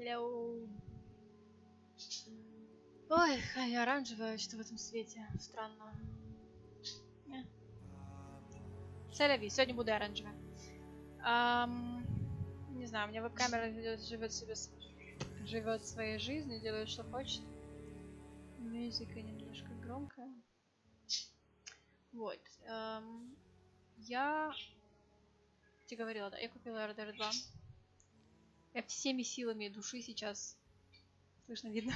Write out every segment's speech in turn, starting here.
Hello. Ой, какая оранжевая что в этом свете. Странно. Селяви, сегодня буду оранжевая. Не знаю, у меня веб-камера живет своей жизнью, делает что хочет. Музыка немножко громкая. Вот. Я тебе говорила, да, я купила RDR 2. Я всеми силами души сейчас... Слышно, видно?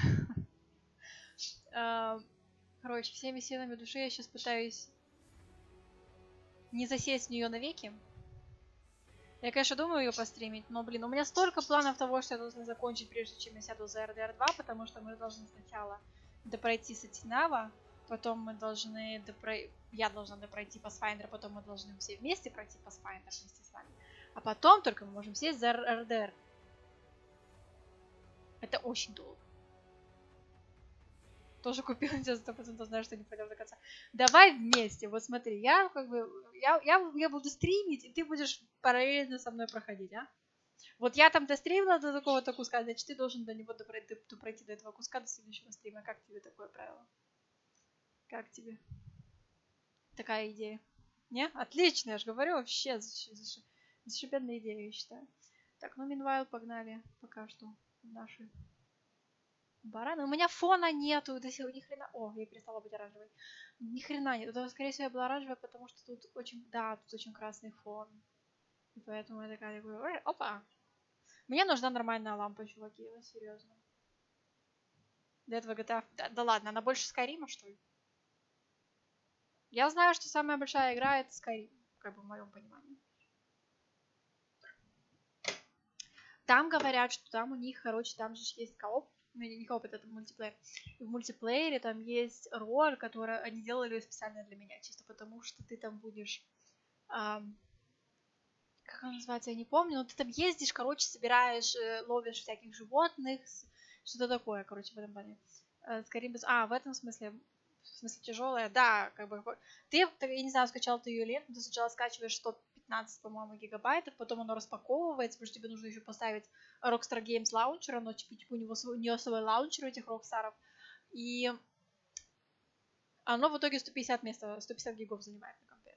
Короче, всеми силами души я сейчас пытаюсь не засесть в нее навеки. Я, конечно, думаю ее постримить, но, блин, у меня столько планов того, что я должна закончить, прежде чем я сяду за RDR 2, потому что мы должны сначала допройти Сатинава, потом мы должны я должна допройти Pathfinder, потом мы должны все вместе пройти Pathfinder вместе с вами. А потом только мы можем сесть за RDR. Это очень долго. Тоже купила, я 100% знаю, что не пойдем до конца. Давай вместе, вот смотри, я как бы, я буду стримить, и ты будешь параллельно со мной проходить, а? Вот я там достримила до такого-то куска, значит, ты должен до него пройти до этого куска до следующего стрима. Как тебе такое правило? Как тебе такая идея? Не? Отлично, я же говорю, вообще зашибенная идея, я считаю. Так, ну, meanwhile, погнали пока что в наши бараны. У меня фона нету, до сих пор ни хрена. О, я перестала быть оранжевой. Ни хрена нет. Это, скорее всего, я была оранжевая, потому что тут очень, да, тут очень красный фон. И поэтому я такая, опа. Мне нужна нормальная лампа, чуваки, ну, серьезно. Для этого GTA... Да ладно, она больше Скайрима, что ли? Я знаю, что самая большая игра это Skyrim, как бы в моем понимании. Там говорят, что там у них, короче, там же есть кооп. Ну, не кооп, это мультиплеер. И в мультиплеере там есть роль, которую они делали специально для меня. Чисто потому, что ты там будешь... как она называется, я не помню. Но ты там ездишь, короче, собираешь, ловишь всяких животных. Что-то такое, короче, в этом плане. Скорее без... в этом смысле тяжелая, да, как бы. Ты, я не знаю, скачал ты ее или нет, но ты сначала скачиваешь 115, по-моему, гигабайтов, потом оно распаковывается, потому что тебе нужно еще поставить Rockstar Games Launcher, но типа у нее свой лаунчер у этих Rockstar'ов, и оно в итоге 150 гигов занимает на компе.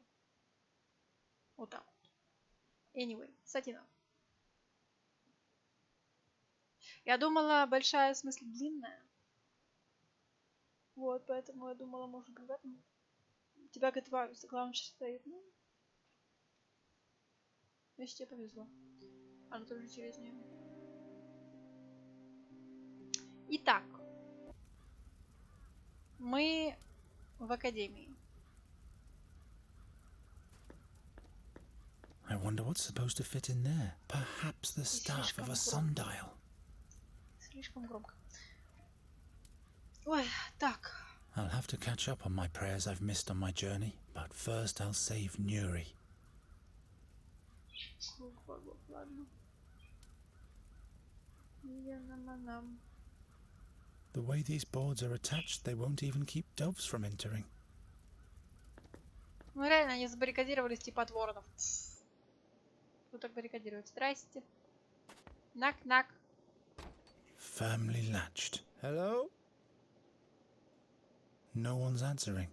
Вот так вот. Anyway, Сатина. Я думала, большая, в смысле, длинная. Вот, поэтому я думала, может быть, в этом. У тебя лаунчер стоит, ну. Значит, тебе повезло. Она тоже через нее. Итак. Мы в академии. I wonder what's supposed to fit in there. Perhaps the staff of a sundial. Слишком громко. Ой, так. I'll have to catch up on my prayers I've missed on my journey, but first I'll save Nuri. The way these boards are attached, they won't even keep doves from entering. Ну реально, они забаррикадировались типа от воронов. Кто так баррикадирует? Здрасте. Knock-knock. Firmly latched. Hello? No one's answering.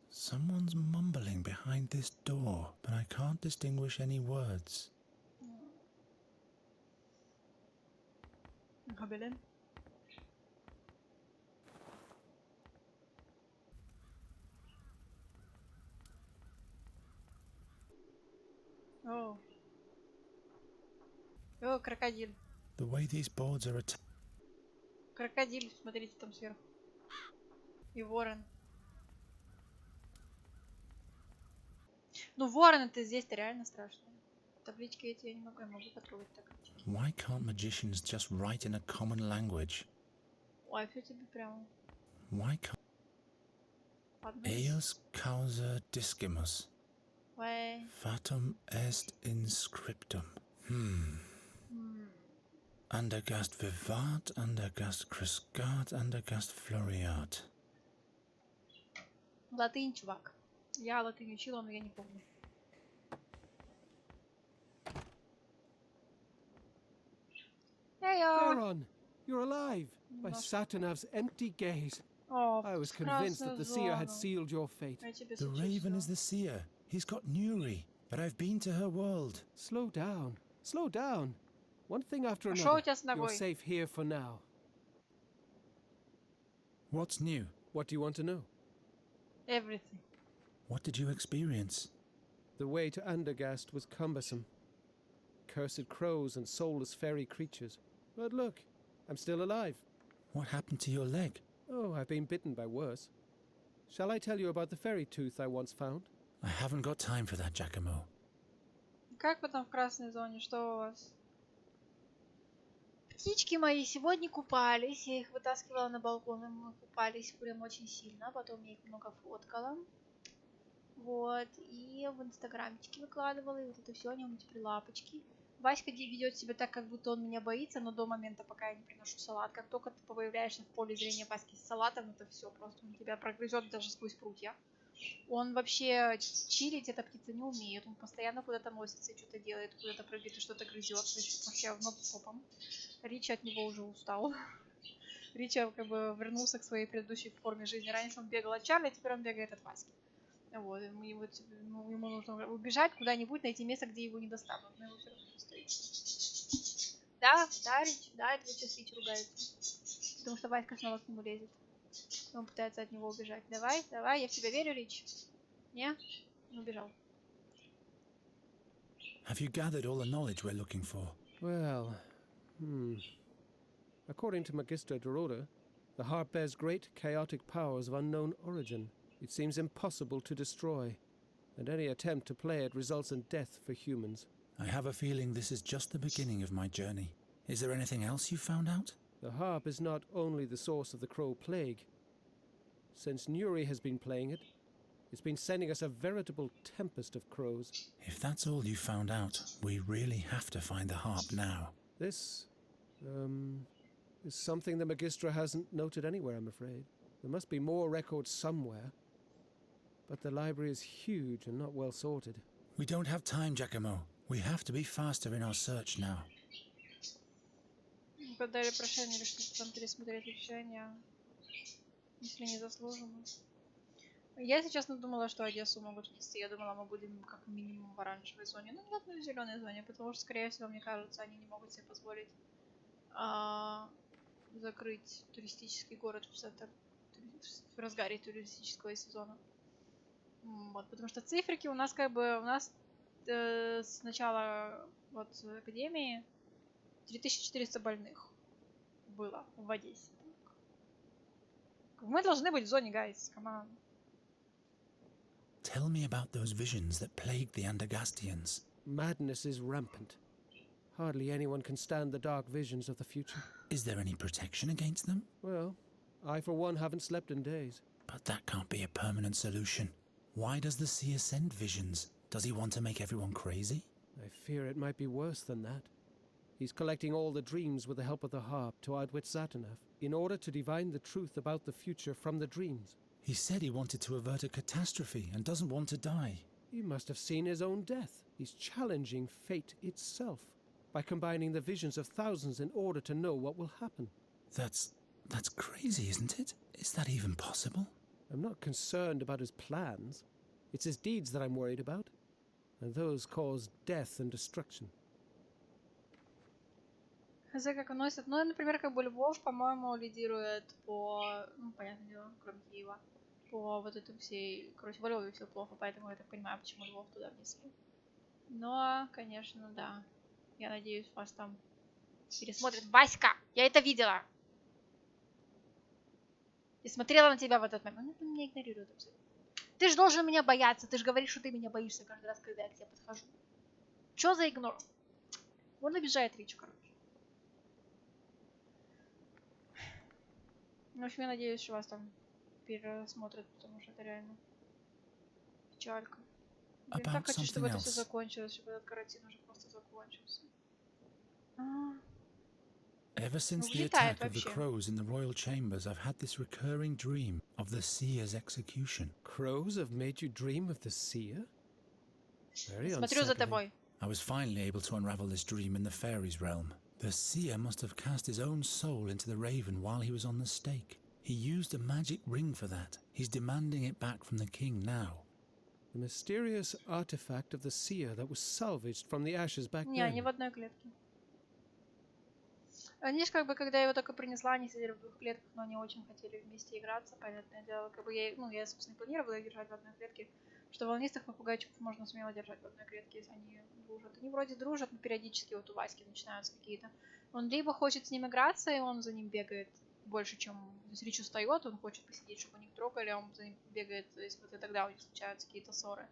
Someone's mumbling behind this door, but I can't distinguish any words. Блин. О. О, крокодил. The way these boards are attached. Крокодил, смотрите там сверху. И ворон. Ну, вороны-то здесь-то реально страшные. Таблички эти я не могу потрогать так. Why can't magicians just write in a common language? Ой, все тебе прямо. Why can't... Eos causa discimus. Fatum est inscriptum. Undergast vivat, undergast crescat, undergast floriat. Латынь, чувак. Я латынь учила, но я не помню. Эйо! Ворон, you're alive by Ну, Satanav's empty gaze. О, I was в convinced that красную the seer had зону. sealed your fate. Я тебе The raven is сочувствую. the seer. He's got Nuri, but I've been to her world. Slow down. Slow down. One thing after А шо у another. тебя с You're ногой? safe here for now. What's new? What do you want to know? Everything. What did you experience? The way to Andergast was cumbersome. Cursed crows and soulless fairy creatures. But look, I'm still alive. What happened to your leg? Oh, I've been bitten by worse. Shall I tell you about the fairy tooth I once found? I haven't got time for that, Giacomo. Как вы там в красной зоне? Что у вас? Птички мои сегодня купались. Я их вытаскивала на балкон, и мы купались прям очень сильно. Потом я их много фоткала. Вот. И в инстаграмчике выкладывала. И вот это все, они у меня теперь лапочки. Васька ведет себя так, как будто он меня боится, но до момента, пока я не приношу салат. Как только ты появляешься в поле зрения Васьки с салатом, это все, просто он тебя прогрызет даже сквозь прутья. Он вообще чилить, эта птица, не умеет. Он постоянно куда-то носится и что-то делает, куда-то прыгает и что-то грызет. Вообще в ногу попом. Ричи от него уже устал. Ричи как бы вернулся к своей предыдущей форме жизни. Раньше он бегал от Чарли, теперь он бегает от Васьки. Вот, ему нужно убежать куда-нибудь, найти место, где его не достанут. Но его все равно не стоит. Да, Рич, да, это сейчас Рич ругается. Потому что Васька снова к нему лезет. Он пытается от него убежать. Давай, я в тебя верю, Рич. Не? Не убежал. Have you gathered all the knowledge we're looking for? Well, According to Magister Dorota, the harp bears great chaotic powers of unknown origin. It seems impossible to destroy, and any attempt to play it results in death for humans. I have a feeling this is just the beginning of my journey. Is there anything else you found out? The harp is not only the source of the crow plague. Since Nuri has been playing it, it's been sending us a veritable tempest of crows. If that's all you found out, we really have to find the harp now. This, is something the Magistra hasn't noted anywhere, I'm afraid. There must be more records somewhere. But the library is huge and not well sorted. We don't have time, Giacomo. We have to be faster in our search now. Подали прошение, решили там пересмотреть решение, если не заслуженно. Я, если честно, думала, что Одессу могут внести. Я думала, мы будем как минимум в оранжевой зоне. Но нет, мы в зеленой зоне, потому что, скорее всего, мне кажется, они не могут себе позволить закрыть туристический город в разгаре туристического сезона. Вот, потому что циферки у нас с начала вот эпидемии 3400 больных было в Одессе. Мы должны быть в зоне, guys, come on. Tell me about those visions that plagued the Andergastians. Madness is rampant. Hardly anyone can stand the dark visions of the future. Is there any protection against them? Well, I for one haven't slept in days. But that can't be a permanent solution. Why does the seer send visions? Does he want to make everyone crazy? I fear it might be worse than that. He's collecting all the dreams with the help of the harp to outwit Satanav, in order to divine the truth about the future from the dreams. He said he wanted to avert a catastrophe and doesn't want to die. He must have seen his own death. He's challenging fate itself by combining the visions of thousands in order to know what will happen. That's crazy, isn't it? Is that even possible? I'm not concerned about his plans. It's his deeds that I'm worried about, and those cause death and destruction. Хз, как уносят. Ну, например, как бы Львов, по-моему, лидирует по... Ну, понятное дело, кроме Киева. По вот этому всей... Короче, во Львове все плохо, поэтому я так понимаю, почему Львов туда внесли. Но, конечно, да. Я надеюсь, вас там пересмотрит. Васька! Я это видела! И смотрела на тебя в этот момент. Он меня игнорирует абсолютно. Ты же должен меня бояться. Ты же говоришь, что ты меня боишься каждый раз, когда я к тебе подхожу. Чё за игнор? Он обижает Ричу, короче. В общем, я надеюсь, что вас там пересмотрят, потому что это реально печалька. Блин, так хочу, чтобы это все закончилось, чтобы этот карантин уже просто закончился. Ever since the attack of the crows in the royal chambers, I've had this recurring dream of the seer's execution. Crows have made you dream of the seer? Very Смотрю за тобой. I was finally able to unravel this dream in the fairies' realm. The seer must have cast his own soul into the raven while he was on the stake. He used a magic ring for that. He's demanding it back from the king now. The mysterious artifact of the seer that was salvaged from the ashes back Не, они then. в одной клетке. Они же как бы, когда я его только принесла, они сидели в 2 клетках, но они очень хотели вместе играться, понятное дело. Как бы я, собственно, планировала их держать в одной клетке, что волнистых попугайчиков можно смело держать в одной клетке, если они дружат. Они вроде дружат, но периодически вот у Васьки начинаются какие-то. Он либо хочет с ним играться, и он за ним бегает больше, чем... То есть Рич устает, он хочет посидеть, чтобы они трогали, а он за ним бегает, то есть вот и тогда у них случаются какие-то ссоры.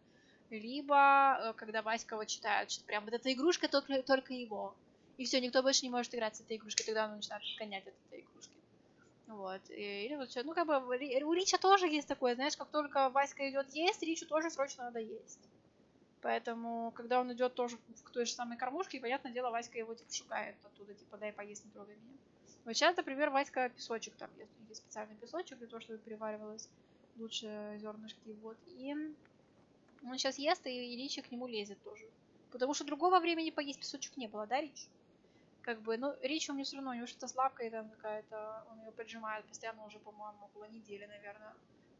Либо, когда Васька вот читает, что прям вот эта игрушка только его. И все, никто больше не может играть с этой игрушкой, тогда он начинает отгонять от этой игрушки. Вот. Или вот что, ну как бы у Рича тоже есть такое, знаешь, как только Васька идет есть, Ричу тоже срочно надо есть. Поэтому, когда он идет тоже к той же самой кормушке, понятное дело, Васька его типа шукает оттуда, типа дай поесть, не трогай меня. Вот сейчас, например, Васька песочек там ест, есть специальный песочек для того, чтобы переваривалось лучше зернышки, вот. И он сейчас ест, и Ричи к нему лезет тоже. Потому что другого времени поесть песочек не было, да, Рич? Как бы, ну, Рич у меня все равно, у него что-то с лапкой там какая-то, он ее поджимает постоянно уже, по-моему, около недели, наверное,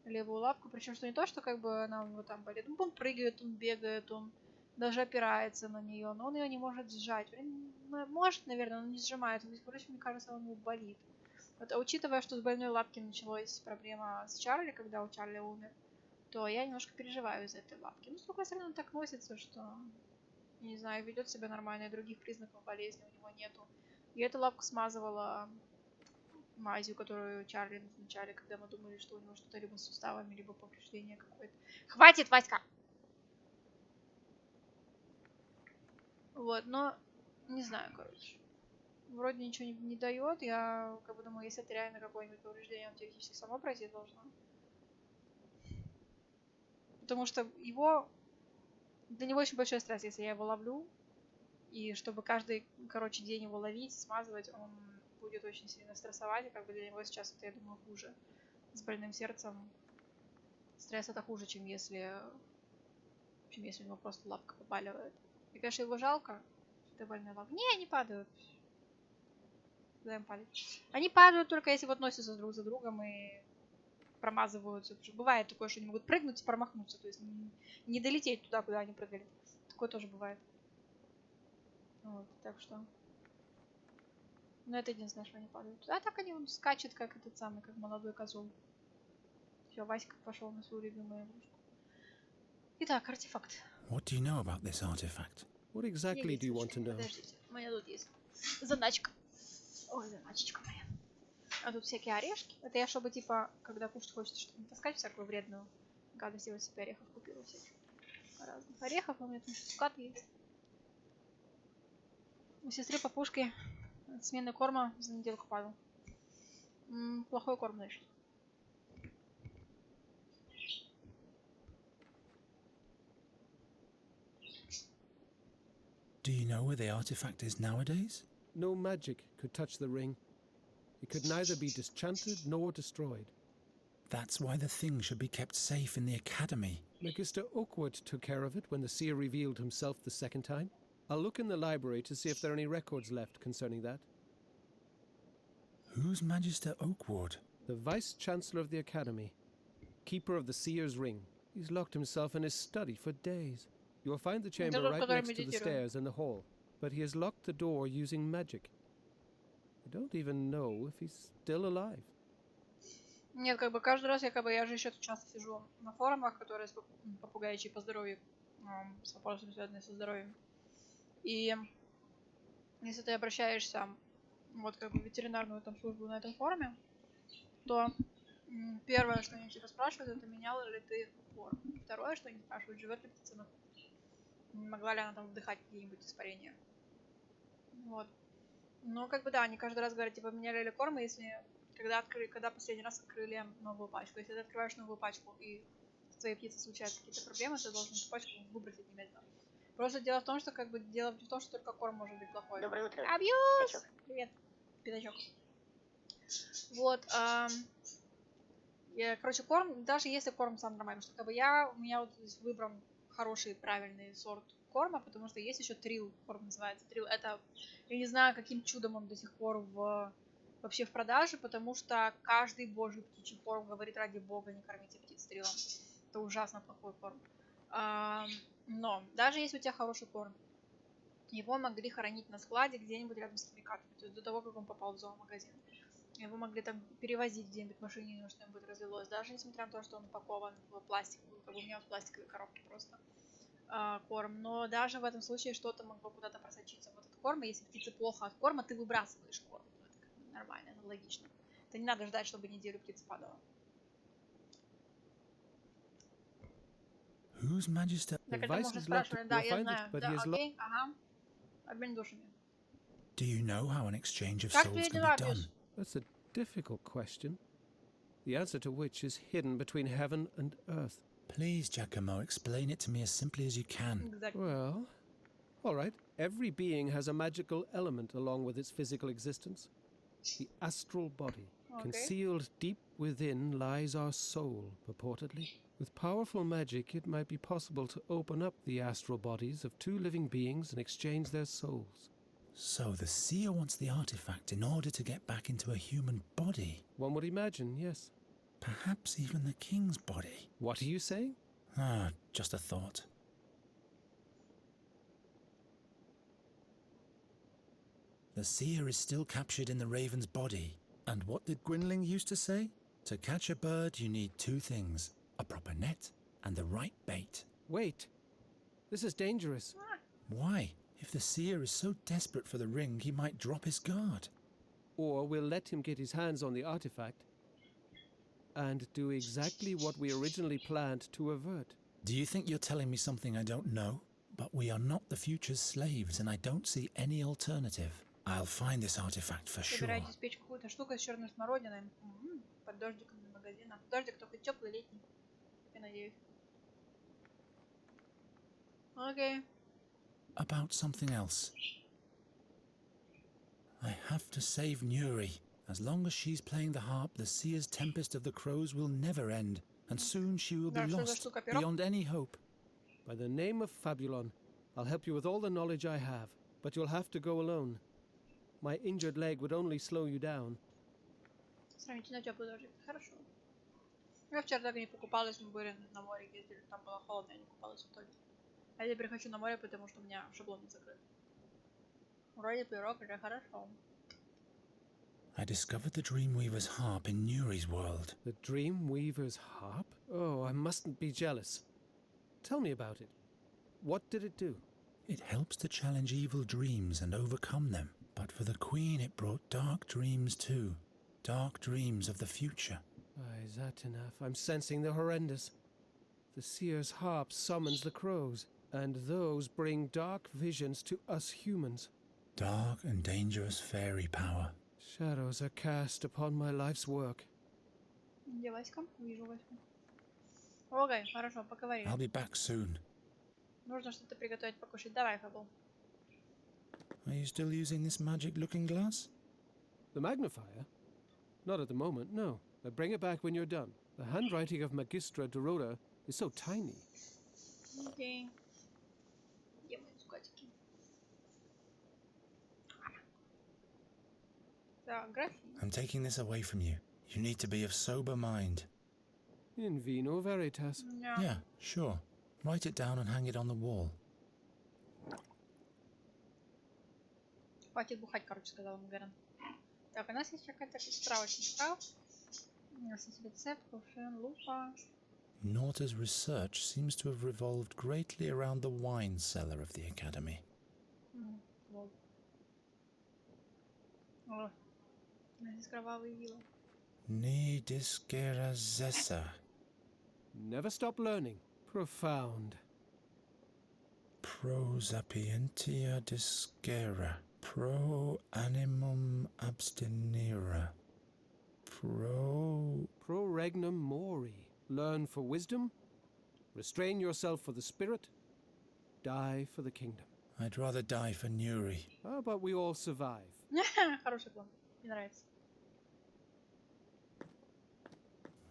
левую лапку. Причем, что не то, что как бы она у него там болит. Он прыгает, он бегает, он даже опирается на нее, но он ее не может сжать. Может, наверное, но не сжимает. Короче, мне кажется, он ему болит. Вот, а учитывая, что с больной лапки началась проблема с Чарли, когда у Чарли умер, то я немножко переживаю из-за этой лапки. Ну, с другой стороны, он так носится, что, не знаю, ведет себя нормально, и других признаков болезни у него нету. Я эту лапку смазывала мазью, которую Чарли назначали, когда мы думали, что у него что-то либо с суставами, либо повреждение какое-то. Хватит, Васька! Вот, но не знаю, короче. Вроде ничего не дает. Я как бы думаю, если это реально какое-нибудь повреждение, он теоретически само пройти должно. Потому что для него очень большой стресс, если я его ловлю. И чтобы каждый, короче, день его ловить, смазывать, он будет очень сильно стрессовать. И как бы для него сейчас это, я думаю, хуже. С больным сердцем стресс это хуже, чем если у него просто лапка побаливает. И, конечно, его жалко. Это больная лапка. Не, они падают. Куда им падать? Они падают только если вот носятся друг за другом и промазываются. Потому что бывает такое, что они могут прыгнуть и промахнуться. То есть не долететь туда, куда они прыгали. Такое тоже бывает. Вот, так что... Но это единственное, что они падают. А так они он скачет, как этот самый, как молодой козел. Все, Васька пошел на свою любимую игрушку. Итак, артефакт. What do you know about this artifact? What exactly do you want to know? Подождите, у меня тут есть заначка. Ой, заначечка моя. А тут всякие орешки. Это я, чтобы, типа, когда кушать хочется что-то не таскать, всякую вредную гадость, я вот себе орехов купила всяких разных орехов. У меня тут цукаты есть. У сестры по пушке смены корма за недельку падал. Плохой корм, значит. Do you know where the artifact is nowadays? No magic could touch the ring. It could neither be disenchanted nor destroyed. That's why the thing should be kept safe in the academy. Magister Oakwood took care of it when the seer revealed himself the second time. I'll look in the library to see if there are any records left concerning that. Who's Magister Oakwood? The Vice-Chancellor of the Academy. Keeper of the Seer's Ring. He's locked himself in his study for days. You will find the chamber right next to the stairs in the hall, but he has locked the door using magic. I don't even know if he's still alive. Нет, как бы каждый раз я же еще часто сижу на форумах, которые попугаичьи по здоровью, с вопросами, связанными со здоровьем. И если ты обращаешься вот как бы в ветеринарную там службу на этом форуме, то первое, что они тебя спрашивают, это меняла ли ты корм. Второе, что они спрашивают, живет ли птица на кухне. Могла ли она там вдыхать какие-нибудь испарения. Вот. Но как бы да, они каждый раз говорят, типа, меняли ли корм, если когда последний раз открыли новую пачку. Если ты открываешь новую пачку и с твоей птицей случаются какие-то проблемы, ты должен эту пачку выбросить немедленно. Просто дело в том, что только корм может быть плохой. Доброе утро. Абьюз! Пятачок. Привет, пятачок. Вот, короче, корм, даже если корм сам нормальный, что как бы у меня вот здесь выбран хороший, правильный сорт корма, потому что есть еще трил, корм называется. Трил это, я не знаю, каким чудом он до сих пор вообще в продаже, потому что каждый божий птичий корм говорит: ради бога, не кормите птиц трилом. Это ужасно плохой корм. Но даже если у тебя хороший корм, его могли хранить на складе где-нибудь рядом с химикатами, то есть до того, как он попал в зоомагазин. Его могли там перевозить где-нибудь в машине, что-нибудь развелось, даже несмотря на то, что он упакован в пластиковую, как у меня в пластиковой коробке просто корм. Но даже в этом случае что-то могло куда-то просочиться в этот корм, и если птице плохо от корма, ты выбрасываешь корм. Это нормально, это логично. Это не надо ждать, чтобы неделю птица падала. Whose Majesty? Так это мы уже спрашивали, да, я знаю. Да, окей, ага. Обмен душами. Do you know how an exchange of Как ты souls ее can be дела, done? That's a difficult question, the answer to which is hidden between heaven and earth. Please, Giacomo, explain it to me as simply as you can. Exactly. Well, all right. Every being has a magical element along with its physical existence. The astral body. Okay. Concealed deep within lies our soul, purportedly. With powerful magic, it might be possible to open up the astral bodies of two living beings and exchange their souls. So the seer wants the artifact in order to get back into a human body. One would imagine, yes. Perhaps even the king's body. What are you saying? Just a thought. The seer is still captured in the raven's body. And what did Gwynling used to say? To catch a bird, you need two things: a proper net and the right bait. Wait. This is dangerous. Why? If the seer is so desperate for the ring, he might drop his guard. Or we'll let him get his hands on the artifact and do exactly what we originally planned to avert. Do you think you're telling me something I don't know? But we are not the future's slaves, and I don't see any alternative. I'll find this artifact for sure. Собираетесь печь какую-то штуку с черной смородиной. Под дождиком до магазина. Дождик только теплый, летний. Я надеюсь. Окей. About something else. I have to save Nuri. As long as she's playing the harp, the seer's tempest of the crows will never end, and soon she will be lost, beyond any hope. By the name of Fabulon, I'll help you with all the knowledge I have, but you'll have to go alone. My injured leg would only slow you down. Сравнительно теплый дождик. Хорошо. Я вчера так и не покупалась, мы были на море ездили, там было холодно, я не купалась в итоге. А я теперь хочу на море, потому что у меня шаблон не закрыт. Вроде пирог, это хорошо. I discovered the Dreamweaver's harp in Nuri's world. The Dreamweaver's harp? Oh, I mustn't be jealous. Tell me about it. What did it do? It helps to challenge evil dreams and overcome them. But for the Queen it brought dark dreams too. Dark dreams of the future. Is that enough? I'm sensing the horrendous. The seer's harp summons the crows, and those bring dark visions to us humans. Dark and dangerous fairy power. Shadows are cast upon my life's work. Где Васька? Вижу Ваську. Окей, хорошо, поговорили. I'll be back soon. Нужно что-то приготовить покушать. Давай, Фабл. Are you still using this magic looking glass? The magnifier? Not at the moment, no. But bring it back when you're done. The handwriting of Magistra Dorota is so tiny. Окей. Где мои цукатики? Так, графин. I'm taking this away from you. You need to be of sober mind. In vino veritas. Yeah, sure. Write it down and hang it on the wall. Хватит бухать, короче, сказал Мегерон. Так, у нас есть какая-то справочник прав. У нас есть рецепт, кувшин, лупа. Norta's research seems to have revolved greatly around the wine cellar of the Academy. Вот. О, здесь кровавые вилы. Ni discera zessa. Never stop learning. Profound. Pro sapientia discera. Pro animum abstinera. Pro Regnum mori. Learn for wisdom. Restrain yourself for the spirit. Die for the kingdom. I'd rather die for Nuri. How about we all survive? Хороший план. Мне нравится.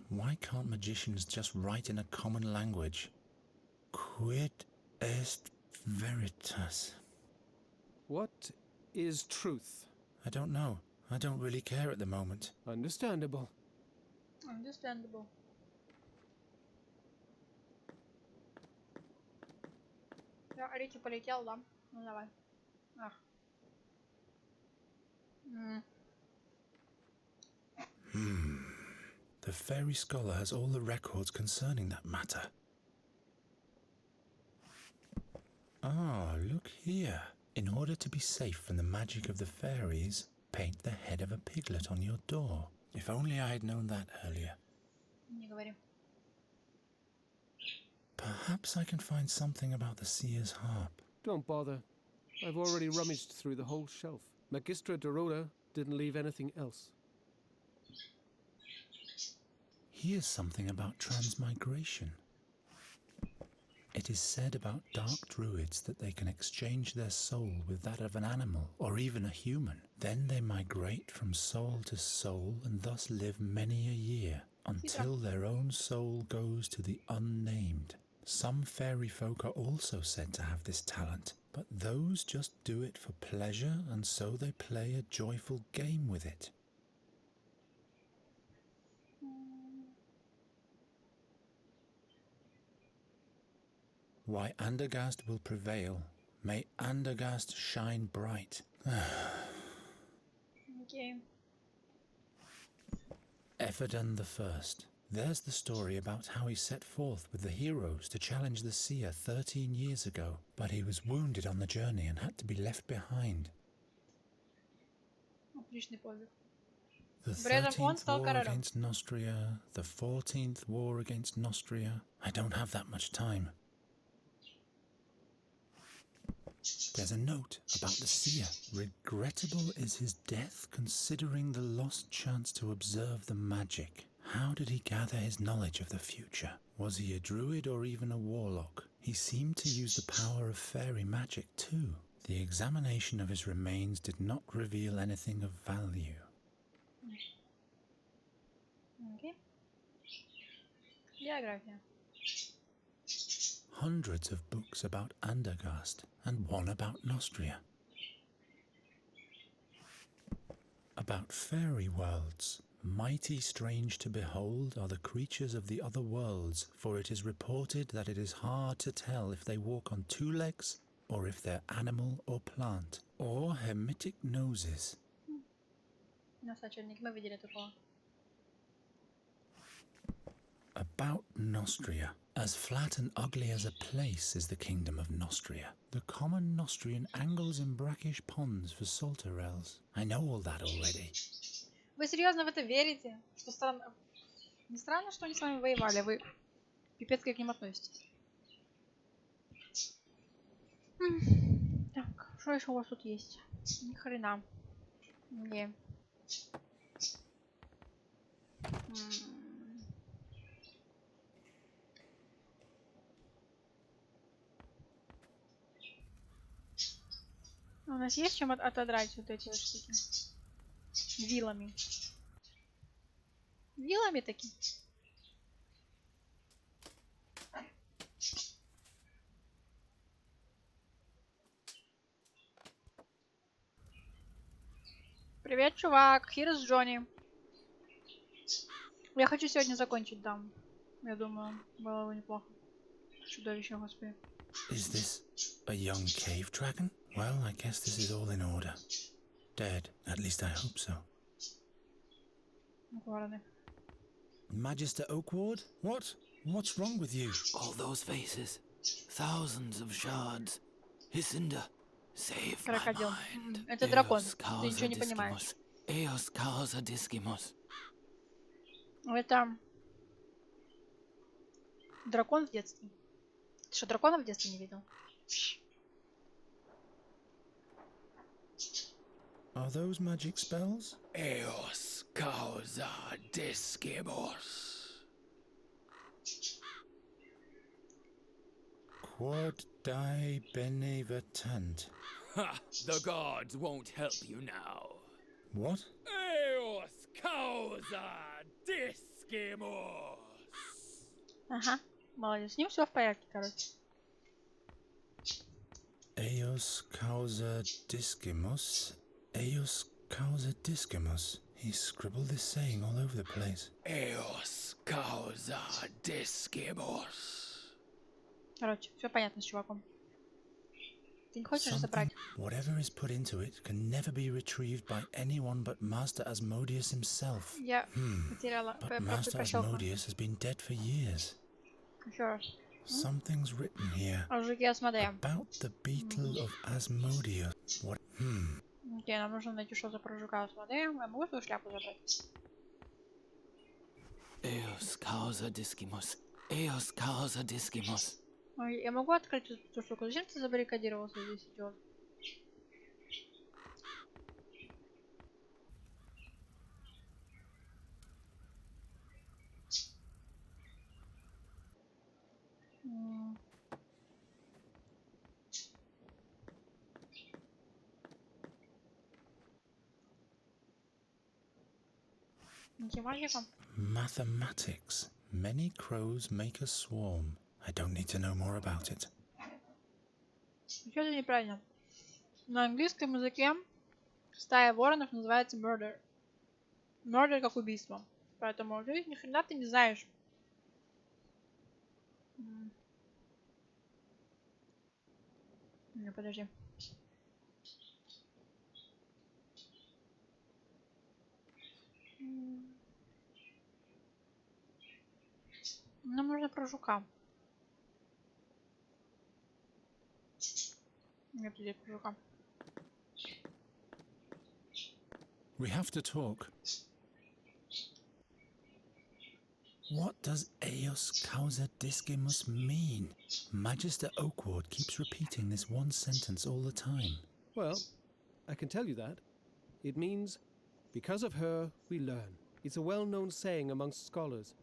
Why can't magicians just write in a common language? Quid est Veritas. What is truth? I don't know. I don't really care at the moment. Understandable. Understandable. Я Рики полетел, да? Ну давай. Ах. The fairy scholar has all the records concerning that matter. Ah, look here. In order to be safe from the magic of the fairies, paint the head of a piglet on your door. If only I had known that earlier. Не говори. Perhaps I can find something about the seer's harp. Don't bother. I've already rummaged through the whole shelf. Magistra Dorota didn't leave anything else. Here's something about transmigration. It is said about dark druids that they can exchange their soul with that of an animal or even a human. Then they migrate from soul to soul and thus live many a year until their own soul goes to the unnamed. Some fairy folk are also said to have this talent, but those just do it for pleasure and so they play a joyful game with it. Why Andergast will prevail. May Andergast shine bright. Okay. Ephedon the First. There's the story about how he set forth with the heroes to challenge the seer 13 years ago, but he was wounded on the journey and had to be left behind. Отличный подвиг. The При этом он 13th стал war королем. against Nostria, the 14th war against Nostria. I don't have that much time. There's a note about the seer. Regrettable is his death, considering the lost chance to observe the magic. How did he gather his knowledge of the future? Was he a druid or even a warlock? He seemed to use the power of fairy magic too. The examination of his remains did not reveal anything of value. Okay. География. Hundreds of books about Andergast and one about Nostria. About fairy worlds. Mighty strange to behold are the creatures of the other worlds, for it is reported that it is hard to tell if they walk on two legs, or if they're animal or plant, or hermetic noses. Наш начальник, мы видели такого. About Nostria. As flat and ugly as a place is the kingdom of Nostria. The common Nostrian angles in brackish ponds for salterelles. I know all that already. Вы серьезно в это верите? Что странно? Не странно, что они с вами воевали, вы пипец как к ним относитесь. Так, что еще у вас тут есть? Ни хрена. Не. У нас есть чем отодрать вот эти вот штуки? Вилами. Вилами такие. Привет, чувак. Here's Джонни. Я хочу сегодня закончить дам. Я думаю, было бы неплохо. Чудовище, господи. Is this a young cave dragon? Well, I guess this is all in order. Dead. At least I hope so. Вороны. Magister Oakward? What? What's wrong with you? All those faces. Thousands of shards. Hisinda, save my Крокодил. mind. Это дракон. Eos Ты ничего не causa понимаешь. discimus. Eos causa discimus. Это дракон в детстве. Ты что, дракона в детстве не видел? Are those magic spells? Eos causa discimus. Quod die benevatant. Ha! The gods won't help you now. What? Eos causa discimus. Ага, молодец. С ним все в порядке, короче. Eos causa discimus. Eos causa discimus. He scribbled this saying all over the place. Eos causa discimus. Короче, все понятно с чуваком. Ты не хочешь забрать? Whatever is put into it can never be retrieved by anyone but Master Asmodeus himself. Я потеряла. But Master Asmodeus has been dead for years. Еще раз. Something's written here Жуки Асмодея. about the beetle of Asmodeus. What? Окей, нам нужно найти что-то про жука Асмодея. Я могу свою шляпу забрать? Eos causa discimus. Eos causa discimus. Я могу открыть эту штуку? Зачем ты забаррикадировался здесь, идиот? Математика? Mathematics. Many crows make a swarm. I don't need to know more about it. Что-то неправильно. На английском языке стая воронов называется murder. Murder как убийство. Поэтому ты ни хрена ты не знаешь. Не, подожди. Нам нужно про жука. Нет идей про жука. We have to talk. What does Eos causa discimus mean? Magister Oakward keeps repeating this one sentence all the time. Well, I can tell you that. It means, because of her, we learn. It's a well-known saying amongst scholars,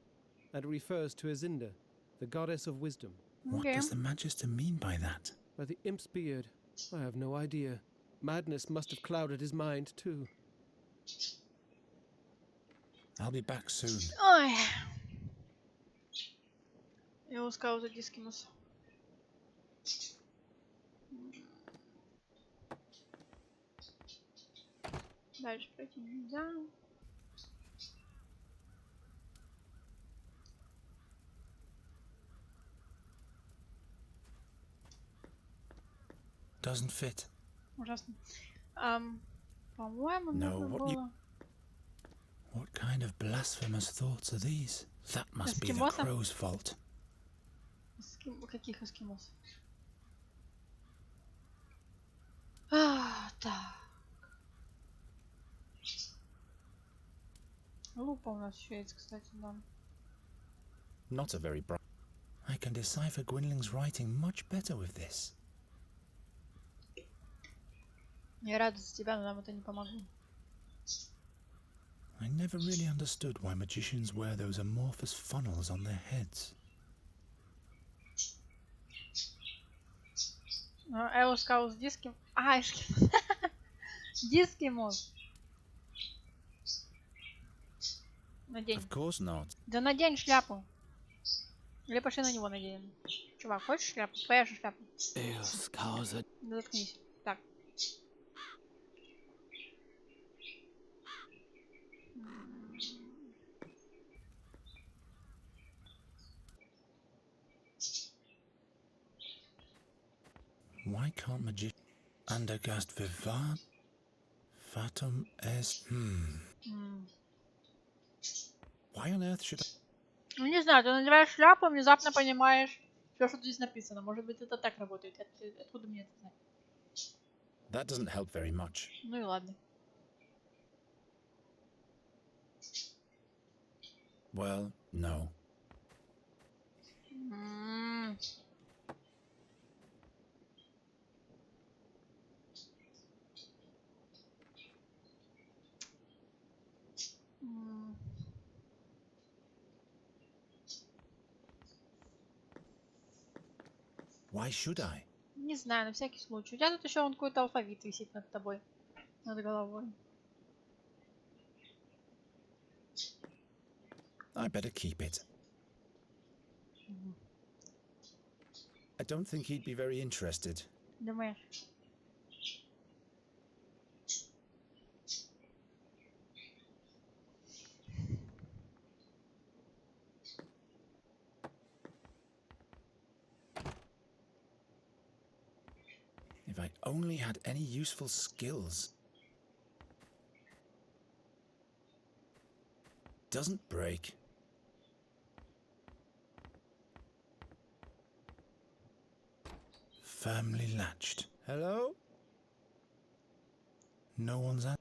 and it refers to Isinda, the goddess of wisdom. What does the Magister mean by that? By the imp's beard, I have no idea. Madness must have clouded his mind, too. I'll be back soon. Ой. Я ускал за дискимус. Дальше пройти нельзя. Doesn't fit. Ужасно. По-моему, No, нужно what you- было... What kind of blasphemous thoughts are these? That must be the Эскимосов? crow's fault. Каких эскимосов? Так. Лупа у нас еще есть, кстати, да. Not a very bright. I can decipher Gwynling's writing much better with this. Я рада за тебя, но нам это не помогло. I never really understood why magicians wear those amorphous funnels on their heads. Эускаус диски... Дискимос. Надень. Of course not. Да надень шляпу. Или пошли на него наденем. Чувак, хочешь шляпу? Твоя же шляпа. Eos causa. Да заткнись. Так. Why can't magicians... Andergast vivat... Fatum est... Why on earth should I... Ну не знаю, ты надеваешь шляпу и внезапно понимаешь все, что здесь написано. Может быть, это так работает. Откуда мне это знать? That doesn't help very much. Ну и ладно. Well, no. Why should I? Не знаю, на всякий случай. У тебя тут еще какой-то алфавит висит над тобой. Над головой. I better keep it. I don't think he'd be very interested. Думаешь? If I only had any useful skills. Doesn't break. Firmly latched. Hello? No one's at.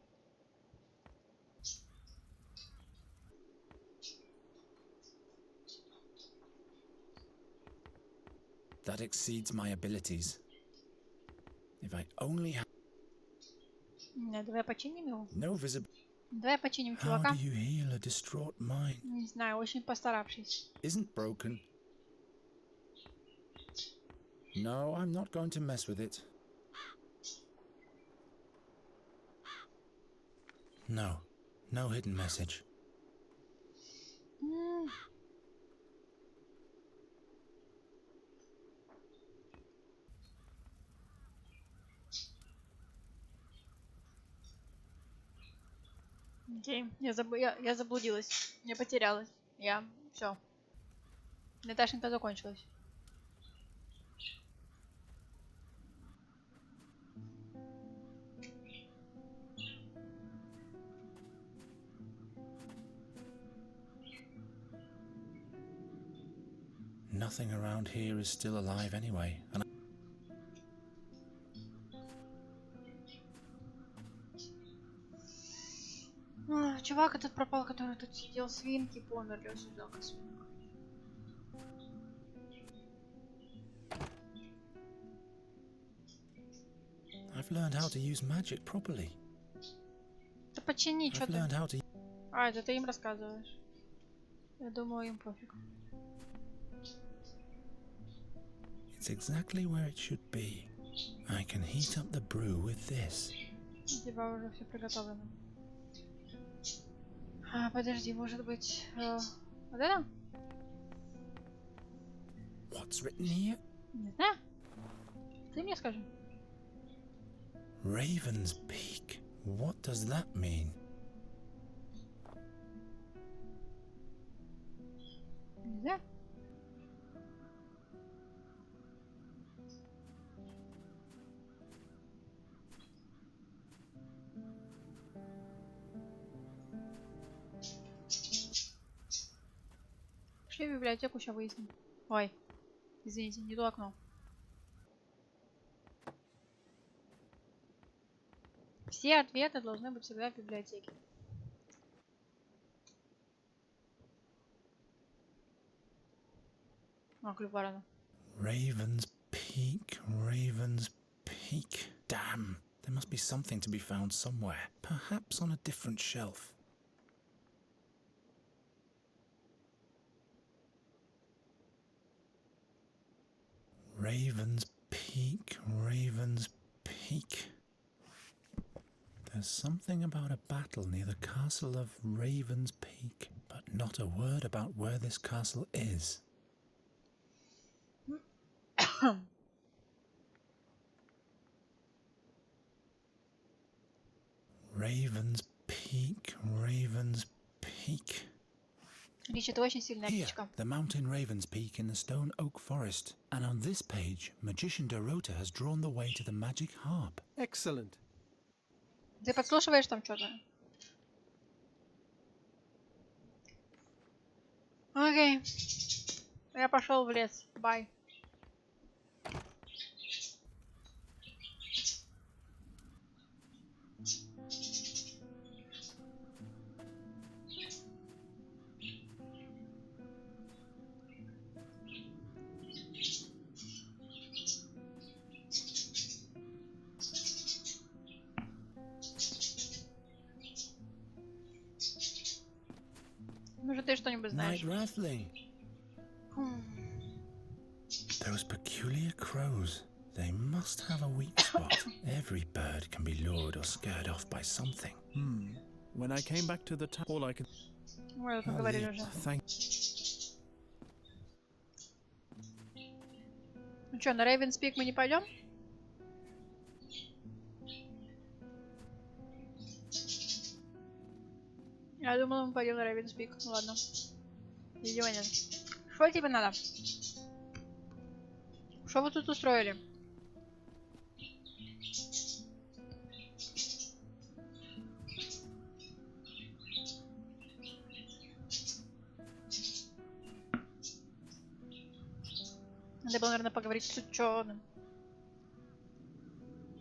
That exceeds my abilities. If I only had. Давай починим его. No visible. Давай починим How чувака. do you heal a distraught mind? Не знаю, очень постаравшись. Isn't broken. No, I'm not going to mess with it. No. No hidden message. Окей, я заблудилась. Я потерялась. Все. Наташенька закончилась. Nothing around here is still alive anyway, and Чувак этот пропал, который тут сидел, свинки померли, очень жалко свинок. I've learned how to use magic properly. Да почини, что I've ты. learned how to. Это ты им рассказываешь. Я думаю, им пофиг. It's exactly where it should be. I can heat up the brew with this. У тебя уже все приготовлено. Подожди, может быть... вот это? What's written here? Не знаю. Ты мне скажи. Raven's Peak. What does that mean? Не знаю. Пошли в библиотеку, сейчас выясним. Ой, извините, не то окно. Все ответы должны быть всегда в библиотеке. Клюв ворона. Raven's Peak, Raven's Peak. Damn, there must be something to be found somewhere. Perhaps on a different shelf. Raven's Peak, Raven's Peak. There's something about a battle near the castle of Raven's Peak, but not a word about where this castle is. Raven's Peak, Raven's Peak. Рич, это очень сильная Here, птичка. the mountain Raven's Peak in the stone oak forest. And on this page, Magician Dorota has drawn the way to the magic harp. Excellent. Ты подслушиваешь там что-то? Окей. Я пошел в лес. Бай. Может, ты что-нибудь знаешь? Night rattling. Those peculiar crows. They must have a weak spot. Every bird can be lured or scared off by something. When I came back to the town, all I could... Мы это говорили уже. Thank... Ну что, на Рейвенспик мы не пойдем? Я думала, мы пойдем на Равенспик. Ну ладно. Видимо, нет. Что тебе надо? Что вы тут устроили? Надо было, наверное, поговорить с ученым.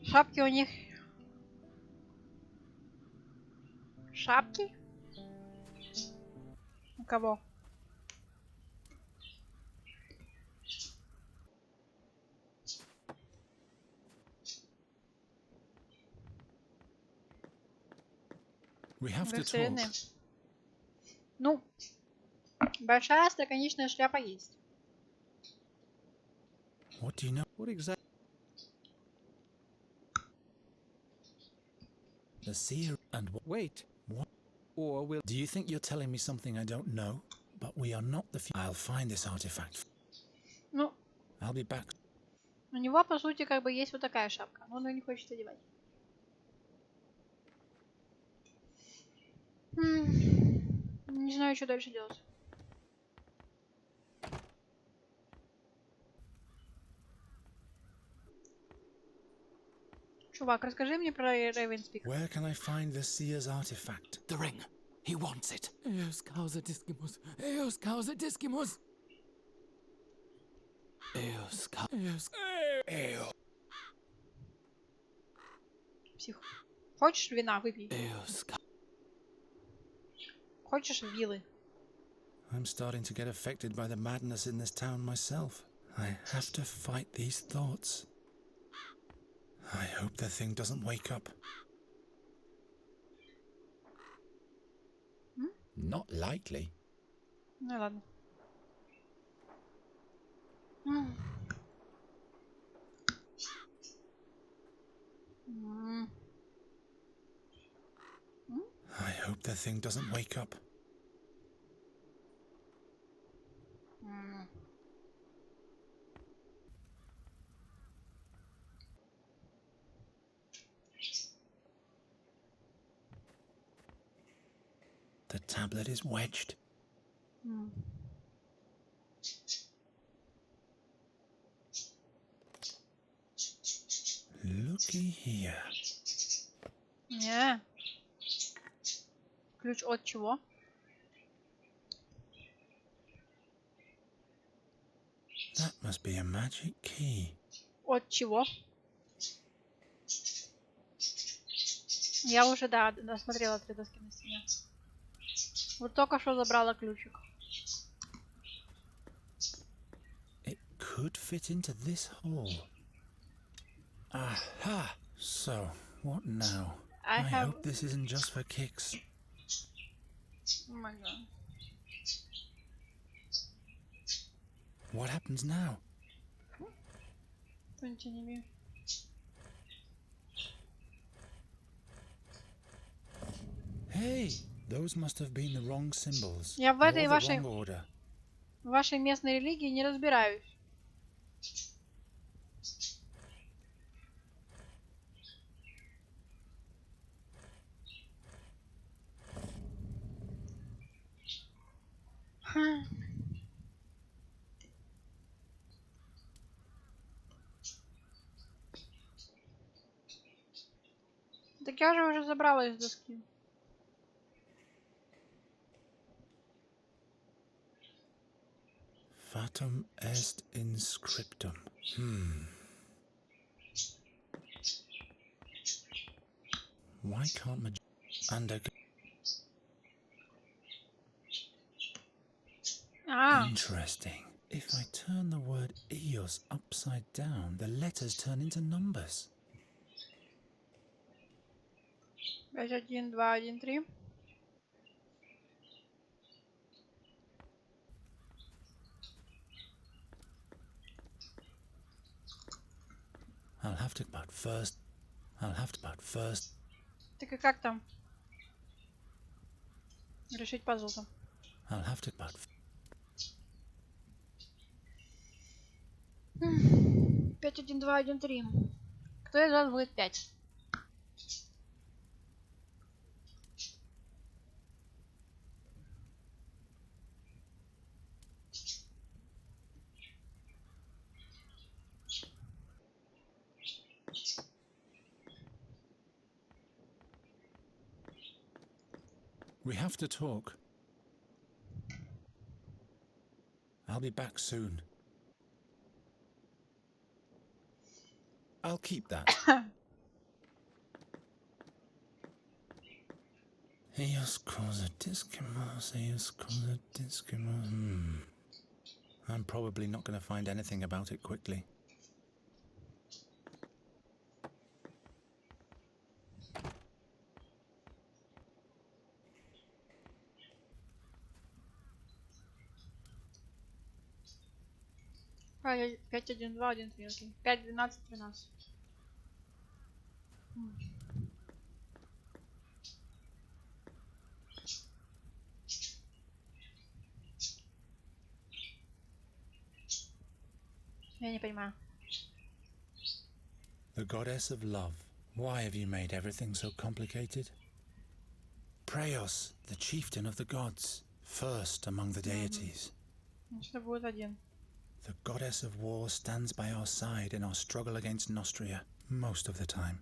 Шапки у них. Шапки? У кого? We have to talk. Вселенной. Ну, большая стаканичная шляпа есть. What do you know? What exactly? The seer and what? Wait. What? Or will. Do you think you're telling me something I don't know? But we are not the. I'll find this artifact. Ну, I'll be back. у него, по сути, как бы есть вот такая шапка. Но он ее не хочет одевать. Не знаю, что дальше делать. Чувак, расскажи мне про Равенспик. Where can I find the seer's artifact? The ring. He wants it. Eos causa discimus. Eos causa discimus. Eos causa. Псих. Хочешь вина? Выпей. Eos causa. Хочешь вилы? I'm starting to get affected by the madness in this town myself. I have to fight these thoughts. I hope the thing doesn't wake up. Not likely. Ну ладно. I hope the thing doesn't wake up. The tablet is wedged. Looky here. Не. Ключ от чего? That must be a magic key. От чего? Я уже, да, досмотрела 3 доски на стене. Вот только что забрала ключик. It could fit into this hole. Aha! So, what now? I hope this isn't just for kicks. Oh my god. What happens now? Понятия не имею. Hey! Those must have been the wrong symbols. Я в Or этой the wrong order. вашей местной религии не разбираюсь. Так я же уже забрала из доски. Fatum est inscriptum. Why can't Interesting. If I turn the word Eos upside down, the letters turn into numbers. 5, 1, 2, 1, 3. I'll have to but first. Так и как там? Решить пазл-то. I'll have to but 5, 1, 2, 1, 3. Кто из вас будет 5? We have to talk. I'll be back soon. I'll keep that. Ellos cosa discimos, ellos cosa discimos. I'm probably not going to find anything about it quickly. А, 5, 1, 2, 1, 3, окей. 5, 12, 13. Я не понимаю. The goddess of love, why have you made everything so complicated? Praeos, the chieftain of the gods, first among the deities. Что будет 1. The goddess of war stands by our side in our struggle against Nostria, most of the time.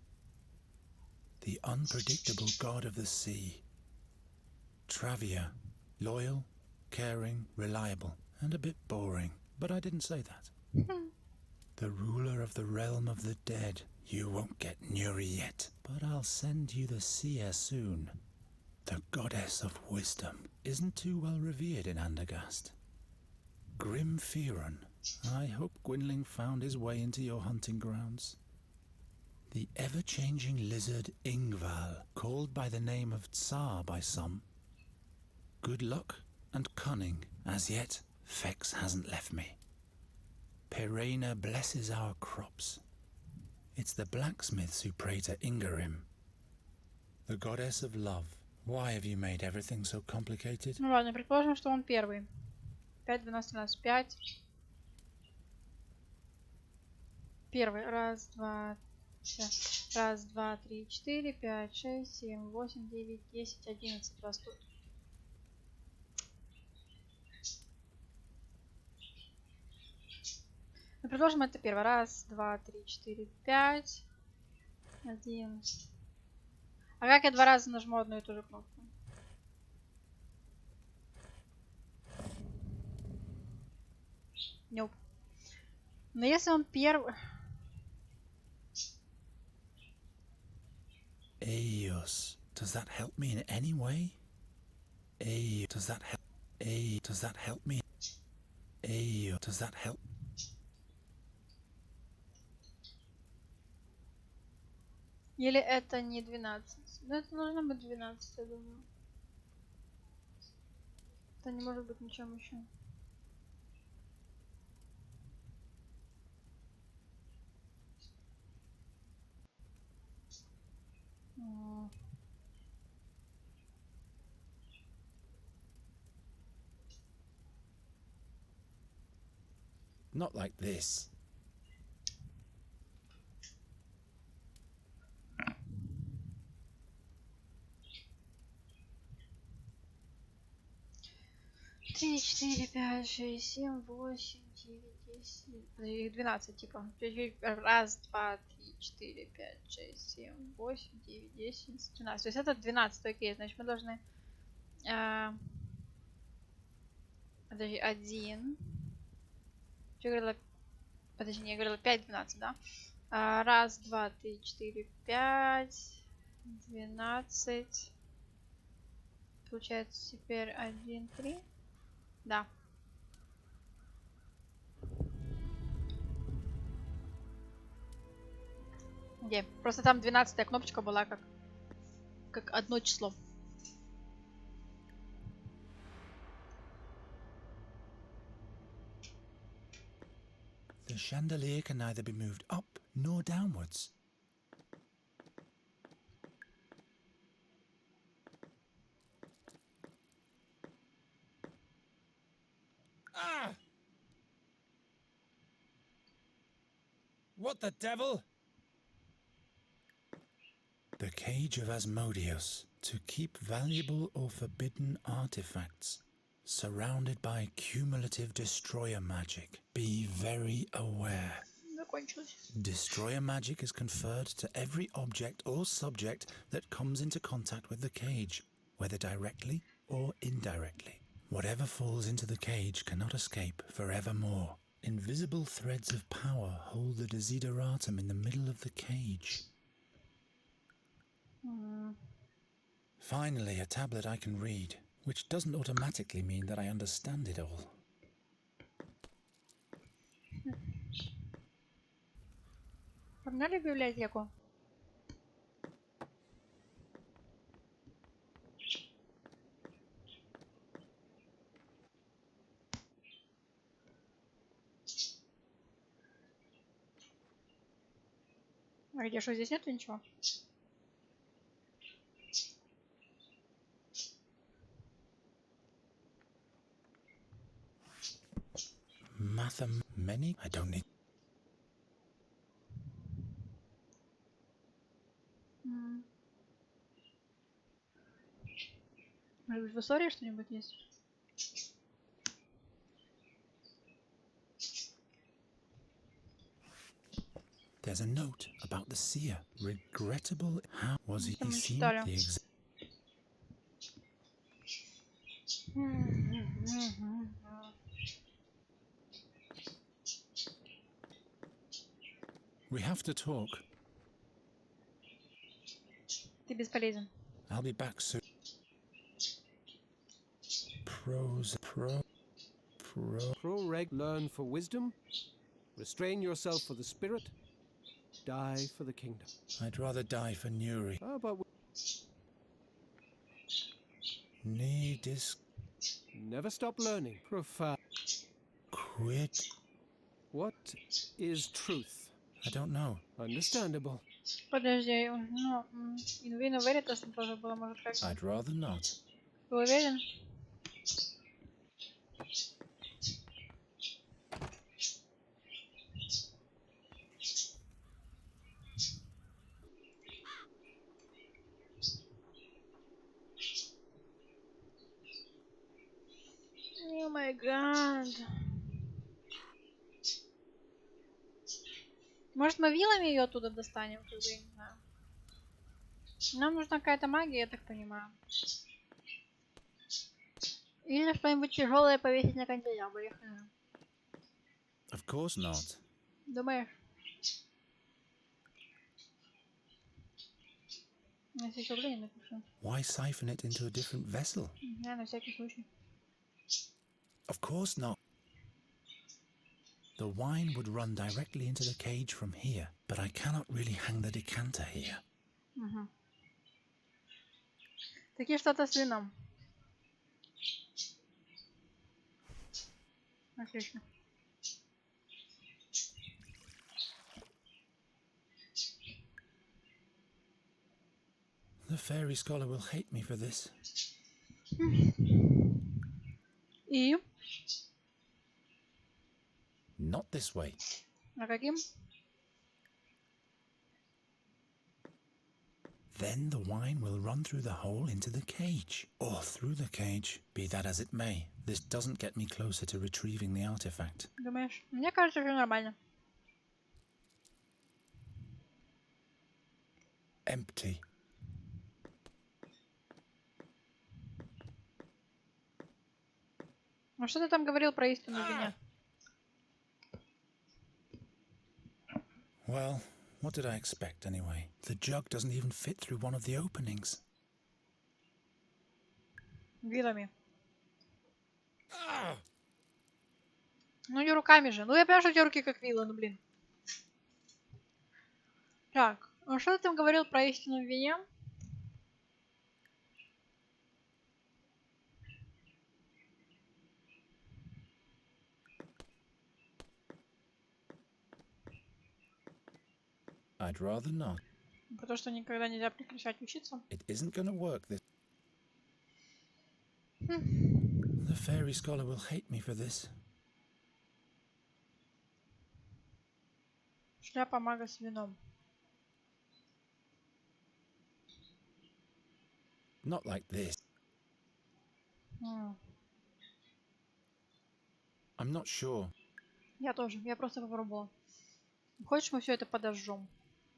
The unpredictable god of the sea. Travia, loyal, caring, reliable, and a bit boring, but I didn't say that. The ruler of the realm of the dead. You won't get Nuri yet, but I'll send you the seer soon. The goddess of wisdom isn't too well revered in Andergast. Grim Fearon, I hope Gwynling found his way into your hunting grounds. The ever-changing lizard Ingval, called by the name of Tsar by some. Good luck and cunning. As yet, Fex hasn't left me. Perena blesses our crops. It's the blacksmiths who pray to Ingarim. The goddess of love. Why have you made everything so complicated? Ну ладно, предположим, что он первый. 5, 12, 13, 5. Первый. Раз, два, раз, два, три, 4, 5, 6, 7, 8, 9, 10, 11 растут. Ну, предложим это первый. Раз, два, три, 4, 5. 1. А как я 2 раза нажму одну и ту же кнопку? Nope. Но если он первый... Eos. Does that help me in any way? Does that help? Does that help me? Does that help? Или это не 12? Ну, это должно быть 12, я думаю. Это не может быть ничем еще. Not like this. Три, 4, 5, 6, 7, 8, 9, 10. Их 12, типа. Раз, два, три, 4, 5, 6, 7, 8, 9, 10, 12. То есть это 12, окей. Значит, мы должны... Подожди, 1. Что я говорила? Подожди, я говорила 5, 12, да? Раз, два, три, 4, 5, 12. Получается теперь 1, 3. Да. Где? Просто там 12-я кнопочка была как одно число. The chandelier can neither be moved up nor downwards. Ah! What the devil? The cage of Asmodeus, to keep valuable or forbidden artifacts, surrounded by cumulative destroyer magic. Be very aware. Destroyer magic is conferred to every object or subject that comes into contact with the cage. whether directly or indirectly. Whatever falls into the cage cannot escape forevermore. Invisible threads of power hold the desideratum in the middle of the cage. Finally, a tablet I can read, which doesn't automatically mean that I understand it all. Погнали в библиотеку. А где что, здесь нету ничего? Many? I don't need... Может быть, в истории что-нибудь есть? There's a note about the seer. Regrettable. How was he мы seen? читали. The exact... We have to talk. Ты бесполезен. I'll be back soon. Pro-reg, learn for wisdom, restrain yourself for the spirit, die for the kingdom. I'd rather die for Nuri. How about never stop learning? Profound. Quit. What is truth? I don't know. Understandable. Подожди, ну, Инвина Веритас тоже было, может, как... I'd rather not. Ты уверен? О май гад. Может, мы вилами ее оттуда достанем? Как бы, я не знаю. Нам нужна какая-то магия, я так понимаю. Или что-нибудь тяжелое повесить на канделябр. Of course not. Думаешь? Я сейчас еще не напишу. Why siphon it into a different vessel? Я на всякий случай. Of course not. The wine would run directly into the cage from here, but I cannot really hang the decanter here. Таки что-то с вином. Отлично. The fairy scholar will hate me for this. И? Not this way. А каким? Then the wine will run through the hole into the cage. Or through the cage. Be that as it may, this doesn't get me closer to retrieving the artifact. Думаешь? Мне кажется, все нормально. Empty. А что ты там говорил про истину вине? Well, what did I expect anyway? The jug doesn't even fit through one of the openings. Вилами. Ну не руками же. Ну я понимаю, что у тебя руки как вилла, ну блин. Так, а что ты там говорил про истину в вине? I'd rather not. Потому что никогда нельзя прекращать учиться. It isn't gonna work this. The fairy scholar will hate me for this. Шляпа мага с вином. Not like this. I'm not sure. Я тоже. Я просто попробовала. Хочешь, мы все это подожжем?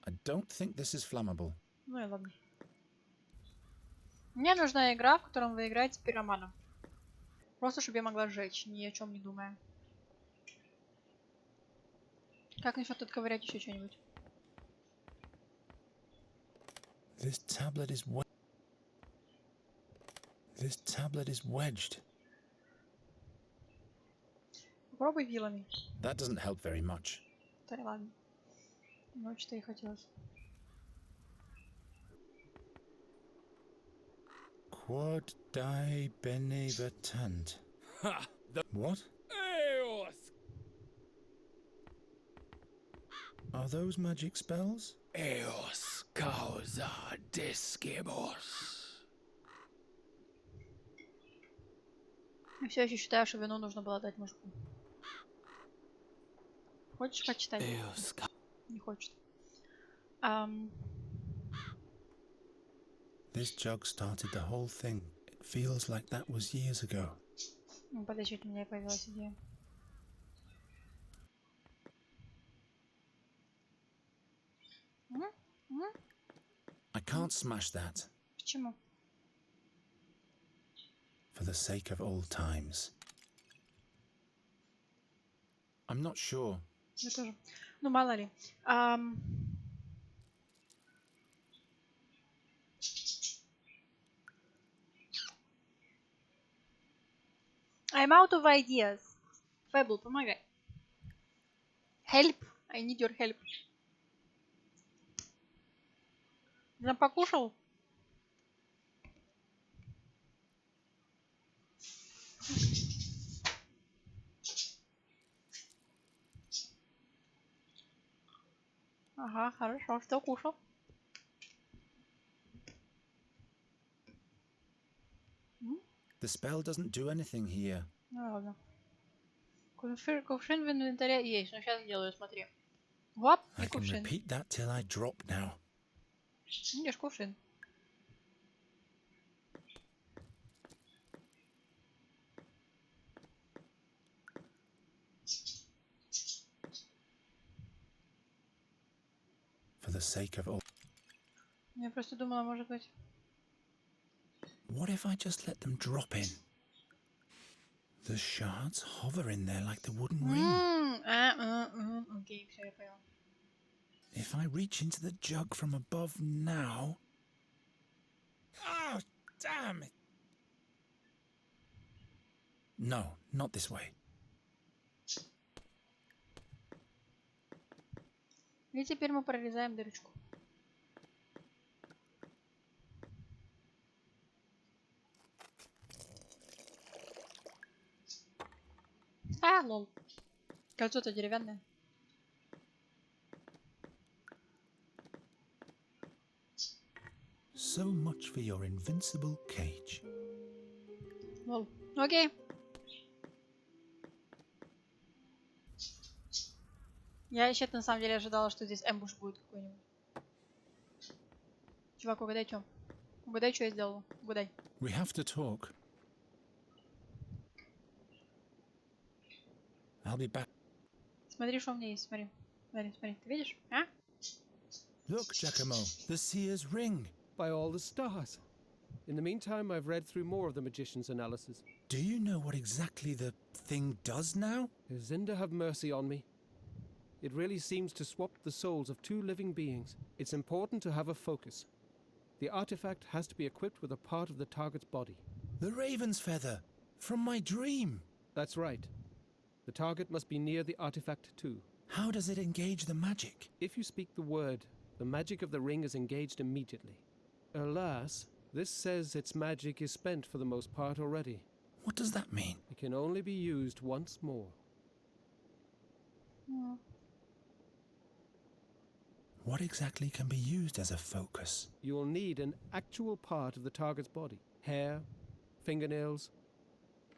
I don't think this is flammable. Ну и ладно. Мне нужна игра, в которой вы играете пироманом. Просто чтобы я могла сжечь, ни о чем не думая. Как насчет отковырять еще что-нибудь? This tablet is wedged. Попробуй вилами. That doesn't help very much. Да и ладно. Ну, что и хотелось. Quod die benevetant. Ha! The What? Eos! Are those magic spells? Eos causa discibus. Я все еще считаю, что вино нужно было дать мужику. Хочешь почитать? Eos Не хочет. This jug started the whole thing. It feels like that was years ago. Подождите, у меня появилась идея. I can't smash that. Почему? For the sake of old times. I'm not sure. Я тоже. Ну, мало ли. I'm out of ideas. Fable, помогай. Help. I need your help. Ты покушал? Ага, хорошо. Что кушал? The spell doesn't do anything here. Ну ладно. Кувшин в инвентаре есть. Ну сейчас сделаю, смотри. Воп, и I can кувшин. repeat that till I drop now. Видишь, кувшин. For the sake of old... Я просто думала, может быть... What if I just let them drop in? The shards hover in there like the wooden ring. Окей, все, я поняла. If I reach into the jug from above now... Oh, damn it! No, not this way. И теперь мы прорезаем дырочку. Лол. Кольцо-то деревянное. So much for your invincible cage. Лол. Окей. Я еще на самом деле ожидала, что здесь эмбуш будет какой-нибудь. Чувак, угадай, что? Угадай, что я сделала. Угадай. We have to talk. I'll be back. Смотри, что у меня есть. Смотри. Смотри, смотри. Ты видишь? А? Look, Giacomo, the seer's ring. By all the stars. In the meantime, I've read through more of the magician's analysis. Do you know what exactly the thing does now? Zinda have mercy on me. It really seems to swap the souls of two living beings. It's important to have a focus. The artifact has to be equipped with a part of the target's body. The raven's feather, from my dream. That's right. The target must be near the artifact too. How does it engage the magic? If you speak the word, the magic of the ring is engaged immediately. Alas, this says its magic is spent for the most part already. What does that mean? It can only be used once more. What exactly can be used as a focus? You'll need an actual part of the target's body. Hair, fingernails,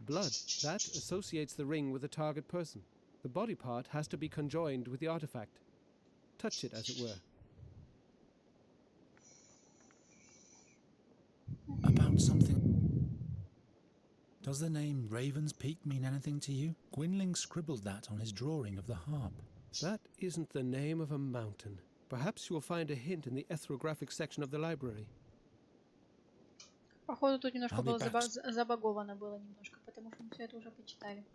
blood. That associates the ring with the target person. The body part has to be conjoined with the artifact. Touch it, as it were. About something... Does the name Raven's Peak mean anything to you? Gwynling scribbled that on his drawing of the harp. That isn't the name of a mountain. Perhaps you'll find a hint in the ethnographic section of the library. Походу тут немножко I'll be было back. забаговано было немножко, потому что мы все это уже почитали.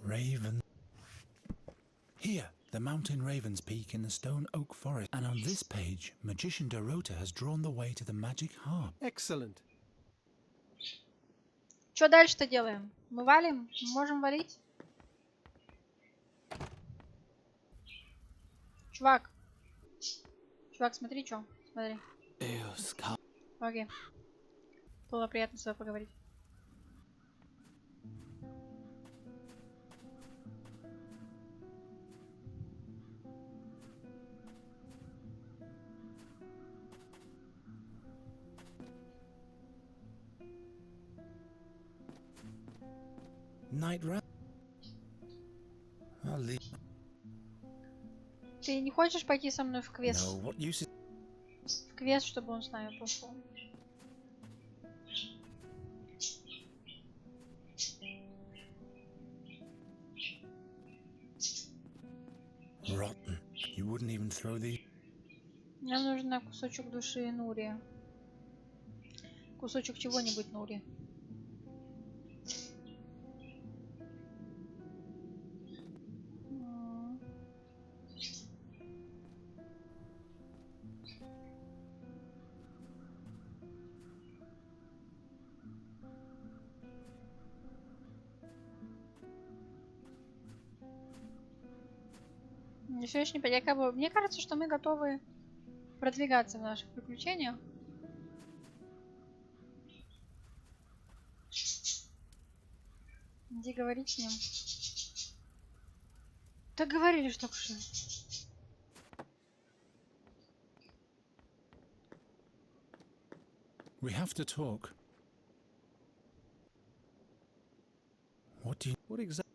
Raven. Here, the mountain Raven's Peak in the Stone Oak Forest. And on this page, Magician Dorota has drawn the way to the magic harp. Excellent. Что дальше-то делаем? Мы валим? Мы можем валить? Чувак. Чувак, смотри, что? Смотри. Окей. Было приятно с тобой поговорить. Night Rat. I'll leave. Ты не хочешь пойти со мной в квест? No, what use is... В квест, чтобы он с нами пошел. Rotten. You wouldn't even throw the... Мне нужен кусочек души Нури. Кусочек чего-нибудь Нури. Все еще не понятно. Мне кажется, что мы готовы продвигаться в наших приключениях. Иди говорить с ним. Так говорили, что уже. We have to talk. What do you... What exactly?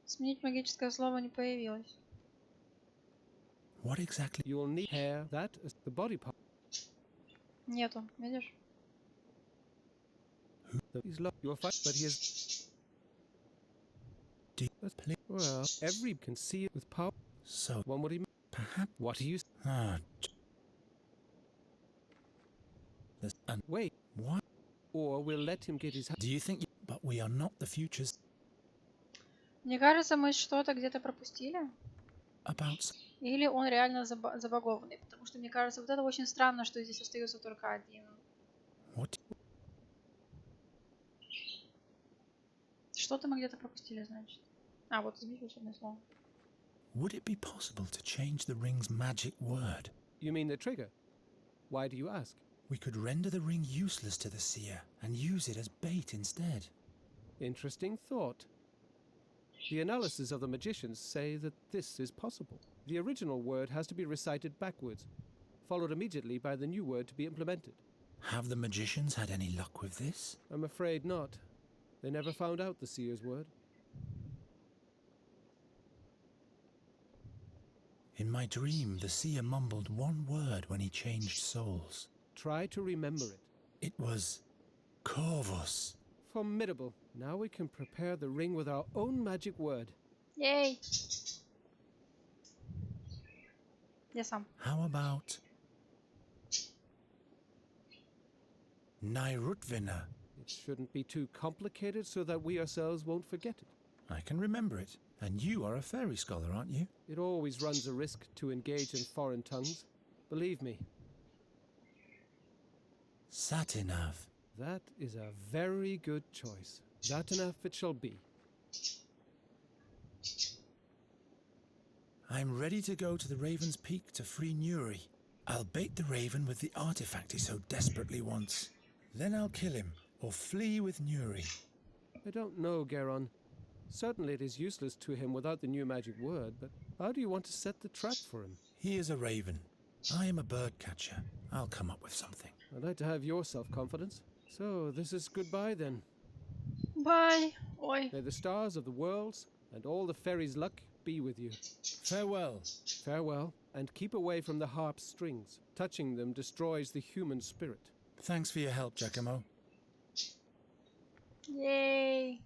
Сменить магическое слово не появилось. What exactly... You'll need hair, that is the body part. Нету, видишь? He's locked your fight, but he is... Well, every can see it with power. So, One would he... perhaps... What do you... Ah... And Wait, what? or we'll let him get his... Do you think... But we are not the futures... Мне кажется, мы что-то где-то пропустили. About... Или он реально забагованный. Потому что мне кажется, вот это очень странно, что здесь остается только один. What? Что-то мы где-то пропустили, значит. А, вот изменить волшебное слово. Would it be possible to change the ring's magic word? You mean the trigger? Why do you ask? We could render the ring useless to the seer and use it as bait instead. Interesting thought. The analysis of the magicians say that this is possible. The original word has to be recited backwards, followed immediately by the new word to be implemented. Have the magicians had any luck with this? I'm afraid not. They never found out the seer's word. In my dream, the seer mumbled one word when he changed souls. Try to remember it. It was... Corvus. Formidable. Now we can prepare the ring with our own magic word. Yay! Я сам. How about... Nairutvina? It shouldn't be too complicated so that we ourselves won't forget it. I can remember it. And you are a fairy scholar, aren't you? It always runs a risk to engage in foreign tongues. Believe me. Satinav. That is a very good choice. That enough it shall be. I'm ready to go to the Raven's Peak to free Nuri. I'll bait the Raven with the artifact he so desperately wants. Then I'll kill him, or flee with Nuri. I don't know, Garon. Certainly it is useless to him without the new magic word, but how do you want to set the trap for him? He is a raven. I am a bird catcher. I'll come up with something. I'd like to have your self-confidence. So, this is goodbye then. Bye. Ой. May the stars of the worlds and all the fairies' luck be with you. Farewell. Farewell, and keep away from the harp's strings. Touching them destroys the human spirit. Thanks for your help, Giacomo. Ей.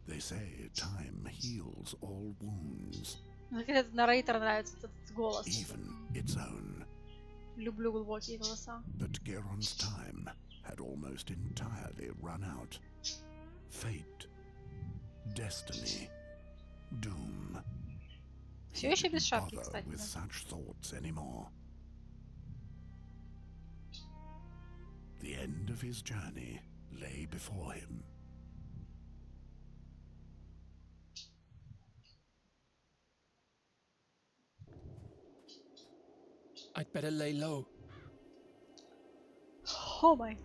They say time heals all wounds, Наконец, нарратор нравится этот голос. even its own. Люблю глубокие голоса. But Geron's time had almost entirely run out. Fate, destiny, doom. Все еще без шапки, Bother кстати. with such thoughts anymore. The end of his journey lay before him. I'd better lay low. О май.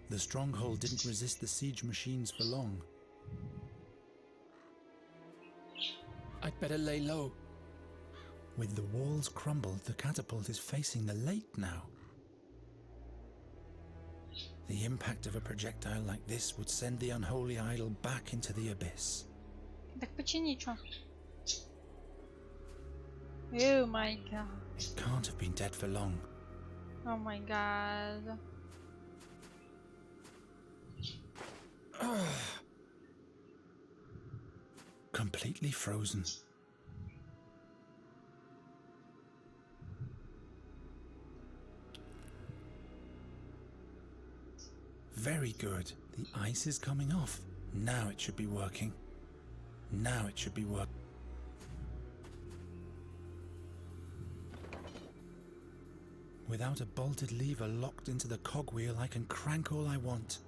The stronghold didn't resist the siege machines for long. I'd better lay low. With the walls crumbled, the catapult is facing the lake now. The impact of a projectile like this would send the unholy idol back into the abyss. Так почини, чё? Oh my god. It can't have been dead for long. Oh my god. Completely frozen. Very good. The ice is coming off. Now it should be working. Now it should be working. Without a bolted lever locked into the cogwheel, I can crank all I want.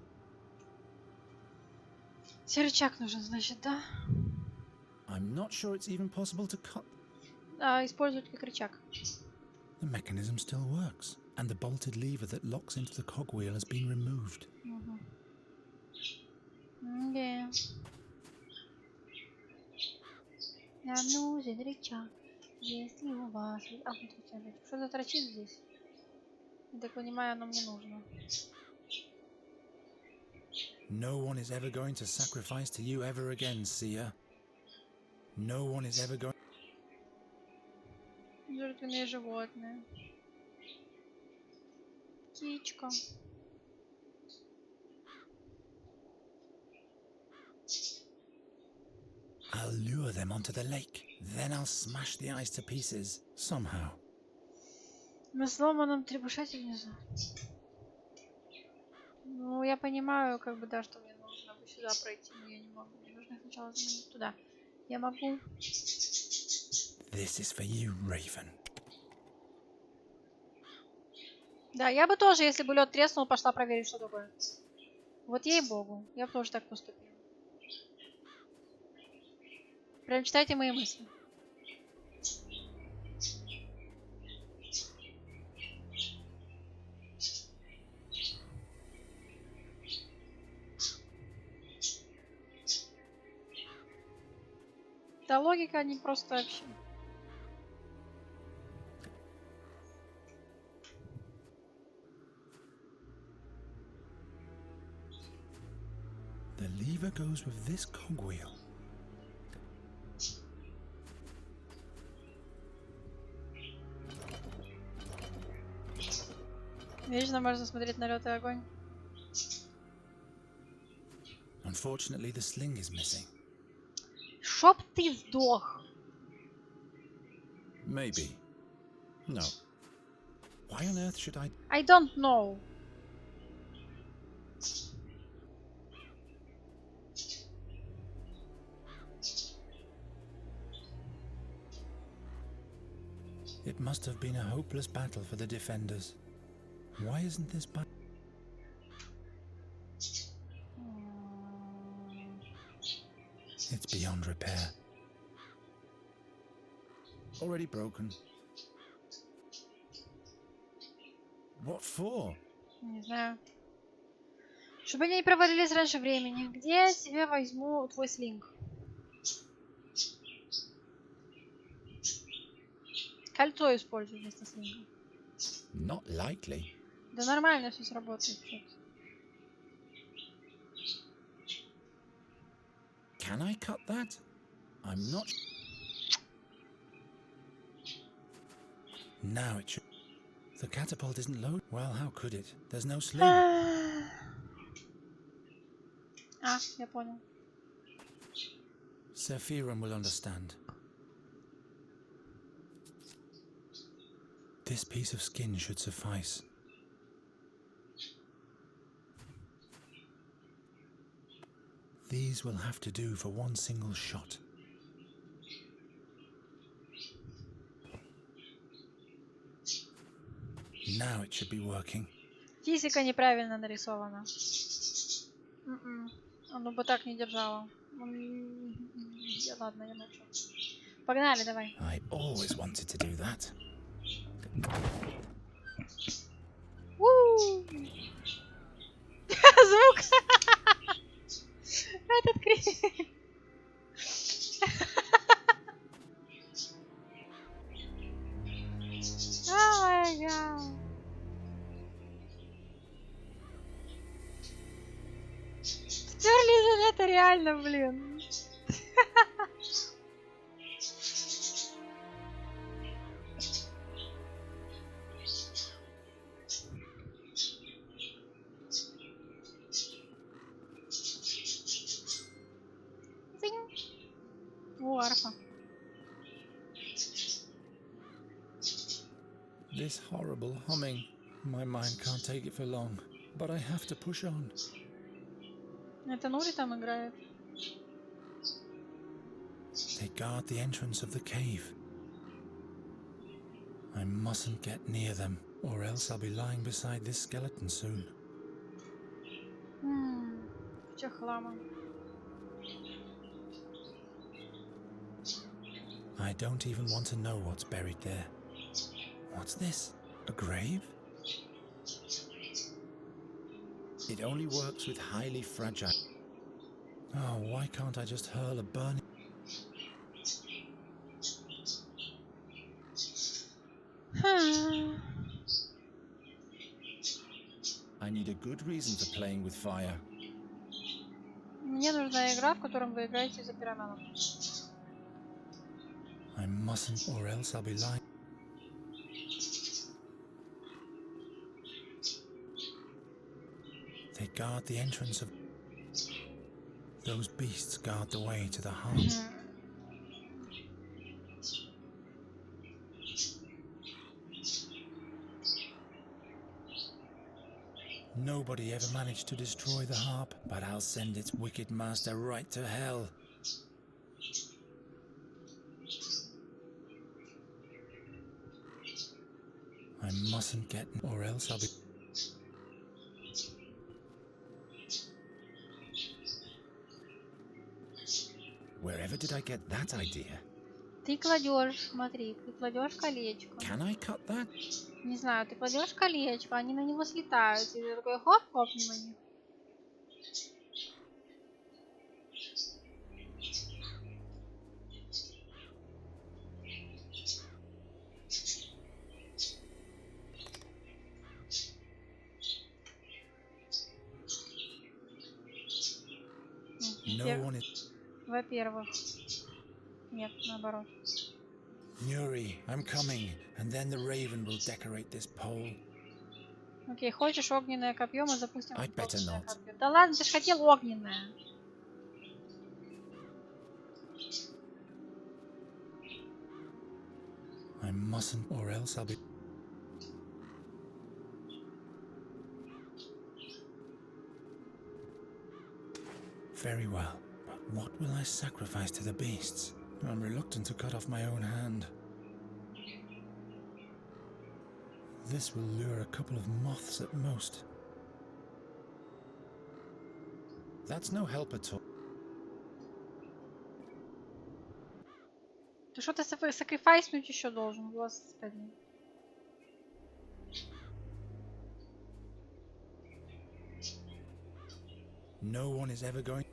Рычаг нужен, значит, да? I'm not sure it's even possible to cut. Использовать как рычаг. The mechanism still works, and the bolted lever that locks into the cogwheel has been removed. Окей. Нам нужен рычаг. Если у вас... А, вот что-то торчит здесь. Я так понимаю, оно мне нужно. No one is ever going to sacrifice to you ever again, seer. No one is ever going... Жертвенные животные. Птичка. I'll lure them onto the lake. Then I'll smash the ice to pieces, somehow. На сломанном требушете внизу. Ну, я понимаю, как бы, да, что мне нужно бы сюда пройти, но я не могу. Мне нужно сначала заманить туда. Я могу. This is for you, Raven. Да, я бы тоже, если бы лед треснул, пошла проверить, что такое. Вот ей-богу, я бы тоже так поступила. Прям читайте мои мысли. Да, логика, они просто вообще... The lever goes with this cogwheel. Вечно можно смотреть на лед и огонь. Unfortunately, the sling is missing. Чтоб ты сдох. Maybe. No. Why on earth should I... I don't know. It must have been a hopeless battle for the defenders. Why isn't this but... It's beyond repair. Already broken. What for? Не знаю. Чтобы они не провалились раньше времени. Где я себе возьму твой слинг? Кольцо использую вместо слинга. Not likely. Да нормально все сработает. Can I cut that? I'm not. Now it should. The catapult isn't loaded. Well, how could it? There's no sling. Я понял. Sephirim will understand. This piece of skin should suffice. These will have to do for one single shot. Now it should be working. Физика неправильно нарисована. Оно бы так не держало. Ладно, я молчу. Погнали, давай. I always wanted to do that. Звук. Этот крик. Стерли это реально, блин. О, арфа. This horrible humming. My mind can't take it for long, but I have to push on. Это Нури там играет. They guard the entrance of the cave. I mustn't get near them, or else I'll be lying beside this skeleton soon. Куча хлама. I don't even want to know what's buried there. What's this? A grave? It only works with highly fragile. Oh, why can't I just hurl a burning? I need a good reason for playing with fire. Мне нужна игра, в которой вы играете за пироманом. I mustn't, or else I'll be lying. They guard the entrance of... Those beasts guard the way to the heart. Nobody ever managed to destroy the harp, but I'll send its wicked master right to hell. I mustn't get... or else I'll be... Wherever did I get that idea? Ты кладешь, смотри, ты кладешь колечко. Can I cut that? Не знаю, ты кладешь колечко, они на него слетаются, и ты такой хоп-хоп мимо них. No one is... Во-первых. Нет, наоборот. Nuri, I'm coming, and then the raven will decorate this pole. Окей, хочешь огненное копье, мы запустим I'd better огненное not. копье. Да ладно, ты ж хотел огненное. I mustn't, or else I'll be... Very well, but what will I sacrifice to the beasts? I'm reluctant to cut off my own hand. This will lure a couple of moths at most. That's no help at all. Ты что-то сакрифайснуть еще должен, господи. No one is ever going...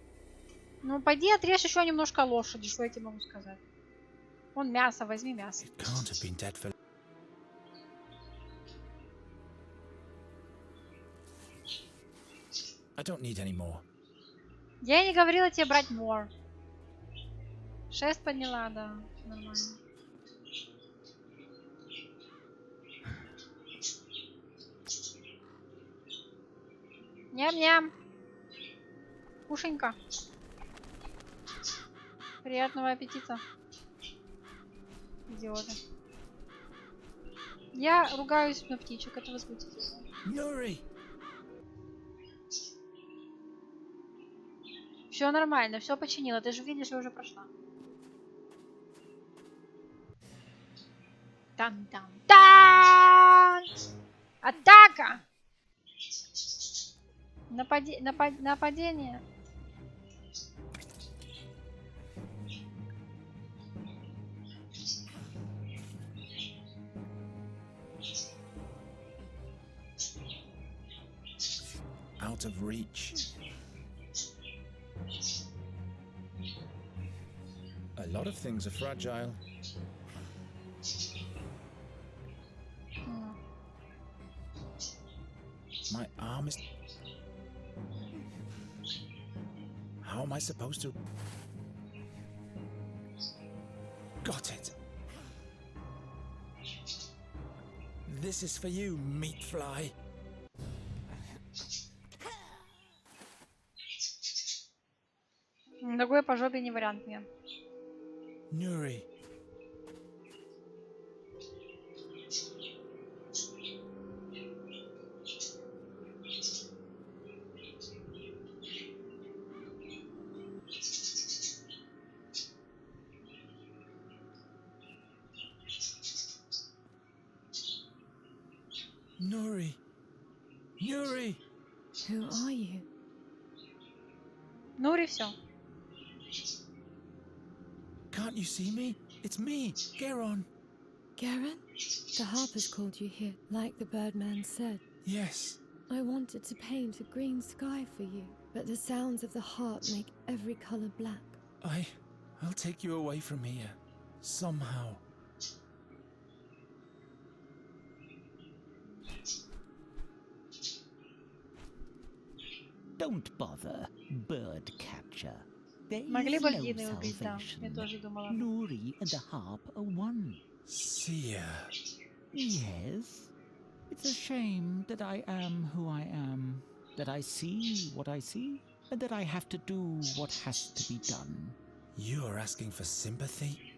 Ну, пойди отрежь еще немножко лошади, что я тебе могу сказать. Вон мясо, возьми мясо. It can't have been dead for... I don't need any more. Я не говорила тебе брать more. 6 подняла, да. Нормально. Ням-ням. Кушенька. Приятного аппетита. Идиоты. Я ругаюсь на птичек, это возмутительно. Nuri! Все нормально, все починила. Ты же видишь, я уже прошла. Там-там-там! Атака! Нападение. Out of reach. A lot of things are fragile. My arm is... How am I supposed to... Got it. This is for you, meat fly. Ногой по жопе не вариант мне. Nuri. Nuri. Nuri. Who are you? Нури, все. Can't you see me? It's me, Geron. Garen? The harper's called you here, like the birdman said. Yes. I wanted to paint a green sky for you, but the sounds of the harp make every color black. I'll take you away from here. Somehow. Don't bother, bird catcher. There Могли is бы no львиные убить, да. Я salvation. тоже думала. Nuri and the harp are one. Seer. Yes. It's a shame that I am who I am, that I see what I see, and that I have to do what has to be done. You are asking for sympathy?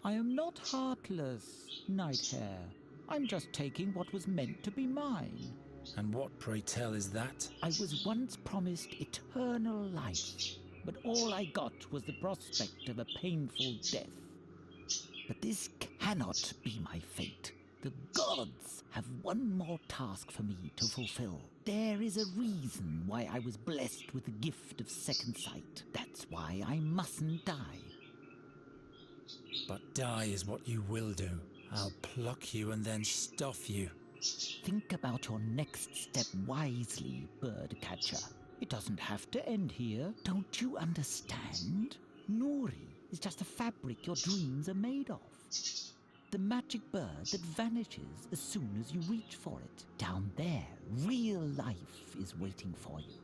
I am not heartless, Nighthare. I'm just taking what was meant to be mine. And what, pray tell, is that? I was once promised eternal life, but all I got was the prospect of a painful death. But this cannot be my fate. The gods have one more task for me to fulfill. There is a reason why I was blessed with the gift of second sight. That's why I mustn't die. But die is what you will do. I'll pluck you and then stuff you. Think about your next step wisely, birdcatcher. It doesn't have to end here. Don't you understand? Nuri is just the fabric your dreams are made of. The magic bird that vanishes as soon as you reach for it. Down there, real life is waiting for you.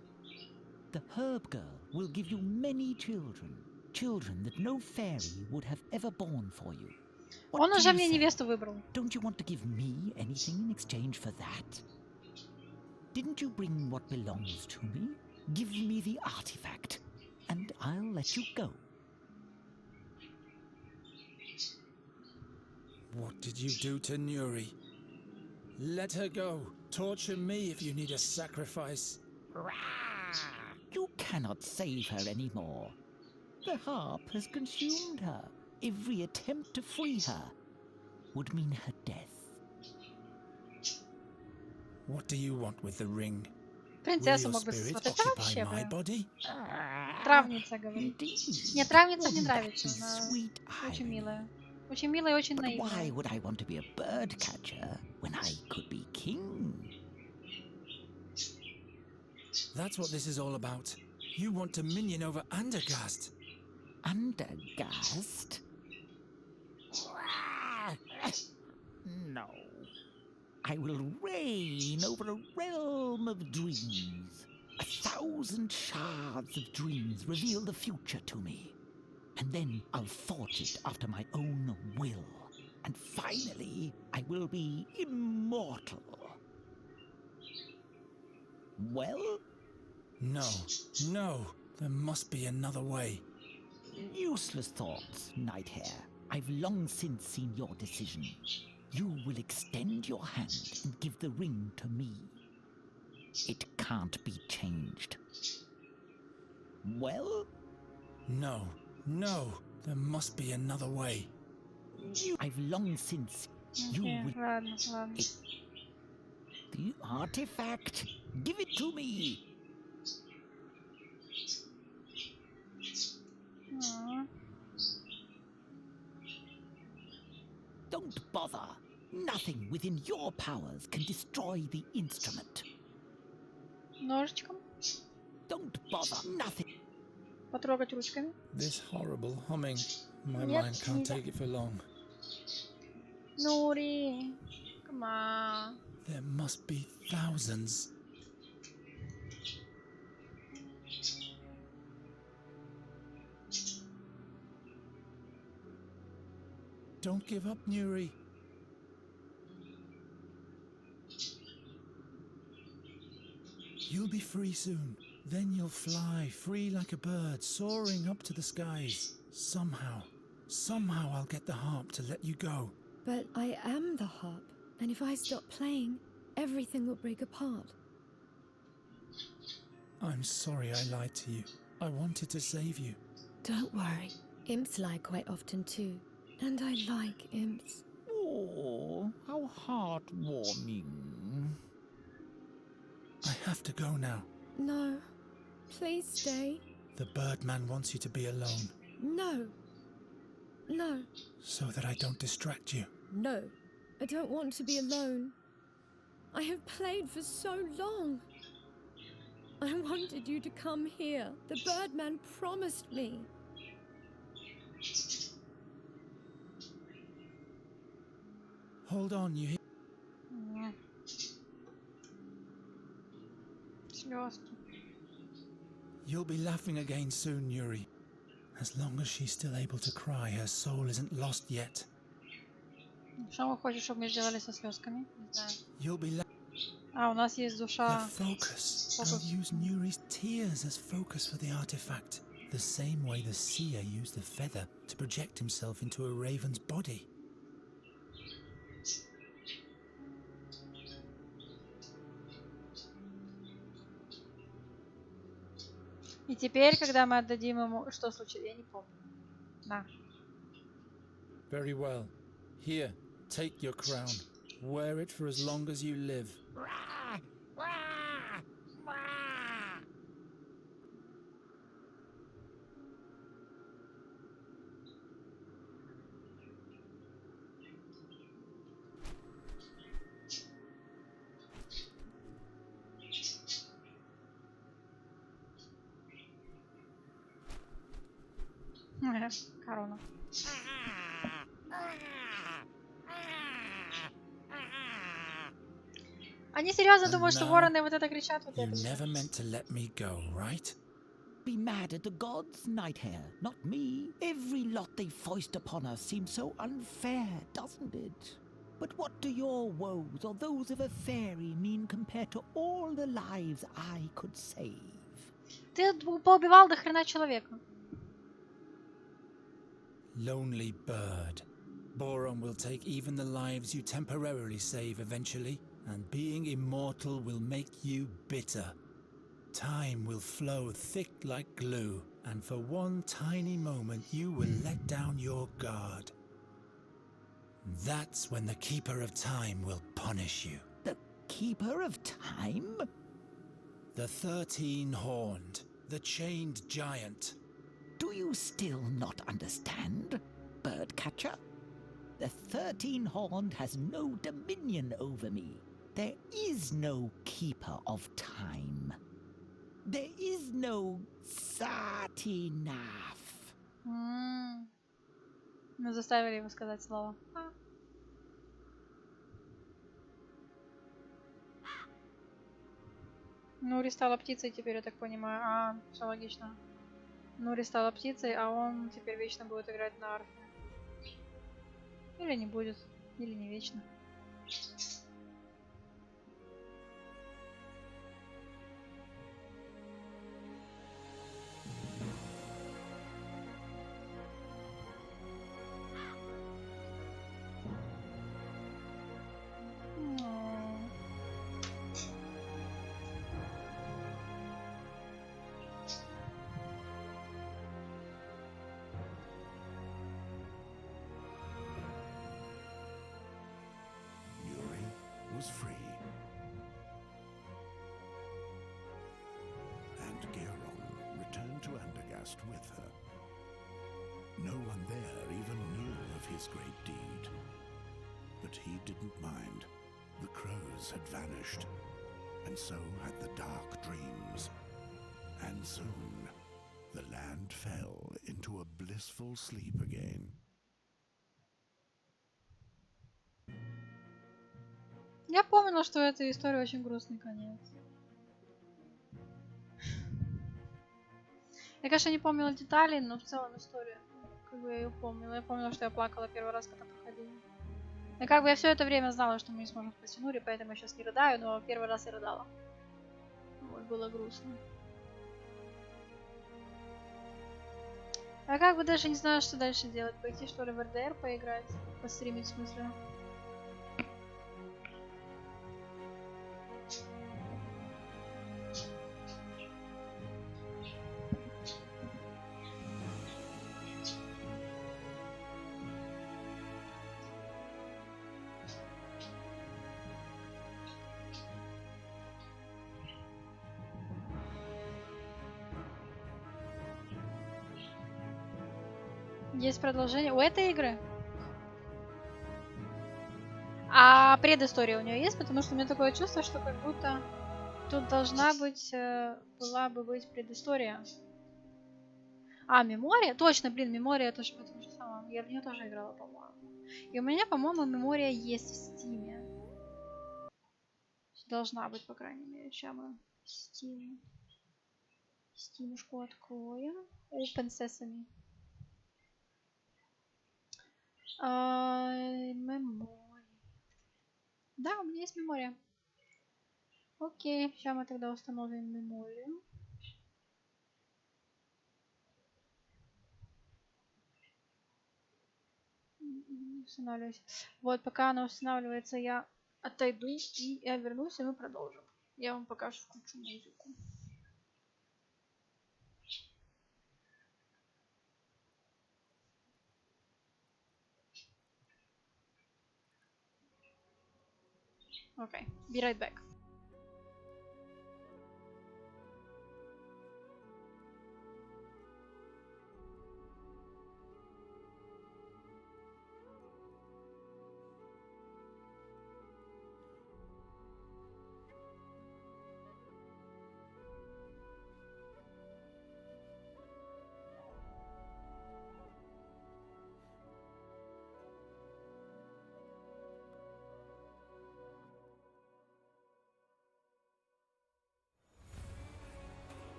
The herb girl will give you many children. Children that no fairy would have ever born for you. What Он do уже you мне say? невесту выбрал. Don't you want to give me anything in exchange for that? Didn't you bring what belongs to me? Give me the artifact, and I'll let you go. What did you do to Nuri? Let her go. Torture me if you need a sacrifice. You cannot save her anymore. The harp has consumed her. Every attempt to free her would mean her death. What do you want with the ring? Will Принцессу your мог бы spirit сосватать. Это occupy вообще, my блин. body? Травница, говорит. Indeed. Нет, травница не Wouldn't that нравится. be Она sweet очень irony? милая. Очень милая и очень But why наивная. would I want to be a bird catcher when I could be king? That's what this is all about. You want to minion over Andergast. Undergast? No. I will reign over a realm of dreams. 1,000 shards of dreams reveal the future to me. and then I'll forge it after my own will. And finally, I will be immortal. Well? No, no, there must be another way. Useless thoughts, Nighthair. I've long since seen your decision. You will extend your hand and give the ring to me. It can't be changed. Well? No, no, there must be another way. I've long since... You will... Ладно, ладно. The artifact? Give it to me! Don't bother. Nothing within your powers can destroy the instrument. Ножичком. Don't bother. Nothing. Потрогать ручками. This horrible humming. My Нет, mind can't нельзя. take it for long. Нури. Come on. There must be thousands. Don't give up, Nuri. You'll be free soon. Then you'll fly, free like a bird, soaring up to the skies. Somehow I'll get the harp to let you go. But I am the harp, and if I stop playing, everything will break apart. I'm sorry I lied to you. I wanted to save you. Don't worry. Imps lie quite often too. And I like imps. Oh, how heartwarming. I have to go now. No. Please stay. The Birdman wants you to be alone. No. No. So that I don't distract you. No. I don't want to be alone. I have played for so long. I wanted you to come here. The Birdman promised me. Hold on, you hear? Слезки. You'll be laughing again soon, Yuri. As long as she's still able to cry, her soul isn't lost yet. Что вы хотите, чтобы мы сделали со слезками? Не знаю. You'll be А, у нас есть the душа. focus. Focus. I'll use Yuri's tears as focus for the artifact. The same way the seer used the feather to project himself into a raven's body. И теперь, когда мы отдадим ему... Что случилось? Я не помню. На. Very well. Here, take your crown. Wear it for as long as you live. Корона. Они серьезно думают, что вороны вот это кричат, вот You это. never meant to let me go, right? Be mad at the gods, Nighthair, not me. Every lot they foist upon us seems so unfair, doesn't it? But what do your woes or those of a fairy mean compared to all the lives I could save? Ты поубивал до хрена человека. Lonely bird. Boron will take even the lives you temporarily save eventually, and being immortal will make you bitter. Time will flow thick like glue, and for one tiny moment you will let down your guard. That's when the Keeper of Time will punish you. The Keeper of Time? The 13-horned, the chained giant. Do you still not understand, Birdcatcher? The 13-horned has no dominion over me. There is no Keeper of Time. There is no Satinaf. Мы заставили его сказать слово. Нури стала птицей теперь, я так понимаю. Все логично. Нури стала птицей, а он теперь вечно будет играть на арфе. Или не будет, или не вечно. Yuri was free. And Geron returned to Andergast with her. No one there even knew of his great deed. But he didn't mind. The crows had vanished, and so had the dark dreams. And soon, the land fell into a blissful sleep again. Я помнила, что эта история очень грустный конец. Я, конечно, не помнила деталей, но в целом история, как бы я ее помнила. Я помнила, что я плакала первый раз, когда проходила. И как бы я все это время знала, что мы не сможем спасти Нури, поэтому я сейчас не рыдаю, но первый раз я рыдала. Вот, было грустно. Я как бы даже не знаю, что дальше делать. Пойти, что ли, в РДР поиграть? Постримить, в смысле? Есть продолжение у этой игры? А предыстория у нее есть? Потому что у меня такое чувство, что как будто тут должна быть, была бы быть предыстория. А, Мемория? Точно, блин, Мемория это же в этом же самом. Я в нее тоже играла, по-моему. И у меня, по-моему, Мемория есть в Стиме. Должна быть, по крайней мере. Сейчас мы Steam. Стимушку откроем. Open Sesame. Мемория. Да, у меня есть Мемория. Окей, сейчас мы тогда установим Меморию. Устанавливайся. Вот, пока она устанавливается, я отойду и я вернусь, и мы продолжим. Я вам пока что включу музыку. Okay, be right back.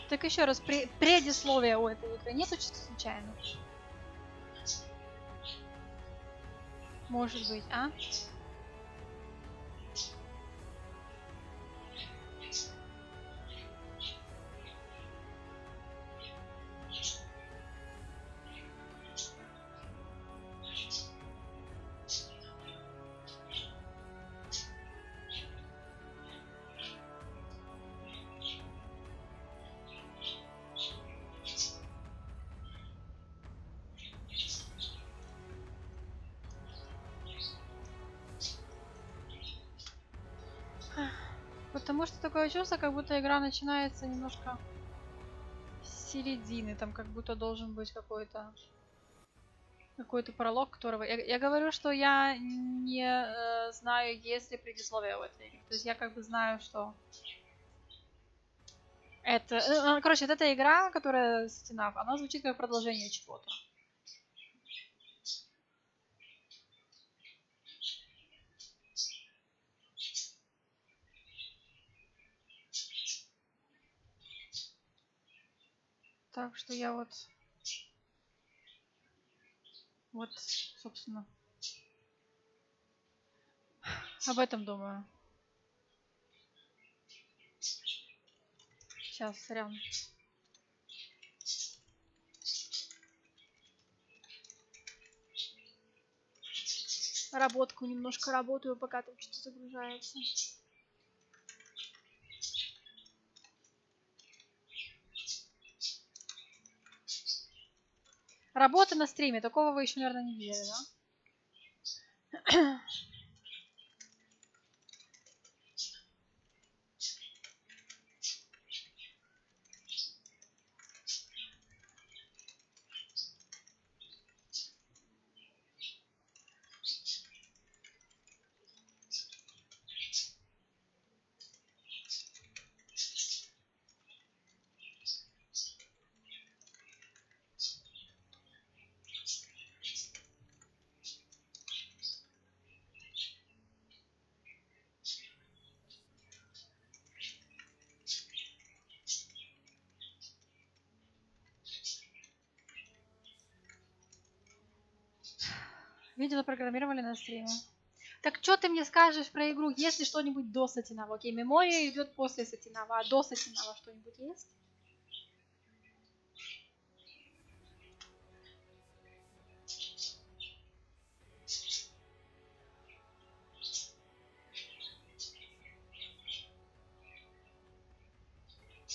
Так еще раз, предисловие у этой игры нету чисто случайно? Может быть, а? Потому что такое чувство, как будто игра начинается немножко с середины. Там как будто должен быть какой-то пролог, которого... Я говорю, что я не знаю, есть ли предисловие у этой игры. То есть я как бы знаю, что... Это... короче, вот эта игра, которая стена, она звучит как продолжение чего-то. Так что я вот, собственно, об этом думаю. Сейчас, сорян. Работку немножко работаю, пока там что-то загружается. Работа на стриме. Такого вы еще, наверное, не видели, да? Видео запрограммировали на стриме. Так что ты мне скажешь про игру? Есть ли что-нибудь до Сатинава? Окей, мемория идет после Сатинава, а до Сатинава что-нибудь есть?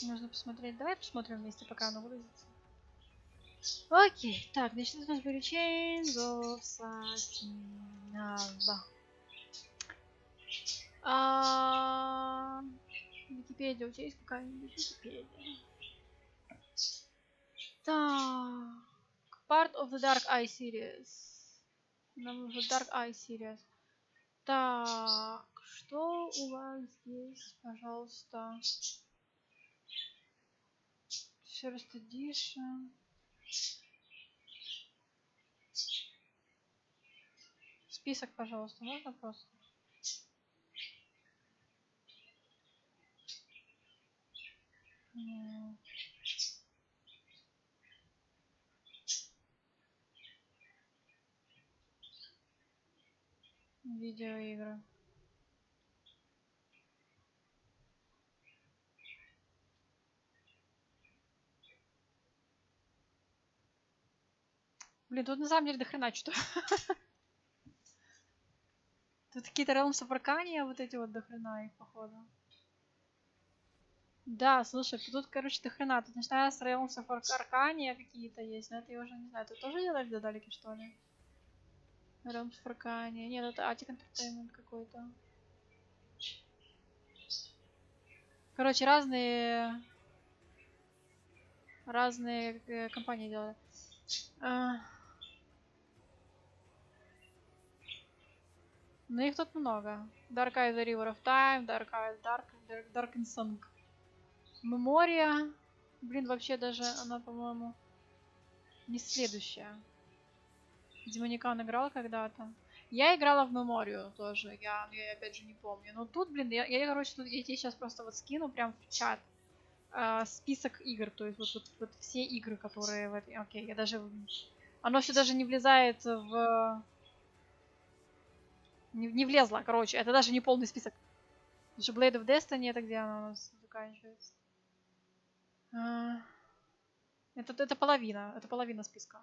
Нужно посмотреть. Давай посмотрим вместе, пока оно грузится. Окей, так, значит, у нас были Chains of Satinava. Википедия, у тебя есть какая-нибудь Википедия? Так, Part of the Dark Eye Series. Нам нужно Dark Eye Series. Так, что у вас здесь, пожалуйста? First Edition. Список, пожалуйста, можно просто? Видеоигры. Блин, тут на самом деле дохрена что-то. Тут какие-то Realms of Arcania, вот эти вот дохрена их, походу. Да, слушай, тут, короче, дохрена. Тут начиная с Realms of Arcania какие-то есть, но это я уже не знаю. Тут тоже делали додалики, что ли? Realms of Arcania. Нет, это Attic Entertainment какой-то. Короче, разные компании делали. Но их тут много. Dark Eye The River of Time, Dark Eye Dark and Song. Мемория. Блин, вообще даже она, по-моему, не следующая. Демоникан играл когда-то. Я играла в Меморию тоже. Я опять же не помню. Но тут, блин, я короче, тут я тебе сейчас просто вот скину прям в чат. список игр, то есть вот все игры, которые в этой... Окей, я даже... Оно все даже не влезает в... Не влезло, короче, это даже не полный список. Потому что Blade of Destiny, это где она у нас заканчивается? Это половина списка.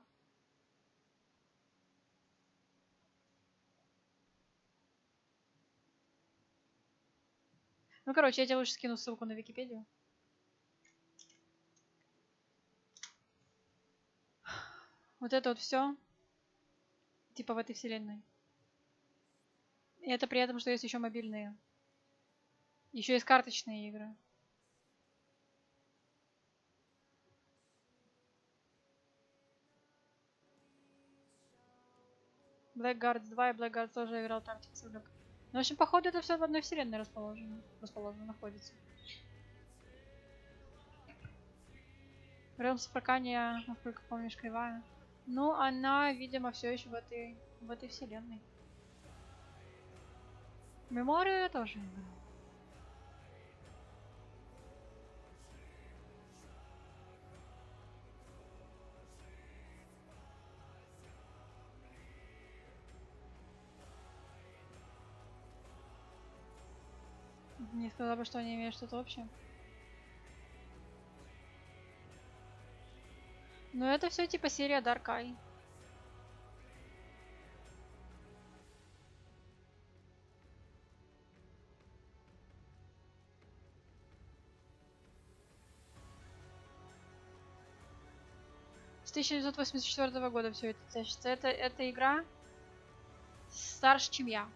Ну, короче, я тебе лучше скину ссылку на Википедию. Вот это вот все, типа в этой вселенной. И это при этом, что есть еще мобильные. Еще есть карточные игры. Blackguards 2 и Blackguards тоже я играл Tactics. Ну, в общем, походу это все в одной вселенной расположено, находится. Realms Прокания, насколько помнишь, кривая. Ну, она, видимо, все еще в этой вселенной. Меморию я тоже играл. Не сказала бы, что они имеют что-то общее. Но это все типа серия Dark Eye. С 1984 года все это тащится. Это игра старше, чем я.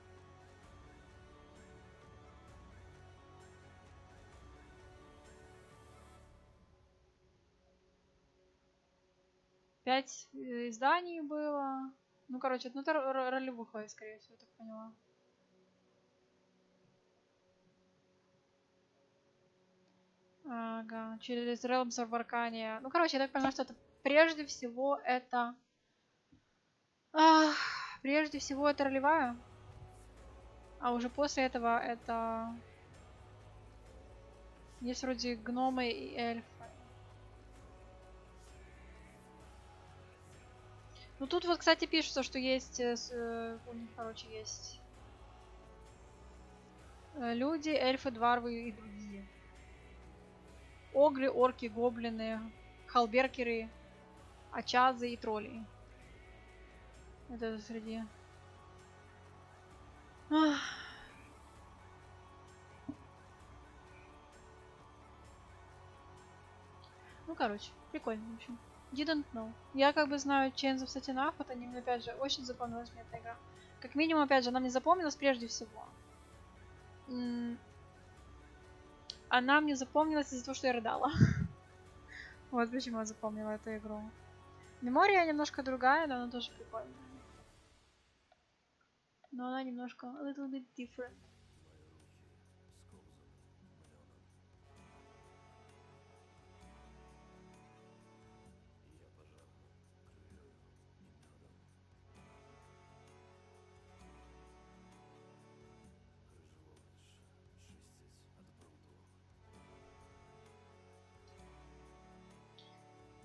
Пять изданий было. Ну, короче, это ролевуха, скорее всего, я так поняла. Ага, через Realms of Arcania. Ну, короче, я так понимаю, что это прежде всего это... прежде всего это ролевая. А уже после этого это... Есть вроде гномы и эльфы. Ну тут вот, кстати, пишется, что есть... у них, короче, есть... люди, эльфы, дварвы и другие. Огры, орки, гоблины, халберкеры, очазы и тролли. Это среди... Ну, короче, прикольно, в общем. Didn't know. Я как бы знаю Chains of Satinaf, вот они мне, опять же, очень запомнилась мне эта игра. Как минимум, опять же, она мне запомнилась прежде всего. Она мне запомнилась из-за того, что я рыдала. Вот почему я запомнила эту игру. Мемория немножко другая, но она тоже прикольная. Но она немножко a little bit different.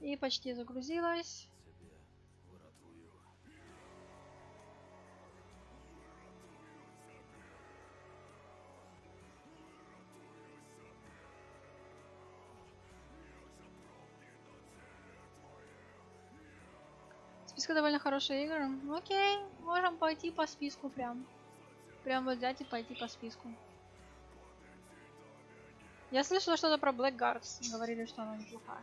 И почти загрузилась. Списка довольно хорошие игры. Окей, можем пойти по списку прям. Прям вот взять и пойти по списку. Я слышала что-то про Blackguards. Говорили, что она неплохая.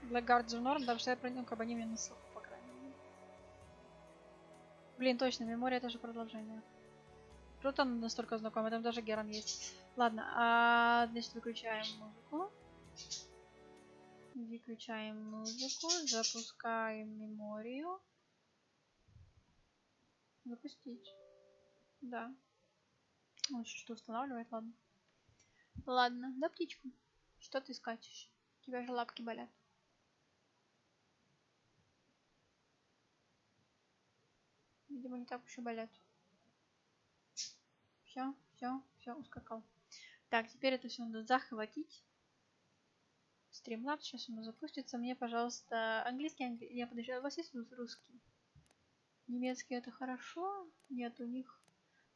Blackguards в норм, потому что я про него как бы не мне на слуху, по крайней мере. Блин, точно, Мемория тоже продолжение. Круто, он настолько знакомый, там даже Герон есть. Ладно, значит, выключаем музыку. Выключаем музыку, запускаем Меморию. Запустить. Да. Он что устанавливает, ладно. Ладно, да, птичку. Что ты скачешь? У тебя же лапки болят. Видимо, не так уж и болят. Все, ускакал. Так. Так, теперь это все надо захватить. Стримлаб, сейчас он запустится. Мне, пожалуйста, английский. Я подожди, а у вас есть русский? Немецкий это хорошо? Нет, у них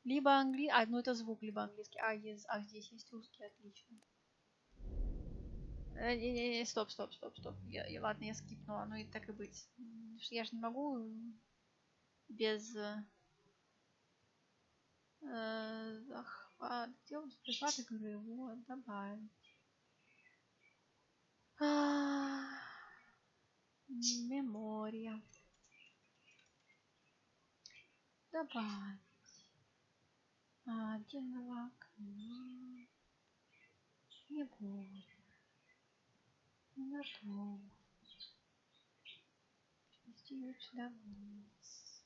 либо английский. А, ну это звук, либо английский. Здесь есть русский, отлично. Не, стоп. Ладно, я скипнула, ну и так и быть. Я же не могу без захват. Делать захват игры. Вот, добавить. Мемория. Добавить. Отдельного окна. Мемория. Готово. Перенести сюда вниз.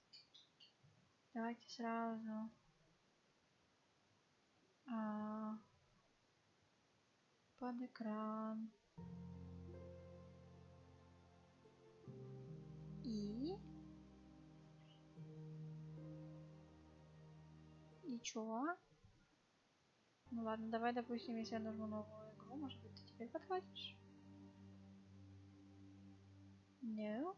Давайте сразу. Под экран. И чё? Ну ладно, давай, допустим, если я нажму новую игру, может быть, ты теперь подхватишь? No.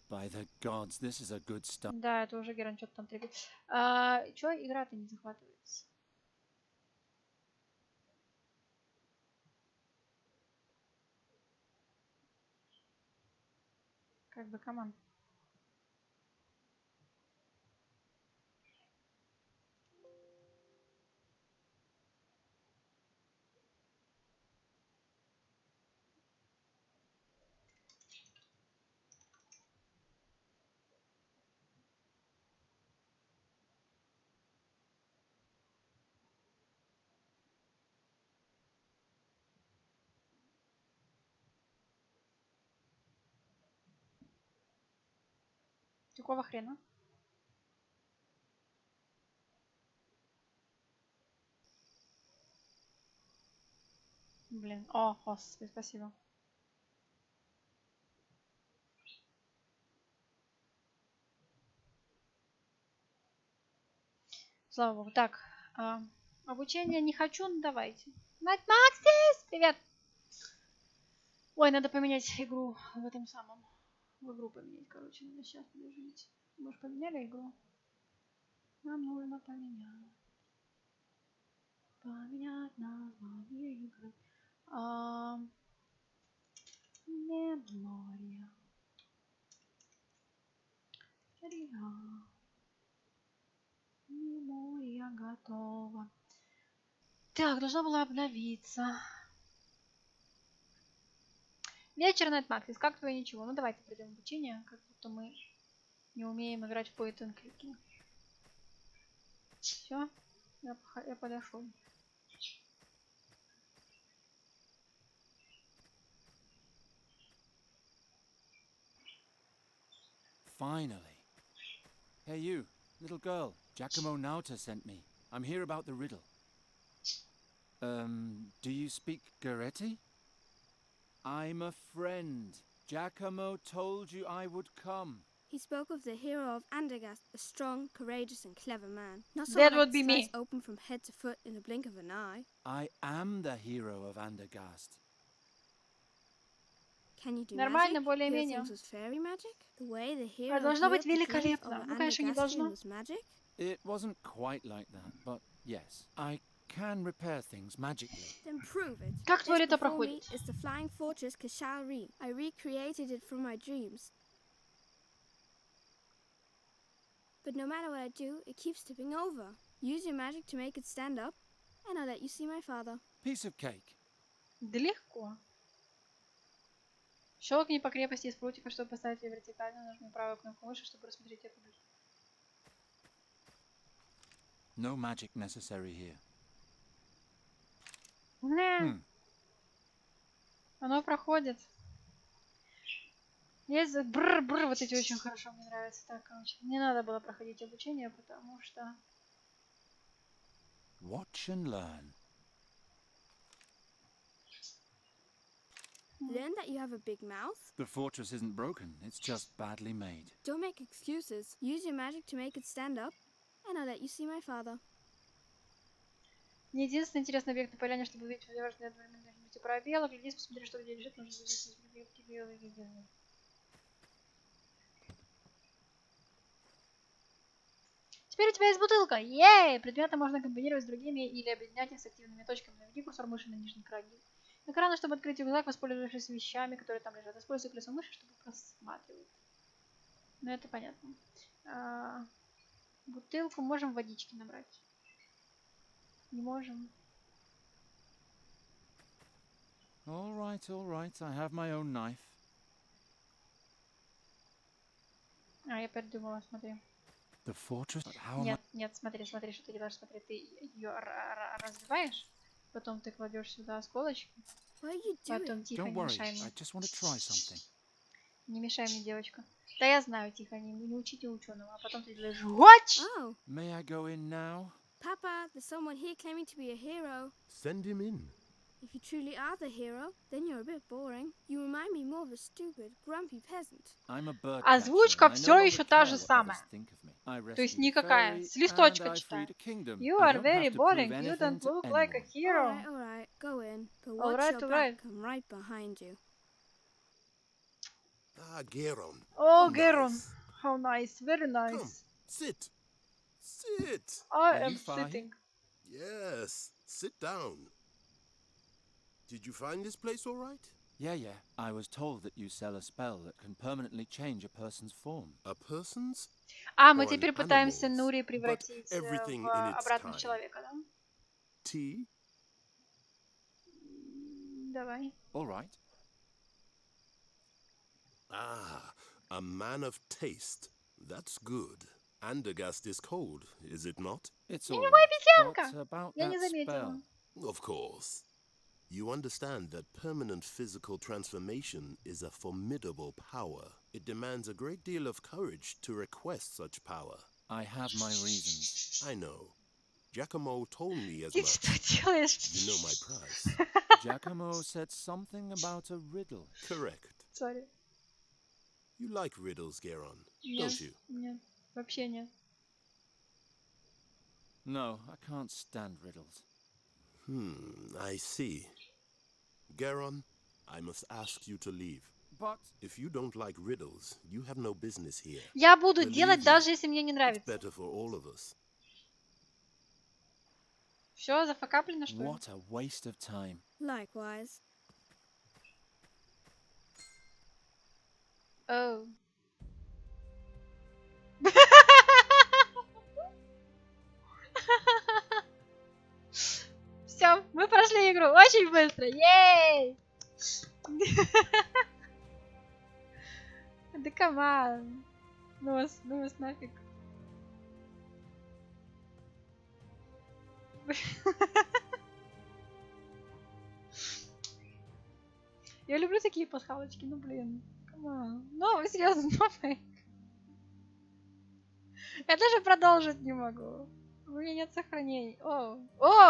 By the gods, this is a good start. Да, это уже Геран что-то там требует. Чё, игра-то не захватывается? Как бы команд. Какого хрена? Блин, о, господи, спасибо. Слава богу. Так, обучение не хочу, ну давайте. Максис, привет! Ой, надо поменять игру в этом самом. В игру поменять, короче, надо сейчас подождите. Может, поменяли игру? Нам нужно поменять. Поменять название игры. Мемория. Мемория готова. Так, должна была обновиться. Вечер, Найтмаксис, как твое ничего? Ну давайте пройдем обучение, как будто мы не умеем играть в point and click. Все, я подошел. Finally. Hey you, little girl. Giacomo Nauta sent me. I'm here about the riddle. Do you speak Goretti? I'm a friend. Giacomo told you I would come. He spoke of the hero of Andergast, a strong, courageous and clever man. Not That someone would that be me. slice open from head to foot in a blink of an eye. I am the hero of Andergast. Can you do Нормально, magic? Heal более-менее. things with fairy magic? The way the hero Должно быть healed the grief великолепно. of Ну, конечно, не Andergastian должно. was magic? It wasn't quite like that, but yes. I can repair things magically. Then prove it. Как твой This лето before me проходит? is the flying fortress Kashalri. I recreated it from my dreams. But no matter what I do, it keeps tipping over. Use your magic to make it stand up, and I'll let you see my father. Piece of cake. Да легко. Щелкни по крепости из прутика, чтобы поставить ее вертикально. Нажми правую кнопку мыши, чтобы рассмотреть ее поближе. No magic necessary here. Оно проходит. Есть бррр, вот эти очень хорошо мне нравятся. Так, короче, не надо было проходить обучение, потому что... Watch and learn. Learn that you have a big mouth. The fortress isn't broken, it's just badly made. Don't make excuses. Use your magic to make it stand up, and I'll let you see my father. Не единственный интересный объект на поляне, чтобы увидеть возможные одновременно пробелы. Глядись, посмотри, что где лежит, может быть, Теперь у тебя есть бутылка. Ей! Предметы можно комбинировать с другими или объединять их с активными точками. Наведи курсор мыши на нижний край экрана, чтобы открыть рюкзак, воспользовавшись вещами, которые там лежат. Используй колесо мыши, чтобы просматривать. Ну, это понятно. Бутылку можем водички набрать. Не можем. All right, I have my own knife. Я передумала, смотри. The fortress? How Нет, нет, смотри, что ты делаешь, смотри, ты ее разбиваешь, потом ты кладешь сюда осколочки, потом тихо, Don't не worry, мешай мне. I just want to try something. Не мешай мне, девочка. Да я знаю, тихо, не учите ученого, а потом ты делаешь watch! Oh, May I go in now? Papa, there's someone here claiming to be a hero. Send him in. If you truly are the hero, then you're a bit boring. You remind me more of a stupid, grumpy peasant. I'm a bird Озвучка catcher, and I все no еще longer та care же what самая. others think of me. I То есть rescued a никакая. fairy, С листочка and I читай. freed a kingdom. You I are don't very have to boring. prove You anything don't to look like a anyone. hero. Alright, go in. But watch Alright, your alright. back. I'm right behind you. Ah, Geron. Oh, How Geron. nice. How nice. Very Come, nice. sit. Sit. I Are am you Fahi? sitting. Yes, sit down. Did you find this place all right? Yeah. I was told that you sell a spell that can permanently change a person's form. A person's? Мы Or an теперь пытаемся animal's, Нури but превратить everything в in its обратно в time. человека, да? Tea? Давай. All right. Ah, a man of taste. That's good. Andergast is cold, is it not? It's Я all не right. обезьянка. But about Я не that заметила. spell. Of course. You understand that permanent physical transformation is a formidable power. It demands a great deal of courage to request such power. I have my reasons. I know. Giacomo told me as Ты much. что делаешь? You know my price. Giacomo said something about a riddle. Correct. Sorry. You like riddles, Geron, Нет, don't you? нет, вообще нет. No, I can't stand riddles. I see. Geron, I must ask you to leave. But If you don't like riddles, you have no business here. Я буду Believe делать, me, даже если мне не It's нравится. better for all of us. Все, зафакаплено, что ли? what a waste of time. Likewise. Oh. Все, мы прошли игру очень быстро. Ей! Да каман. Ну вас нафиг. Я люблю такие пасхалочки, ну блин. Каман. Ну, серьезно, новый. Я даже продолжить не могу. У меня нет сохранений. О,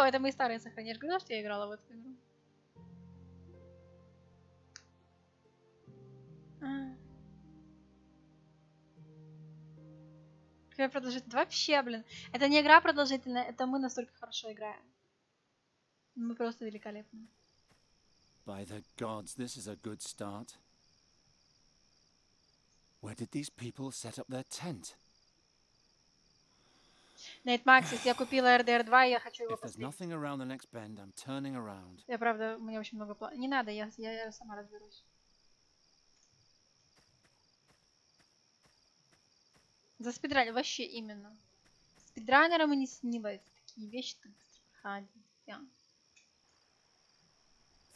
это мои старые сохранения. Я же говорила, что я играла в эту игру. Какая продолжительность? Вообще, блин. Это не игра продолжительная, это мы настолько хорошо играем. Мы просто великолепны. By the gods, this is a good start. Where did these people set up their tent? Нейт Максис, я купила RDR 2, и я хочу его If there's посмотреть. nothing around the next bend, I'm turning around. Я, правда, у меня очень много планов. Не надо, я сама разберусь. За спидранер, вообще именно. Спидранерам и не снилось. Такие вещи так быстро проходят.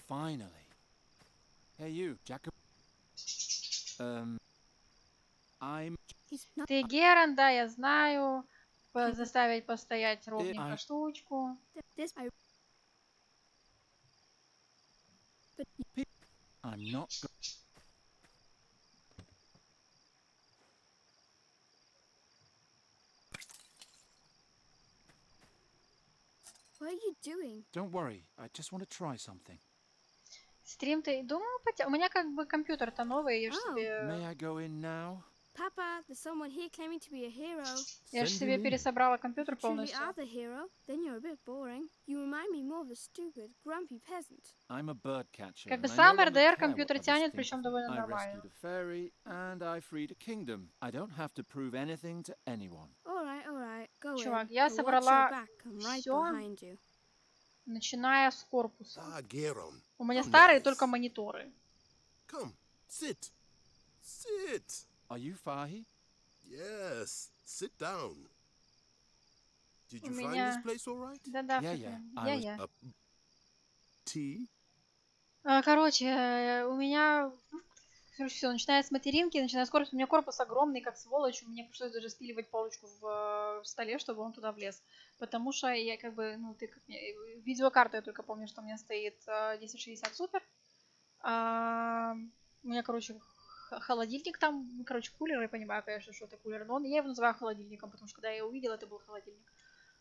Finally. Hey you, Jacob. I'm... He's not. Ты Геран, да, я знаю. Заставить постоять ровненько штучку. This I. I'm not... What are you doing? Don't worry, I just want to try something. Стрим-то, думаю, у меня как бы компьютер-то новый, я ж Oh. себе... May I go in now? Papa, there's someone here claiming to be a hero. Я же Send себе him in. пересобрала If компьютер you truly полностью. are the hero, then you're a bit boring. You remind me more of a stupid, grumpy peasant. I'm a bird catcher. Как бы and I сам no longer РДР care what компьютер others тянет, think причем of me. довольно I нормально. rescued a fairy and I freed a kingdom. I don't have to prove anything to anyone. All right. Go Чувак, in. я But watch your собрала back. I'm right всё, behind you. начиная с корпуса. Ah, Geron. У меня How старые nice. только мониторы. Come, sit. Sit. Are you Fahi? Yes, sit down. Did У you find this меня... place all right? Да-да, Yeah, всё yeah, правильно. I was- Я. Tea? Короче, у меня... Короче, все, начиная с материнки, начиная с корпуса. У меня корпус огромный, как сволочь. Мне пришлось даже спиливать полочку в столе, чтобы он туда влез. Потому что я как бы, ну, ты как мне... Видеокарта, я только помню, что у меня стоит 1060 Super. У меня, короче, холодильник там, короче, кулер, я понимаю, конечно, что это кулер, но я его называю холодильником, потому что когда я его увидела, это был холодильник.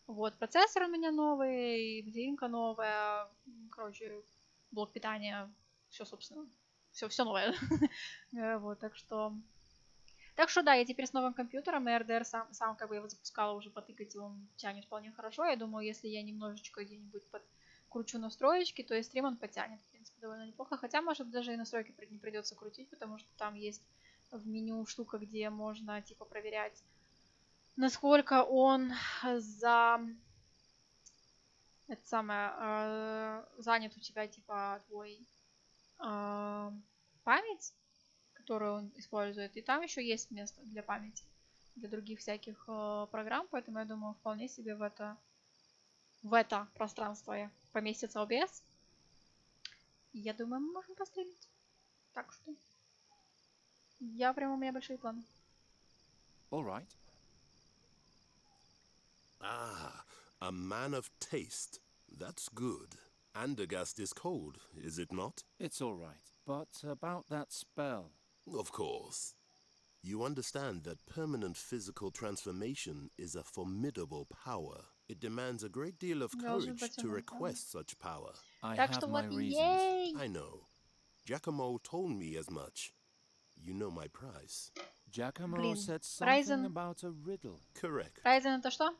Вот, процессор у меня новый, материнка новая, короче, блок питания, все, собственно, все новое. Вот, так что да, я теперь с новым компьютером, и RDR сам как бы я его запускала уже потыкать, и он тянет вполне хорошо. Я думаю, если я немножечко где-нибудь подкручу настроечки, то и стрим он потянет, в принципе, довольно неплохо. Хотя, может, даже и настройки не придется крутить, потому что там есть в меню штука, где можно, типа, проверять, насколько он это самое, занят у тебя, типа, твой память, которую он использует. И там еще есть место для памяти, для других всяких программ, поэтому я думаю, вполне себе в это пространство поместится OBS. И я думаю, мы можем постримить. Так что у меня большие планы. All right. Ah, a man of taste. That's good. Andergast is cold, is it not? It's all right. But about that spell. Of course. You understand that permanent physical transformation is a formidable power. It demands a great deal of courage to request such power. I Так have что my вот, reasons. ей! I know. Giacomo told me as much. You know my price. Giacomo Блин, said Ryzen. something about a riddle. Correct. Ryzen это что?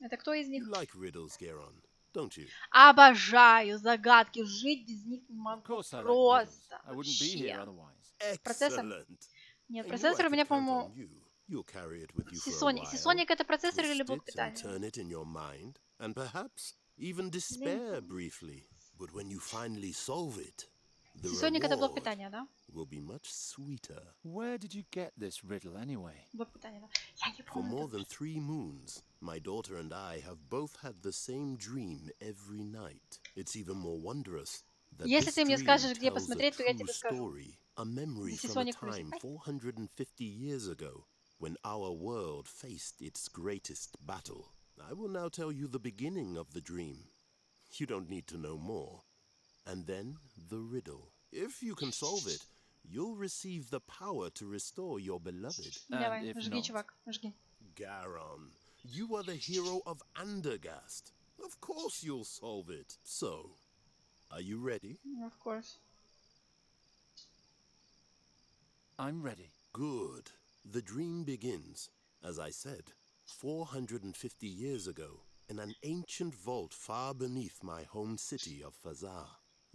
Это кто из них? You like riddles, Geron, don't you? Обожаю загадки, жить без них не Of могу. course I like riddles. Просто. I wouldn't be here Вообще. otherwise. Процессор? Excellent. Нет, I knew I процессор у could меня, count по-моему, on you. You'll carry it with you for a Сисоник. while. Сисоник это процессор или Twist блок it and питания? turn it in your mind, and perhaps even despair briefly. But when you finally solve it, the Сисоник это блок reward питания, да? will be much sweeter. Where did you get this riddle anyway? Блок питания, да. Я не For more помню. than 3 moons, my daughter and I have both had the same dream every night. It's even more wondrous that Если this ты мне dream скажешь, где tells a посмотреть, то я true тебе скажу. story, a memory Здесь from a Sonic time Cruise. 450 years ago when our world faced its greatest battle. I will now tell you the beginning of the dream. You don't need to know more. And then the riddle. If you can solve it, you'll receive the power to restore your beloved. Давай, if жги, not? чувак, жги. Garon, you are the hero of Andergast. Of course you'll solve it. So, are you ready? Of course. I'm ready. Good. The dream begins, as I said, 450 years ago, in an ancient vault far beneath my home city of Fazar.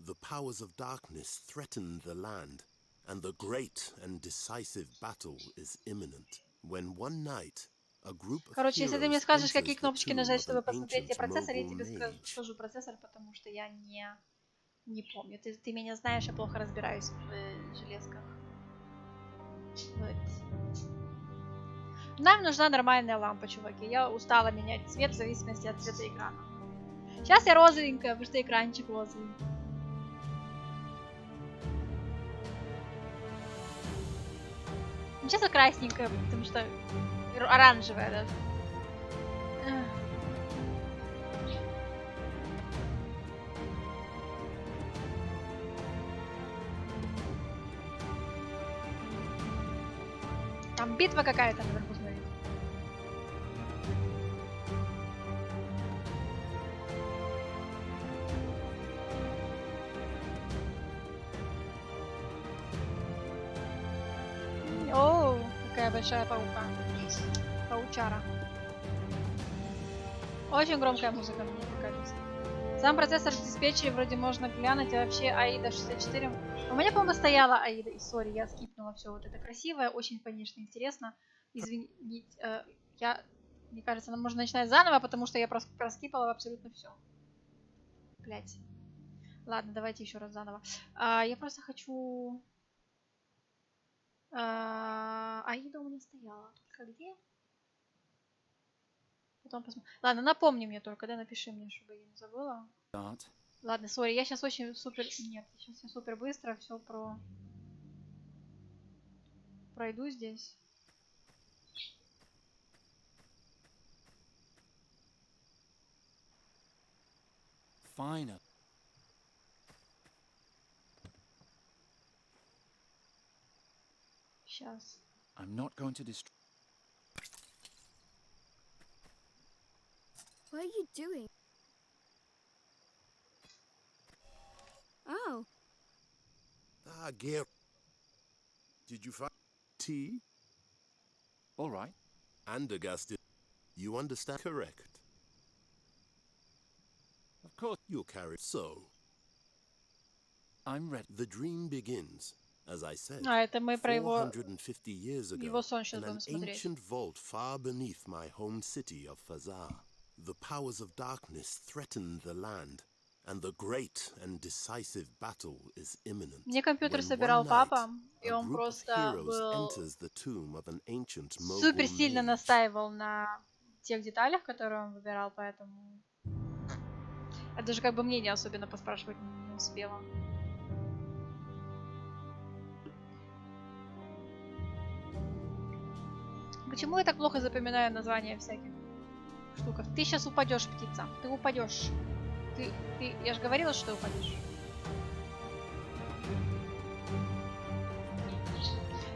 The powers of darkness threaten the land, and the great and decisive battle is imminent. When one night, a group of Короче, если ты мне heroes скажешь, enters какие the кнопочки tomb нажать, of чтобы an посмотреть тебе ancient процессор, я mogul тебе mage. скажу процессор, потому что я не помню. Ты меня знаешь, я плохо разбираюсь в железках. Вот. Нам нужна нормальная лампа, чуваки. Я устала менять цвет в зависимости от цвета экрана. Сейчас я розовенькая, потому что экранчик розовый. Сейчас я красненькая, потому что оранжевая даже. Там битва какая-то наверху, смотрите. О, такая большая паука. Паучара. Очень громкая музыка мне кажется. Сам процессор в диспетчере вроде можно глянуть, а вообще Аида 64. У меня, по-моему, стояла Аида. И сори, я скипнула все вот это красивое, очень, конечно, интересно. Извините, мне кажется, нам можно начинать заново, потому что я проскипала абсолютно все. Блять. Ладно, давайте еще раз заново. Я просто хочу... Аида у меня стояла. Только где? Потом посмотрим. Ладно, напомни мне только, да, напиши мне, чтобы я не забыла. Ладно, сори, я сейчас очень супер... Нет, сейчас я супер быстро все пройду здесь. Fine. Сейчас. I'm not going to destroy. What are you doing? Oh. Gare. Did you find tea? All right. Andergast, you understand? Correct. Of course. You'll carry. So. I'm ready. The dream begins, as I said, это мы про 450 years ago, его сон сейчас in an будем смотреть. ancient vault far beneath my home city of Fazar. The powers of darkness threaten the land, and the great and decisive battle is imminent. Мне компьютер собирал папа, и он просто был супер сильно настаивал на тех деталях, которые он выбирал, поэтому я даже как бы мнение особенно поспрашивать не успела. Почему я так плохо запоминаю названия всяких штуков? Ты сейчас упадешь, птица. Ты упадешь. Я же говорила, что ты упадешь.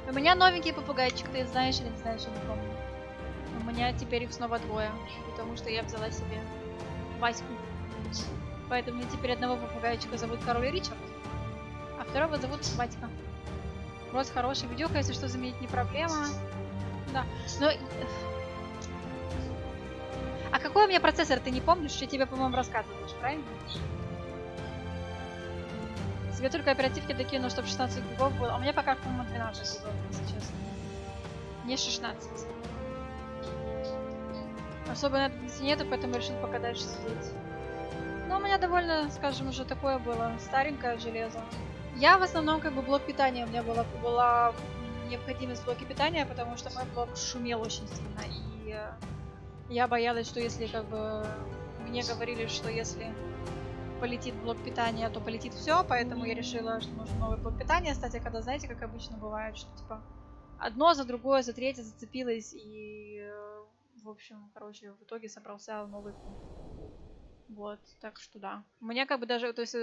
У меня новенький попугайчик, ты знаешь или не знаешь, я не помню. У меня теперь их снова двое, потому что я взяла себе Ваську. Поэтому мне теперь одного попугайчика зовут Король Ричард, а второго зовут Васька. Просто хороший видюха, если что, заменить не проблема. Да, но... А какой у меня процессор, ты не помнишь? Я тебе, по-моему, рассказываешь, правильно? Себе только оперативки докину, чтобы 16 гигов было. А у меня пока, по-моему, 12 гигов, если честно. Не 16. Особо надобности нету, поэтому решил пока дальше сидеть. Но у меня довольно, скажем, уже такое было старенькое железо. Я в основном как бы блок питания, у меня была необходимость в блоке питания, потому что мой блок шумел очень сильно, и я боялась, что если как бы мне говорили, что если полетит блок питания, то полетит все, поэтому я решила, что нужен новый блок питания. Кстати, когда, знаете, как обычно бывает, что типа одно за другое, за третье зацепилось, и в общем, короче, в итоге собрался новый комп. Вот, так что да. У меня как бы даже, то есть,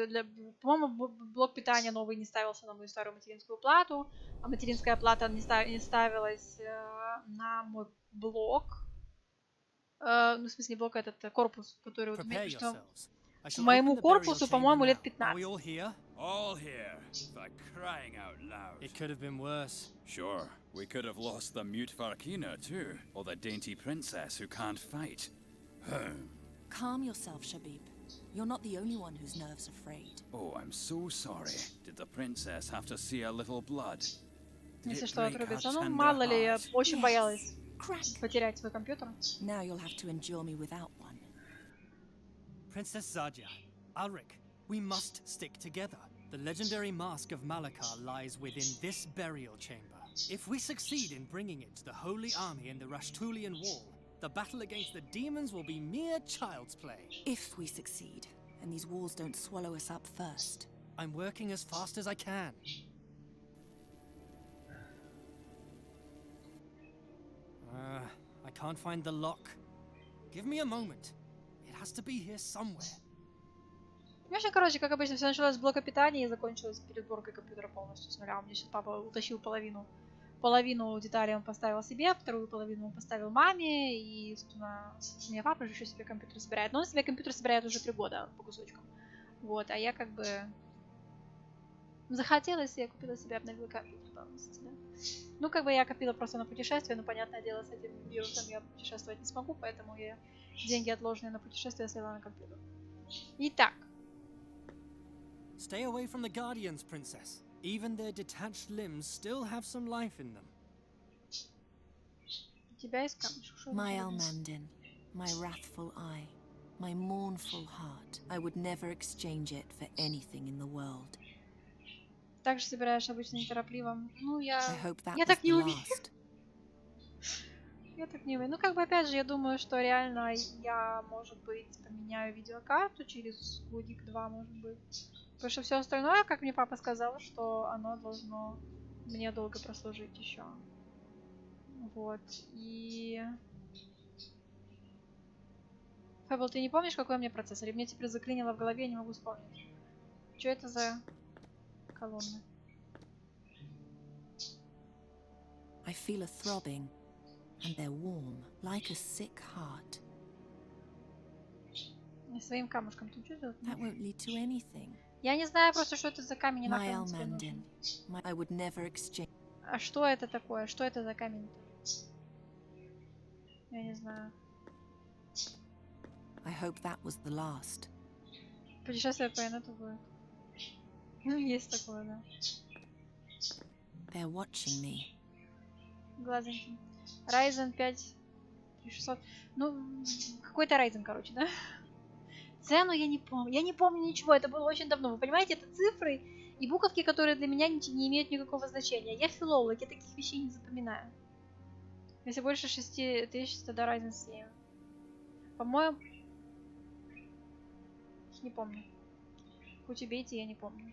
по-моему, блок питания новый не ставился на мою старую материнскую плату, а материнская плата не ставилась на мой блок. Ну, в смысле, блок этот, корпус, который вот, что моему корпусу, по-моему, лет 15. All here, for crying out loud. It could have been worse. Sure, we could have lost the mute Farkina too, or the dainty princess who can't fight. Calm yourself, Shabib. You're not the only one whose nerves are frayed. Oh, I'm so sorry. Did the princess have to see a little blood? Если что отрубится, ну мало ли, я очень боялась потерять свой компьютер. Now you'll have to endure me without one. Princess Zadia, Alric, we must stick together. The legendary mask of Malakar lies within this burial chamber. If we succeed in bringing it to the Holy Army in the Rashtulian Wall, the battle against the demons will be mere child's play. If we succeed, and these walls don't swallow us up first. I'm working as fast as I can. I can't find the lock. Give me a moment. It has to be here somewhere. В общем, короче, как обычно, все началось с блока питания и закончилось пересборкой компьютера полностью с нуля. У меня сейчас папа утащил половину деталей он поставил себе, вторую половину он поставил маме, и, собственно, у меня папа же еще себе компьютер собирает. Но он себе компьютер собирает уже 3 года по кусочкам. Вот, а я как бы захотелось, я купила себе, обновила компьютер полностью, да. Ну, как бы я копила просто на путешествие, но, понятное дело, с этим вирусом я путешествовать не смогу, поэтому я деньги, отложенные на путешествие, слила на компьютер. Итак. Stay away from the Guardians, Princess. Even their detached limbs still have some life in them. У тебя есть камушек. My Elmandin, my wrathful eye, my mournful heart. I would never exchange it for anything in the world. Также собираешь обычно неторопливо. Ну, я Я так не умею. Я так не умею. Ну, как бы, опять же, я думаю, что реально я, может быть, поменяю видеокарту через годик-два, может быть. Потому что все остальное, как мне папа сказал, что оно должно мне долго прослужить еще. Вот. И... Фэбл, ты не помнишь, какой у меня процессор? И мне теперь заклинило в голове, я не могу вспомнить. Что это за колонны? I feel a throbbing, and they're warm, like a sick heart. Своим камушком ты что делать? That won't lead to anything. Я не знаю просто, что это за камень. My Elmandin, I would never exchange. А что это такое? Что это за камень? Я не знаю. I hope that was the last. Путешествие по инету будет. Ну, есть такое, да. They're watching me. Глазенький. Ryzen 5 3600. Ну, какой-то Ryzen, короче, да? Цену я не помню. Я не помню ничего. Это было очень давно. Вы понимаете, это цифры и буковки, которые для меня не имеют никакого значения. Я филолог, я таких вещей не запоминаю. Если больше 6000, тогда Ryzen 7. По-моему... Не помню. Хоть убейте, я не помню.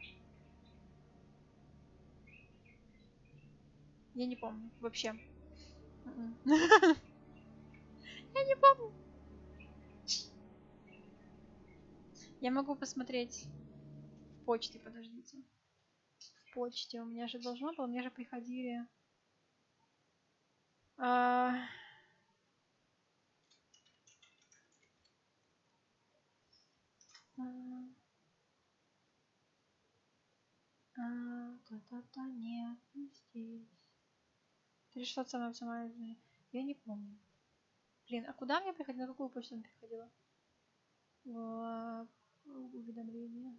Я не помню. Вообще. Я не помню. Я могу посмотреть в почте, подождите. В почте у меня же должно было, мне же приходили... Нет, не здесь. 3600 самое максимальное. Я не помню. Блин, а куда мне приходило? На какую почту мне приходило? В уведомления.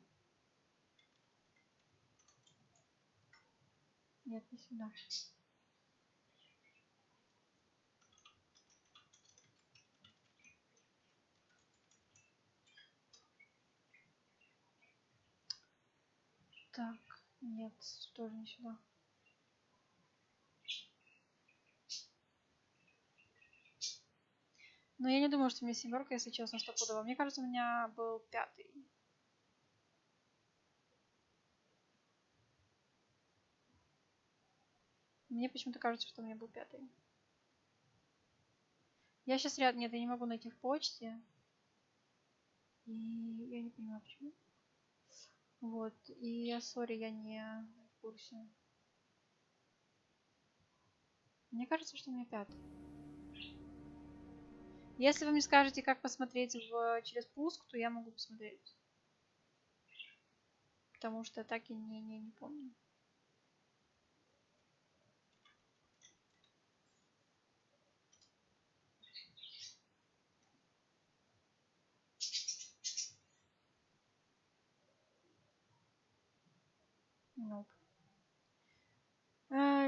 Нет, не сюда. Так, нет, тоже не сюда. Но я не думаю, что у меня семерка, если честно, стопудово. Мне кажется, у меня был 5. Мне почему-то кажется, что у меня был 5. Я сейчас рядом... Нет, я не могу найти в почте. И я не понимаю, почему. Вот. И я, сори, я не в курсе. Мне кажется, что у меня 5. Если вы мне скажете, как посмотреть через пуск, то я могу посмотреть. Потому что так и не помню. Nope.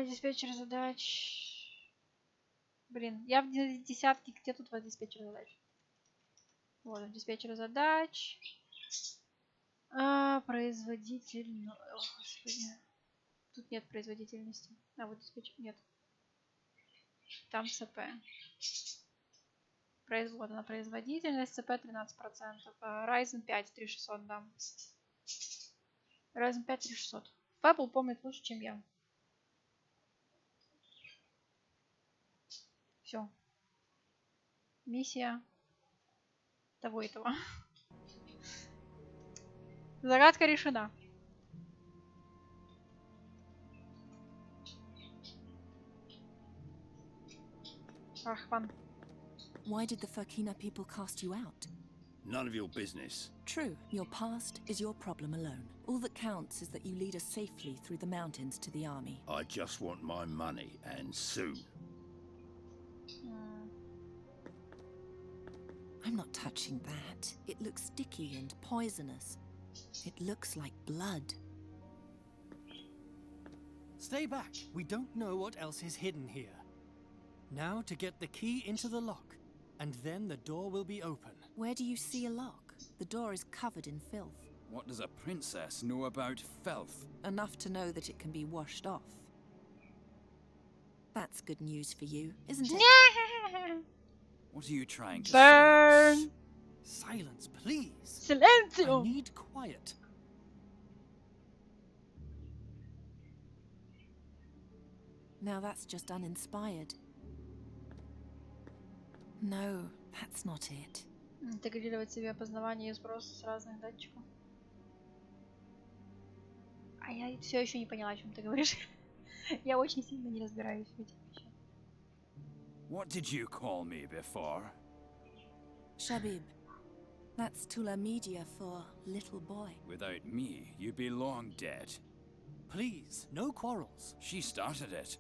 Диспетчер задач. Блин, я в десятке. Где тут у вас диспетчер задач? Вот, диспетчер задач. Производитель. О, господи. Тут нет производительности. А вот диспетчер. Нет. Там ЦП. Вот она производительность. ЦП 13%. Ryzen 5 3600, да. Ryzen 5 3600. Фэбл помнит лучше, чем я. Все. Миссия того и того. Загадка решена. Ах, ван. Why did the Furkina people cast you out? None of your business. True, your past is your problem alone. All that counts is that you lead us safely through the mountains to the army. I just want my money, and soon. I'm not touching that. It looks sticky and poisonous. It looks like blood. Stay back. We don't know what else is hidden here. Now to get the key into the lock, and then the door will be open. Where do you see a lock? The door is covered in filth. What does a princess know about filth? Enough to know that it can be washed off. That's good news for you, isn't it? What are you trying to Burn! say? Silence, please. Silencio! I need quiet. Now that's just uninspired. No, that's not it. Интегрировать себе опознавание и спрос с разных датчиков. А я все еще не поняла, о чем ты говоришь. Я очень сильно не разбираюсь в этих вещах. What did you call me before? Shabib. That's Tula Media for little boy. Without me, you'd be long dead. Please, no quarrels. She started it.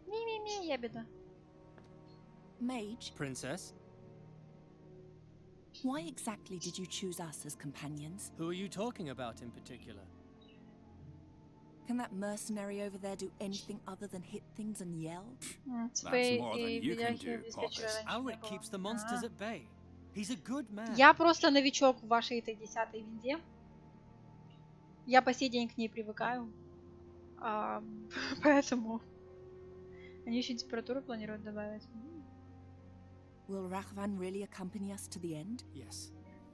Ми-ми-ми, ябеда. Mage, Princess, why exactly did you choose us as companions? who are you talking about in particular? Can that mercenary over there do anything other than hit things and yell? That's more than you can do, Poppers. Alric keeps the monsters at bay. He's a good man. Я просто новичок в вашей этой 10-й винде. Я по сей день к ней привыкаю. Поэтому они еще температуру планируют добавить. Will Rahvan really accompany us to the end? Yes.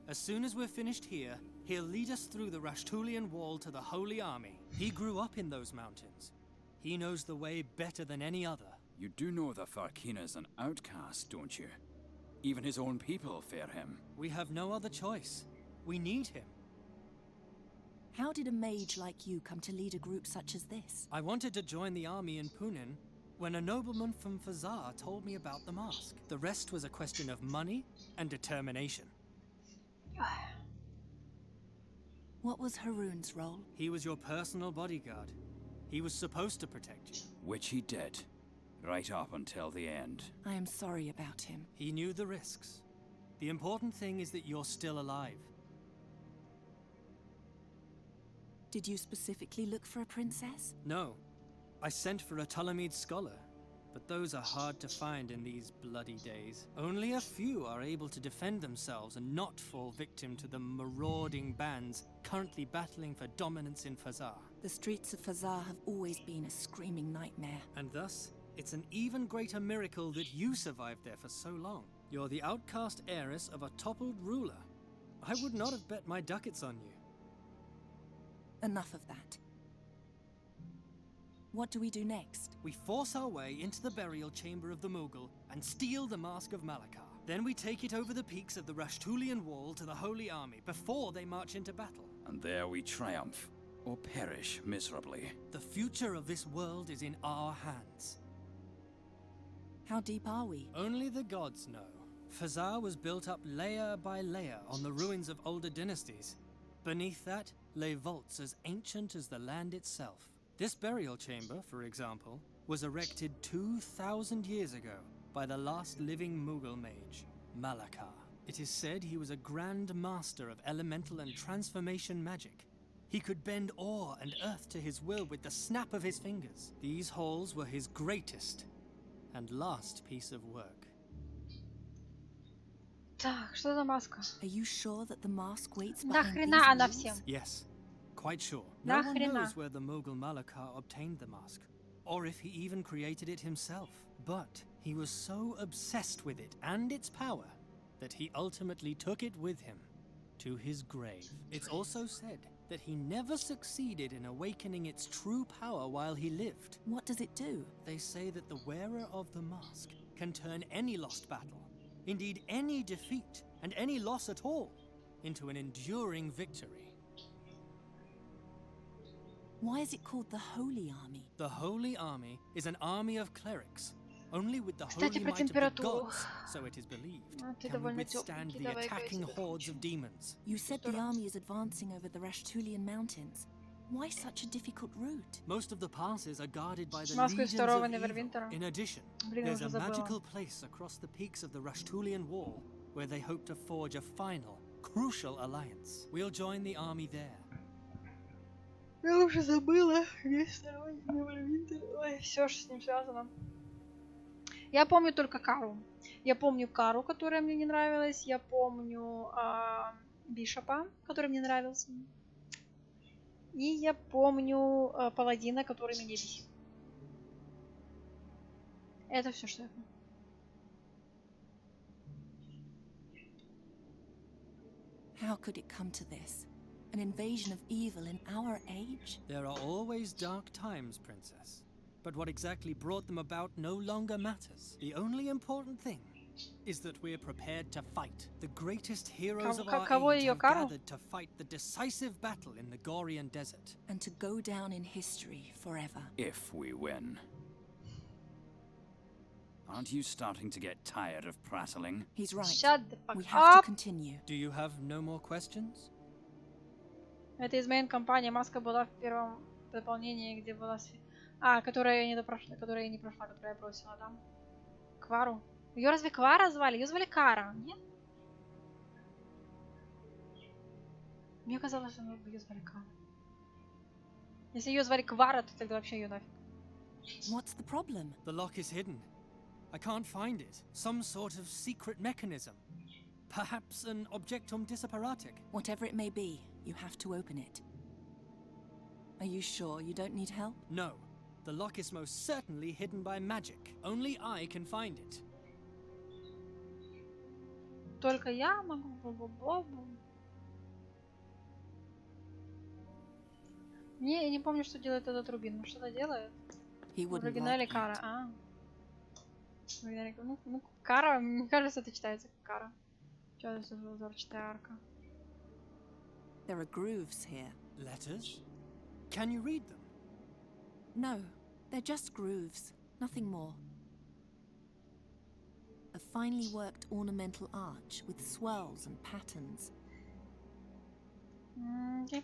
As soon as we're finished here, he'll lead us through the Rashtulian wall to the Holy Army. He grew up in those mountains. He knows the way better than any other. You do know that Farkina's an outcast, don't you? Even his own people fear him. We have no other choice. We need him. How did a mage like you come to lead a group such as this? I wanted to join the army in Punin when a nobleman from Fazar told me about the mask. The rest was a question of money and determination. What was Haroon's role? He was your personal bodyguard. He was supposed to protect you. Which he did. Right up until the end. I am sorry about him. He knew the risks. The important thing is that you're still alive. Did you specifically look for a princess? No. I sent for a Ptolemid scholar, but those are hard to find in these bloody days. Only a few are able to defend themselves and not fall victim to the marauding bands currently battling for dominance in Fazar. The streets of Fazar have always been a screaming nightmare. And thus, it's an even greater miracle that you survived there for so long. You're the outcast heiress of a toppled ruler. I would not have bet my ducats on you. Enough of that. What do we do next? We force our way into the burial chamber of the Mughal and steal the Mask of Malakar. Then we take it over the peaks of the Rashtulian wall to the Holy Army before they march into battle. And there we triumph, or perish miserably. The future of this world is in our hands. How deep are we? Only the gods know. Fazar was built up layer by layer on the ruins of older dynasties. Beneath that lay vaults as ancient as the land itself. This burial chamber, for example, was erected 2,000 years ago by the last living Mughal mage, Malakar. It is said he was a grand master of elemental and transformation magic. He could bend ore and earth to his will with the snap of his fingers. These halls were his greatest and last piece of work. Так, что за маска? Are you sure that the mask waits behind these Нахрена она walls? всем? Yes, quite sure. No one Нахрена? knows where the Mughal Malakar obtained the mask, or if he even created it himself. But he was so obsessed with it and its power that he ultimately took it with him to his grave. It's also said that he never succeeded in awakening its true power while he lived. What does it do? They say that the wearer of the mask can turn any lost battle, indeed any defeat and any loss at all, into an enduring victory. Why is it called the Holy Army? The Holy Army is an army of clerics, only with the Кстати, holy про might of the температуру. gods, so it is believed, Ты can we довольно withstand тёпленький, the давай-ка я attacking тебя hordes of включу. demons. You said the army is advancing over the Rashtulian mountains. Why such a difficult route? Most of the passes are guarded by the Маска из legions второго of evil. Невервинтера. In addition, Блин, there's уже a забыла. magical place across the peaks of the Rashtulian wall where they hope to forge a final, crucial alliance. We'll join the army there. Я уже забыла. Есть второй Невервинтер. Ой, все, что с ним связано. Я помню только Кару. Я помню Кару, которая мне не нравилась. Я помню Бишопа, который мне нравился. И я помню Паладина, который меня бесит. Это все, что я помню. How could it come to this? An invasion of evil in our age? There are always dark times, Princess. But what exactly brought them about no longer matters. The only important thing is that we're prepared to fight. The greatest heroes of our age have gathered to fight the decisive battle in the Gorian desert. And to go down in history forever. If we win. Aren't you starting to get tired of prattling? He's right. Shut the fuck We have up. to continue. Do you have no more questions? Это из мейн-компании. Маска была в первом дополнении, где была... которая я не допрошла, которая я не прошла, которую я бросила, да? Квару. Ее разве Квара звали? Ее звали Кара, нет? Мне казалось, что ее звали Кара. Если ее звали Квара, то тогда вообще ее нафиг. What's the problem? The lock is hidden. I can't find it. Some sort of secret mechanism. Perhaps an objectum disapparatic. Whatever it may be, you have to open it. Are you sure you don't need help? No. The lock is most certainly hidden by magic. Only I can find it. Только я могу. Я не помню, что делает этот Рубин. Ну, что-то делает. В оригинале Кара. Ну, Кара, мне кажется, это читается как Кара. Что это за узорчатая арка? There are grooves here. Letters? Can you read them? No, they're just grooves, nothing more. A finely worked ornamental arch with swirls and patterns. Okay.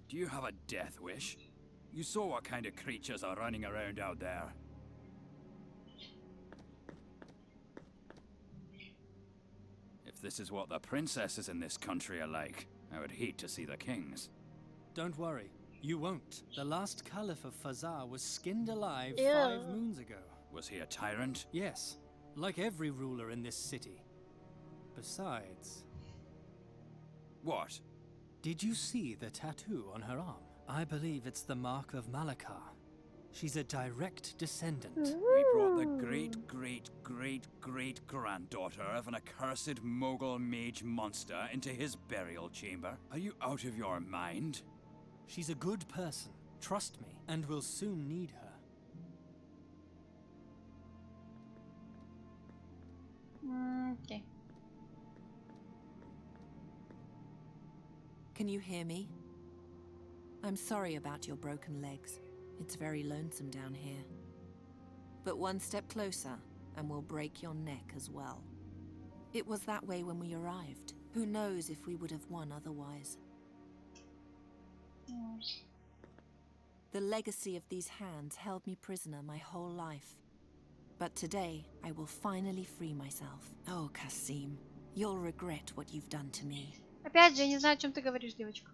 Do you have a death wish? You saw what kind of creatures are running around out there. If this is what the princesses in this country are like, I would hate to see the kings. Don't worry, you won't. The last Caliph of Fazar was skinned alive Ew. 5 moons ago. Was he a tyrant? Yes, like every ruler in this city. Besides... What? Did you see the tattoo on her arm? I believe it's the mark of Malakar. She's a direct descendant. We brought the great-great-great-great-granddaughter of an accursed Mogul mage monster into his burial chamber. Are you out of your mind? She's a good person, trust me, and we'll soon need her. Okay. Can you hear me? I'm sorry about your broken legs. It's very lonesome down here. But one step closer, and we'll break your neck as well. It was that way when we arrived. Who knows if we would have won otherwise. The legacy of these hands held me prisoner my whole life. But today, I will finally free myself. Oh, Kasim, you'll regret what you've done to me. Опять же, я не знаю, о чем ты говоришь, девочка.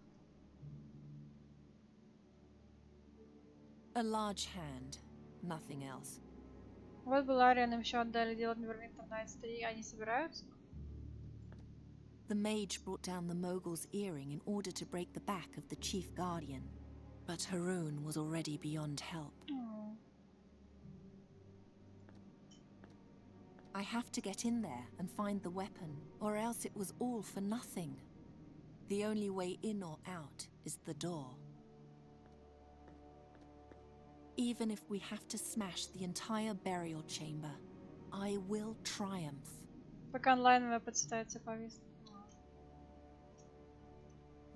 A large hand, nothing else. Вот был Ариан, им еще отдали делать Neverwinter Nights 3, они собираются? The mage brought down the Mogul's earring in order to break the back of the chief guardian. But Haroun was already beyond help. I have to get in there and find the weapon, or else it was all for nothing. The only way in or out is the door. Even if we have to smash the entire burial chamber, I will triumph. Пока онлайновая подставится повестка.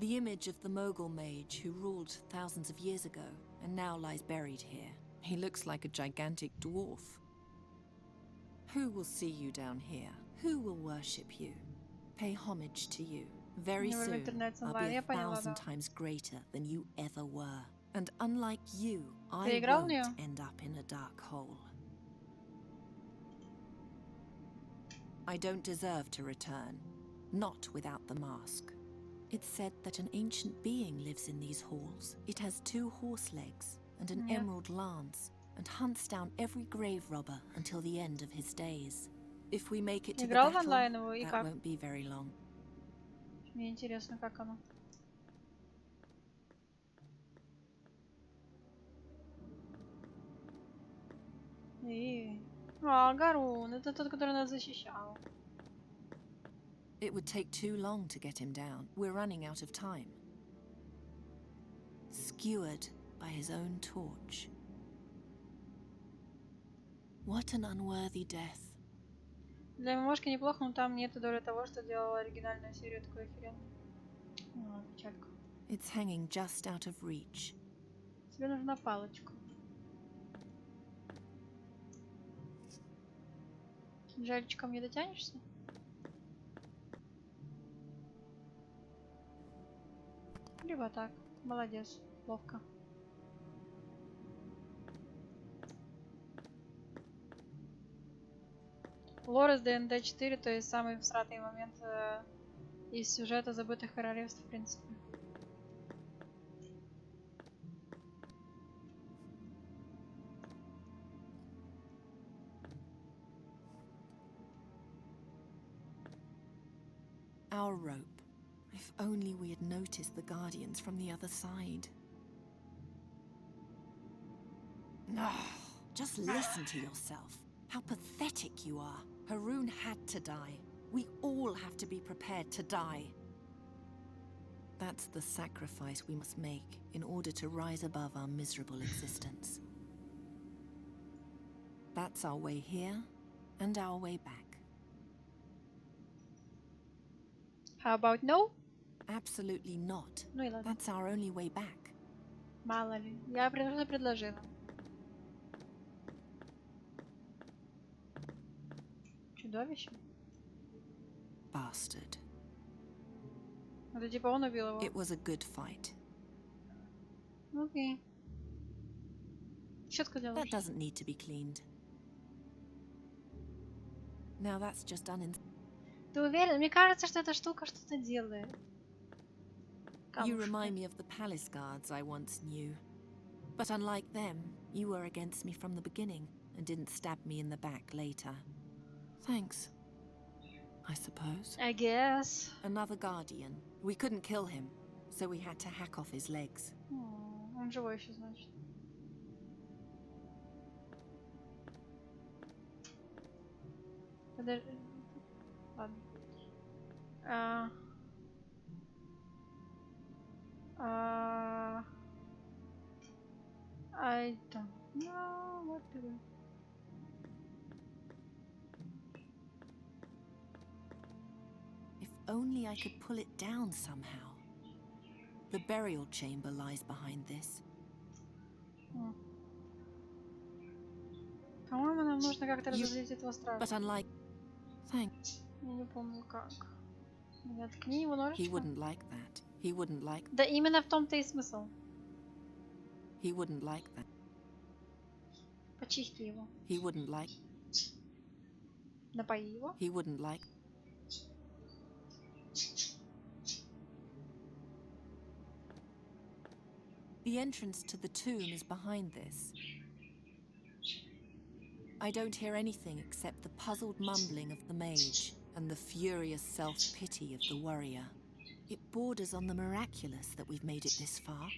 The image of the Mogul mage who ruled thousands of years ago and now lies buried here. He looks like a gigantic dwarf. Who will see you down here? Who will worship you? Pay homage to you? Very soon, I'll be 1,000 times greater than you ever were. And unlike you, I won't end up in a dark hole. I don't deserve to return, not without the mask. It's said that an ancient being lives in these halls. It has 2 horse legs and an emerald lance, and hunts down every grave robber until the end of his days. If we make it to the battle, that won't be very long. Мне интересно, как оно. Гарун, это тот, который нас защищал. It would take too long to get him down. We're running out of time. Skewered by his own torch. What an unworthy death. Для ММОшки неплохо, но там нету доли того, что делала оригинальная серия, такой охеренный. Печалька. It's hanging just out of reach. Тебе нужна палочка. Жалечком не дотянешься? Либо так. Молодец. Ловко. Лор из ДНД 4, то есть самый всратый момент из сюжета Забытых Королевств, в принципе. Our rope. If only we had noticed the Guardians from the other side. Just listen to yourself. How pathetic you are. Haroon had to die. We all have to be prepared to die. That's the sacrifice we must make in order to rise above our miserable existence. That's our way here and our way back. How about no? Absolutely not. Ну и ладно. That's our only way back. Мало ли. Я предложила. Чудовище? Bastard. Это типа он убил его? It was a good fight. Окей. Щетка для That doesn't need to be cleaned. Now that's just done. Ты уверен? Мне кажется, что эта штука что-то делает. You remind me of the palace guards I once knew. But unlike them, you were against me from the beginning and didn't stab me in the back later. Thanks, I suppose. I guess. Another guardian. We couldn't kill him, so we had to hack off his legs. Он живой еще, значит. Подожди. Ладно. I don't know what to do. If only I could pull it down somehow. The burial chamber lies behind this. По-моему, нам нужно как-то разозлить этого стража. But unlike... Thanks. Я не помню как. Наткни его ножичком. He wouldn't like that. He wouldn't like... Да именно в том-то и смысл. He wouldn't like that. Почисти его. He wouldn't like... Напои его. He wouldn't like... The entrance to the tomb is behind this. I don't hear anything except the puzzled mumbling of the mage and the furious self-pity of the warrior. It borders on the miraculous that we've made it this far.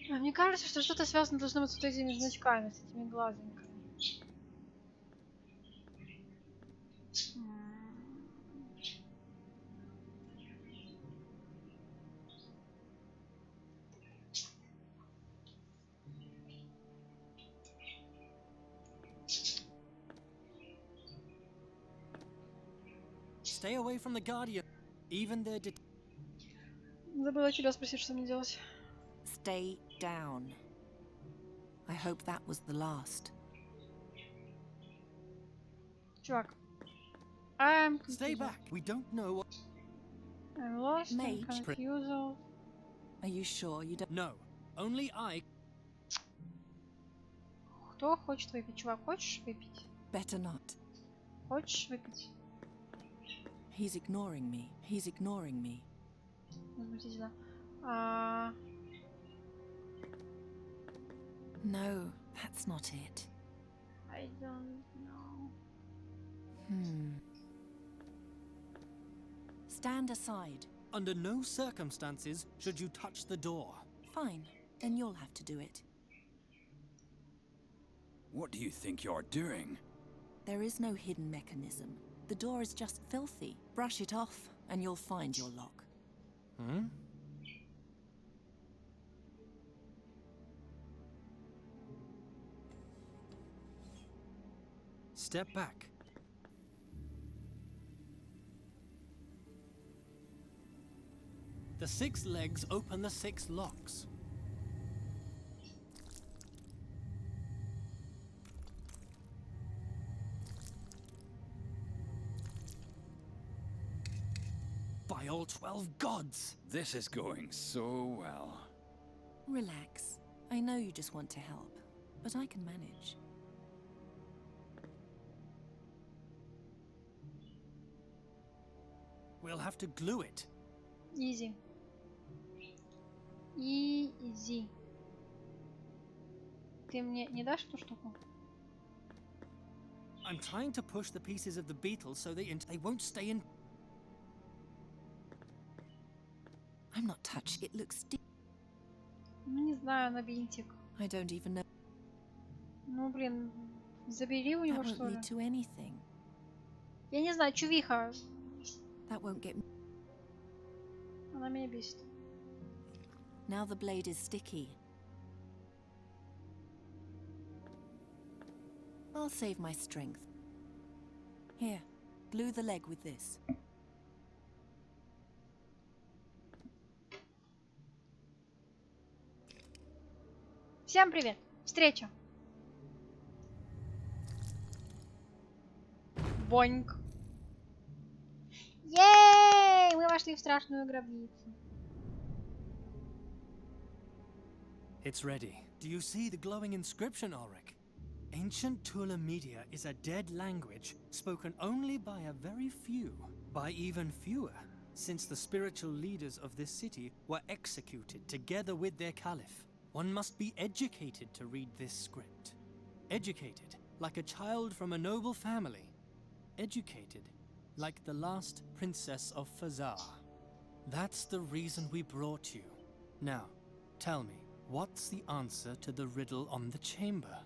Мне кажется, что что-то связано должно быть с вот этими значками, с этими глазеньками. Stay away from the Guardian. Even their Забыла тебя спросить, что мне делать. Stay down. hope that was the last. Чувак. I'm Stay confused. back. We don't know what. I'm lost, I'm Mage. confused. Are you sure you don't? No. Only I. Кто хочет выпить? Чувак, хочешь выпить? Better not. Хочешь выпить? He's ignoring me. He's ignoring me. Возмутительно. No, that's not it. I don't know. Stand aside. Under no circumstances should you touch the door. Fine, then you'll have to do it. What do you think you're doing? There is no hidden mechanism. The door is just filthy. Brush it off, and you'll find your lock. Hmm? Step back. The 6 legs open the 6 locks. By all 12 gods! This is going so well. Relax. I know you just want to help, but I can manage. We'll have to glue it. Easy. Easy. Ты мне не дашь эту штуку? I'm trying to push the pieces of the beetle so they won't stay in. I'm not touching it. Looks sticky. Ну, не знаю, на бинтик. I don't even know. Ну, блин, забери у That него, won't что ли. lead to anything. Я не знаю, чувиха. That won't get me. Она меня бесит. Now the blade is sticky. I'll save my strength. Here, glue the leg with this. Всем привет! Встреча! Боньк! Ей! Мы вошли в страшную гробницу. It's ready. Do you see the glowing inscription, Ulrich? Ancient Tula Media is a dead language spoken only by a very few, by even fewer, since the spiritual leaders of this city were executed together with their caliph. One must be educated to read this script. Educated, like a child from a noble family. Educated, like the last princess of Fazar. That's the reason we brought you. Now, tell me, what's the answer to the riddle on the chamber?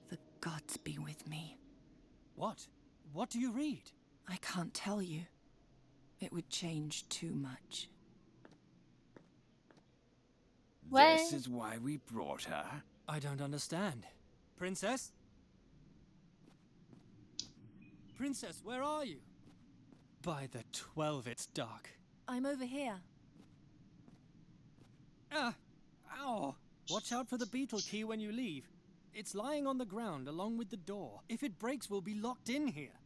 The gods be with me. What? What do you read? I can't tell you. It would change too much. This is why we brought her. I don't understand. Princess? Princess, where are you? By the 12, it's dark. I'm over here. Ah! Ow! Watch out for the beetle key when you leave. It's lying on the ground along with the door. If it breaks, we'll be locked in here.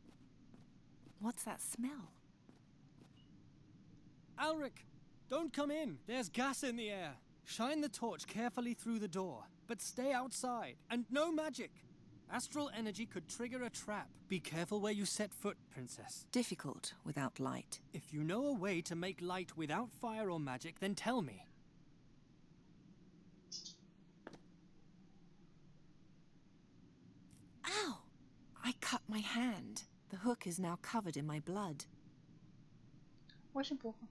What's that smell? Ulrich, don't come in. There's gas in the air. Shine the torch carefully through the door, but stay outside. And no magic. Astral energy could trigger a trap. Be careful where you set foot, Princess. Difficult without light. If you know a way to make light without fire or magic, then tell me. Ow! I cut my hand. The hook is now covered in my blood. Очень плохо.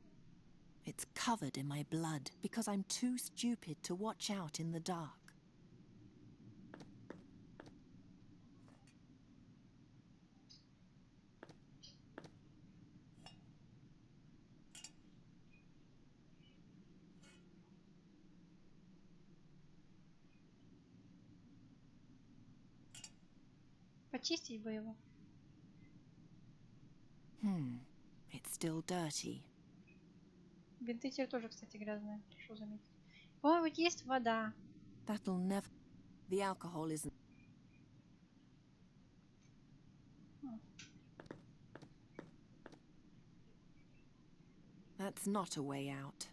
It's covered in my blood because I'm too stupid to watch out in the dark. Почистить бы его. It's still dirty. Бинты теперь тоже, кстати, грязные. Прошу заметить. По-моему, есть вода. That'll never... The alcohol isn't... That's not a way out.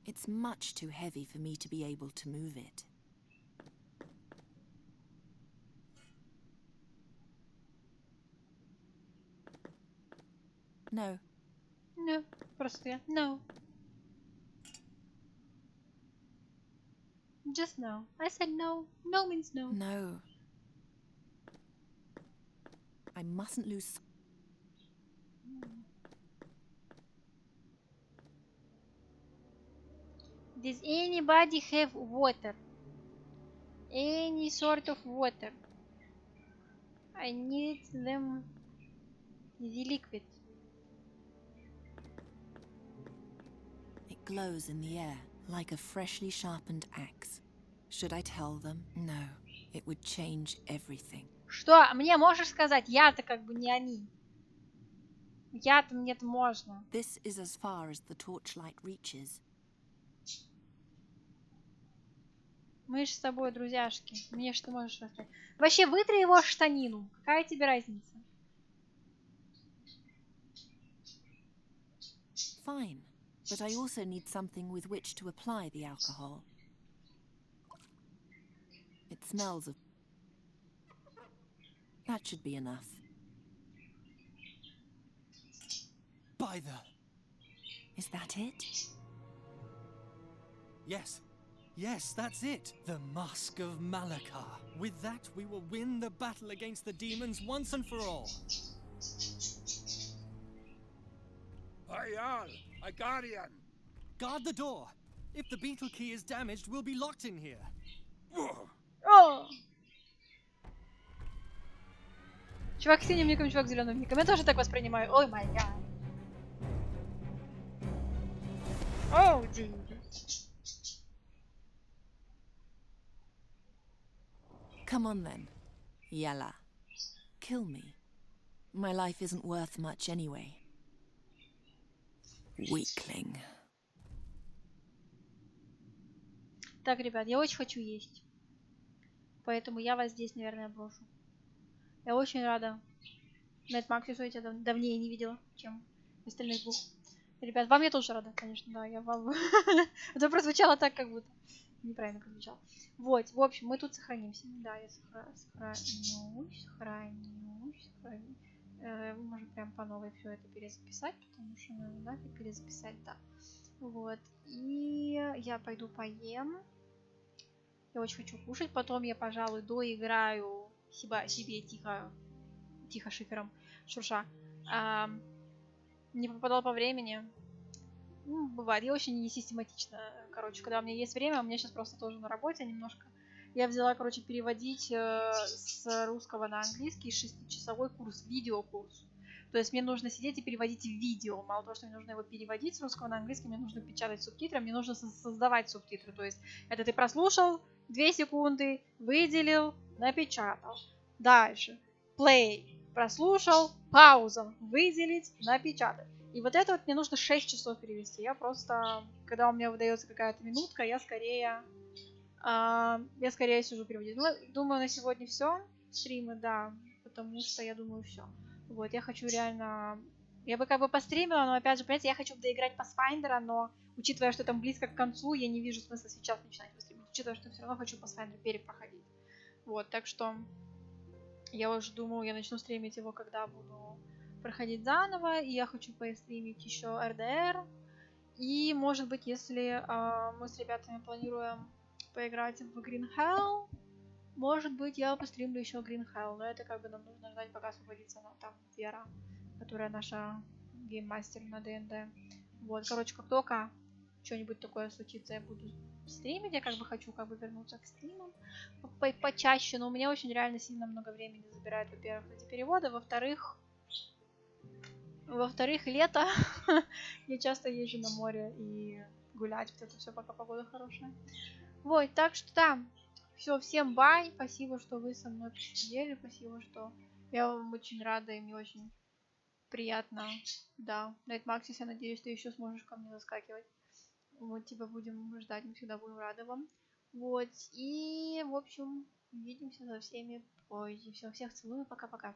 It's much too heavy for me to be able to move it. No. No. Просто я. No. Just no. I said no. No means no. No. I mustn't lose... Does anybody have water? Any sort of water? I need them the liquid. It glows in the air, like a freshly sharpened axe. Should I tell them? No. It would change everything. Что? Мне можешь сказать? Я-то как бы не они. Я-то мне-то можно. This is as far as the torchlight reaches. Мы же с тобой друзьяшки. Мне что можешь рассказать? Вообще, вытри его штанину. Какая тебе разница? Fine. But I also need something with which to apply the alcohol. It smells of... That should be enough. By the... Is that it? Yes. Yes, that's it. The Mask of Malakar. With that, we will win the battle against the demons once and for all. Ayal, a guardian. Guard the door. If the beetle key is damaged, we'll be locked in here. О! Чувак с синим ником, чувак с зеленым ником. Я тоже так воспринимаю. Ой, май гад. Оу, ди. Come on then. Yalla. Kill me. My life isn't worth much anyway. Weakling. Так, ребят, я очень хочу есть. Поэтому я вас здесь, наверное, брошу. Я очень рада. Мэд Максису я тебя давнее не видела, чем остальных двух. Ребят, вам я тоже рада, конечно, да. Я вам... Это прозвучало так, как будто... Неправильно прозвучало. Вот, в общем, мы тут сохранимся. Да, я сохранюсь. Мы можем прям по новой все это перезаписать, потому что надо нафиг перезаписать, да. Вот. И я пойду поем. Я очень хочу кушать. Потом я, пожалуй, доиграю себе тихо шифером шурша. Не попадал по времени. Ну, бывает. Я очень несистематично. Короче, когда у меня есть время, у меня сейчас просто тоже на работе немножко. Я взяла, короче, переводить с русского на английский 6-часовой курс, видеокурс. То есть мне нужно сидеть и переводить видео. Мало того, что мне нужно его переводить с русского на английский, мне нужно печатать субтитры, мне нужно создавать субтитры. То есть это ты прослушал, 2 секунды, выделил, напечатал. Дальше. Play. Прослушал, пауза. Выделить, напечатать. И вот это вот мне нужно 6 часов перевести. Я просто, когда у меня выдается какая-то минутка, я скорее сижу переводить. Ну, думаю, на сегодня все. Стримы, да. Потому что я думаю, все. Вот, я хочу реально... Я бы как бы постримила, но опять же, понимаете, я хочу доиграть Pathfinder, но учитывая, что там близко к концу, я не вижу смысла сейчас начинать постримить. Учитывая, что все равно хочу Pathfinder перепроходить. Вот, так что я уже думаю, я начну стримить его, когда буду проходить заново. И я хочу постримить еще RDR. И, может быть, если мы с ребятами планируем поиграть в Green Hell, может быть, я постримлю еще Green Hell, но это как бы нам нужно ждать, пока освободится там Вера, которая наша гейммастер на ДНД. Вот, короче, как только что-нибудь такое случится, я буду стримить. Я как бы хочу вернуться к стримам почаще, но у меня очень реально сильно много времени забирает, во-первых, эти переводы, во-вторых, лето. Я часто езжу на море и гулять, вот это все, пока погода хорошая. Вот, так что да. Все, всем бай. Спасибо, что вы со мной посидели. Спасибо, что я вам очень рада и мне очень приятно. Да. Найт Максис, я надеюсь, ты еще сможешь ко мне заскакивать. Вот, тебя будем ждать, мы всегда будем рады вам. Вот, и, в общем, увидимся со всеми позже. Все, всех целую, пока-пока.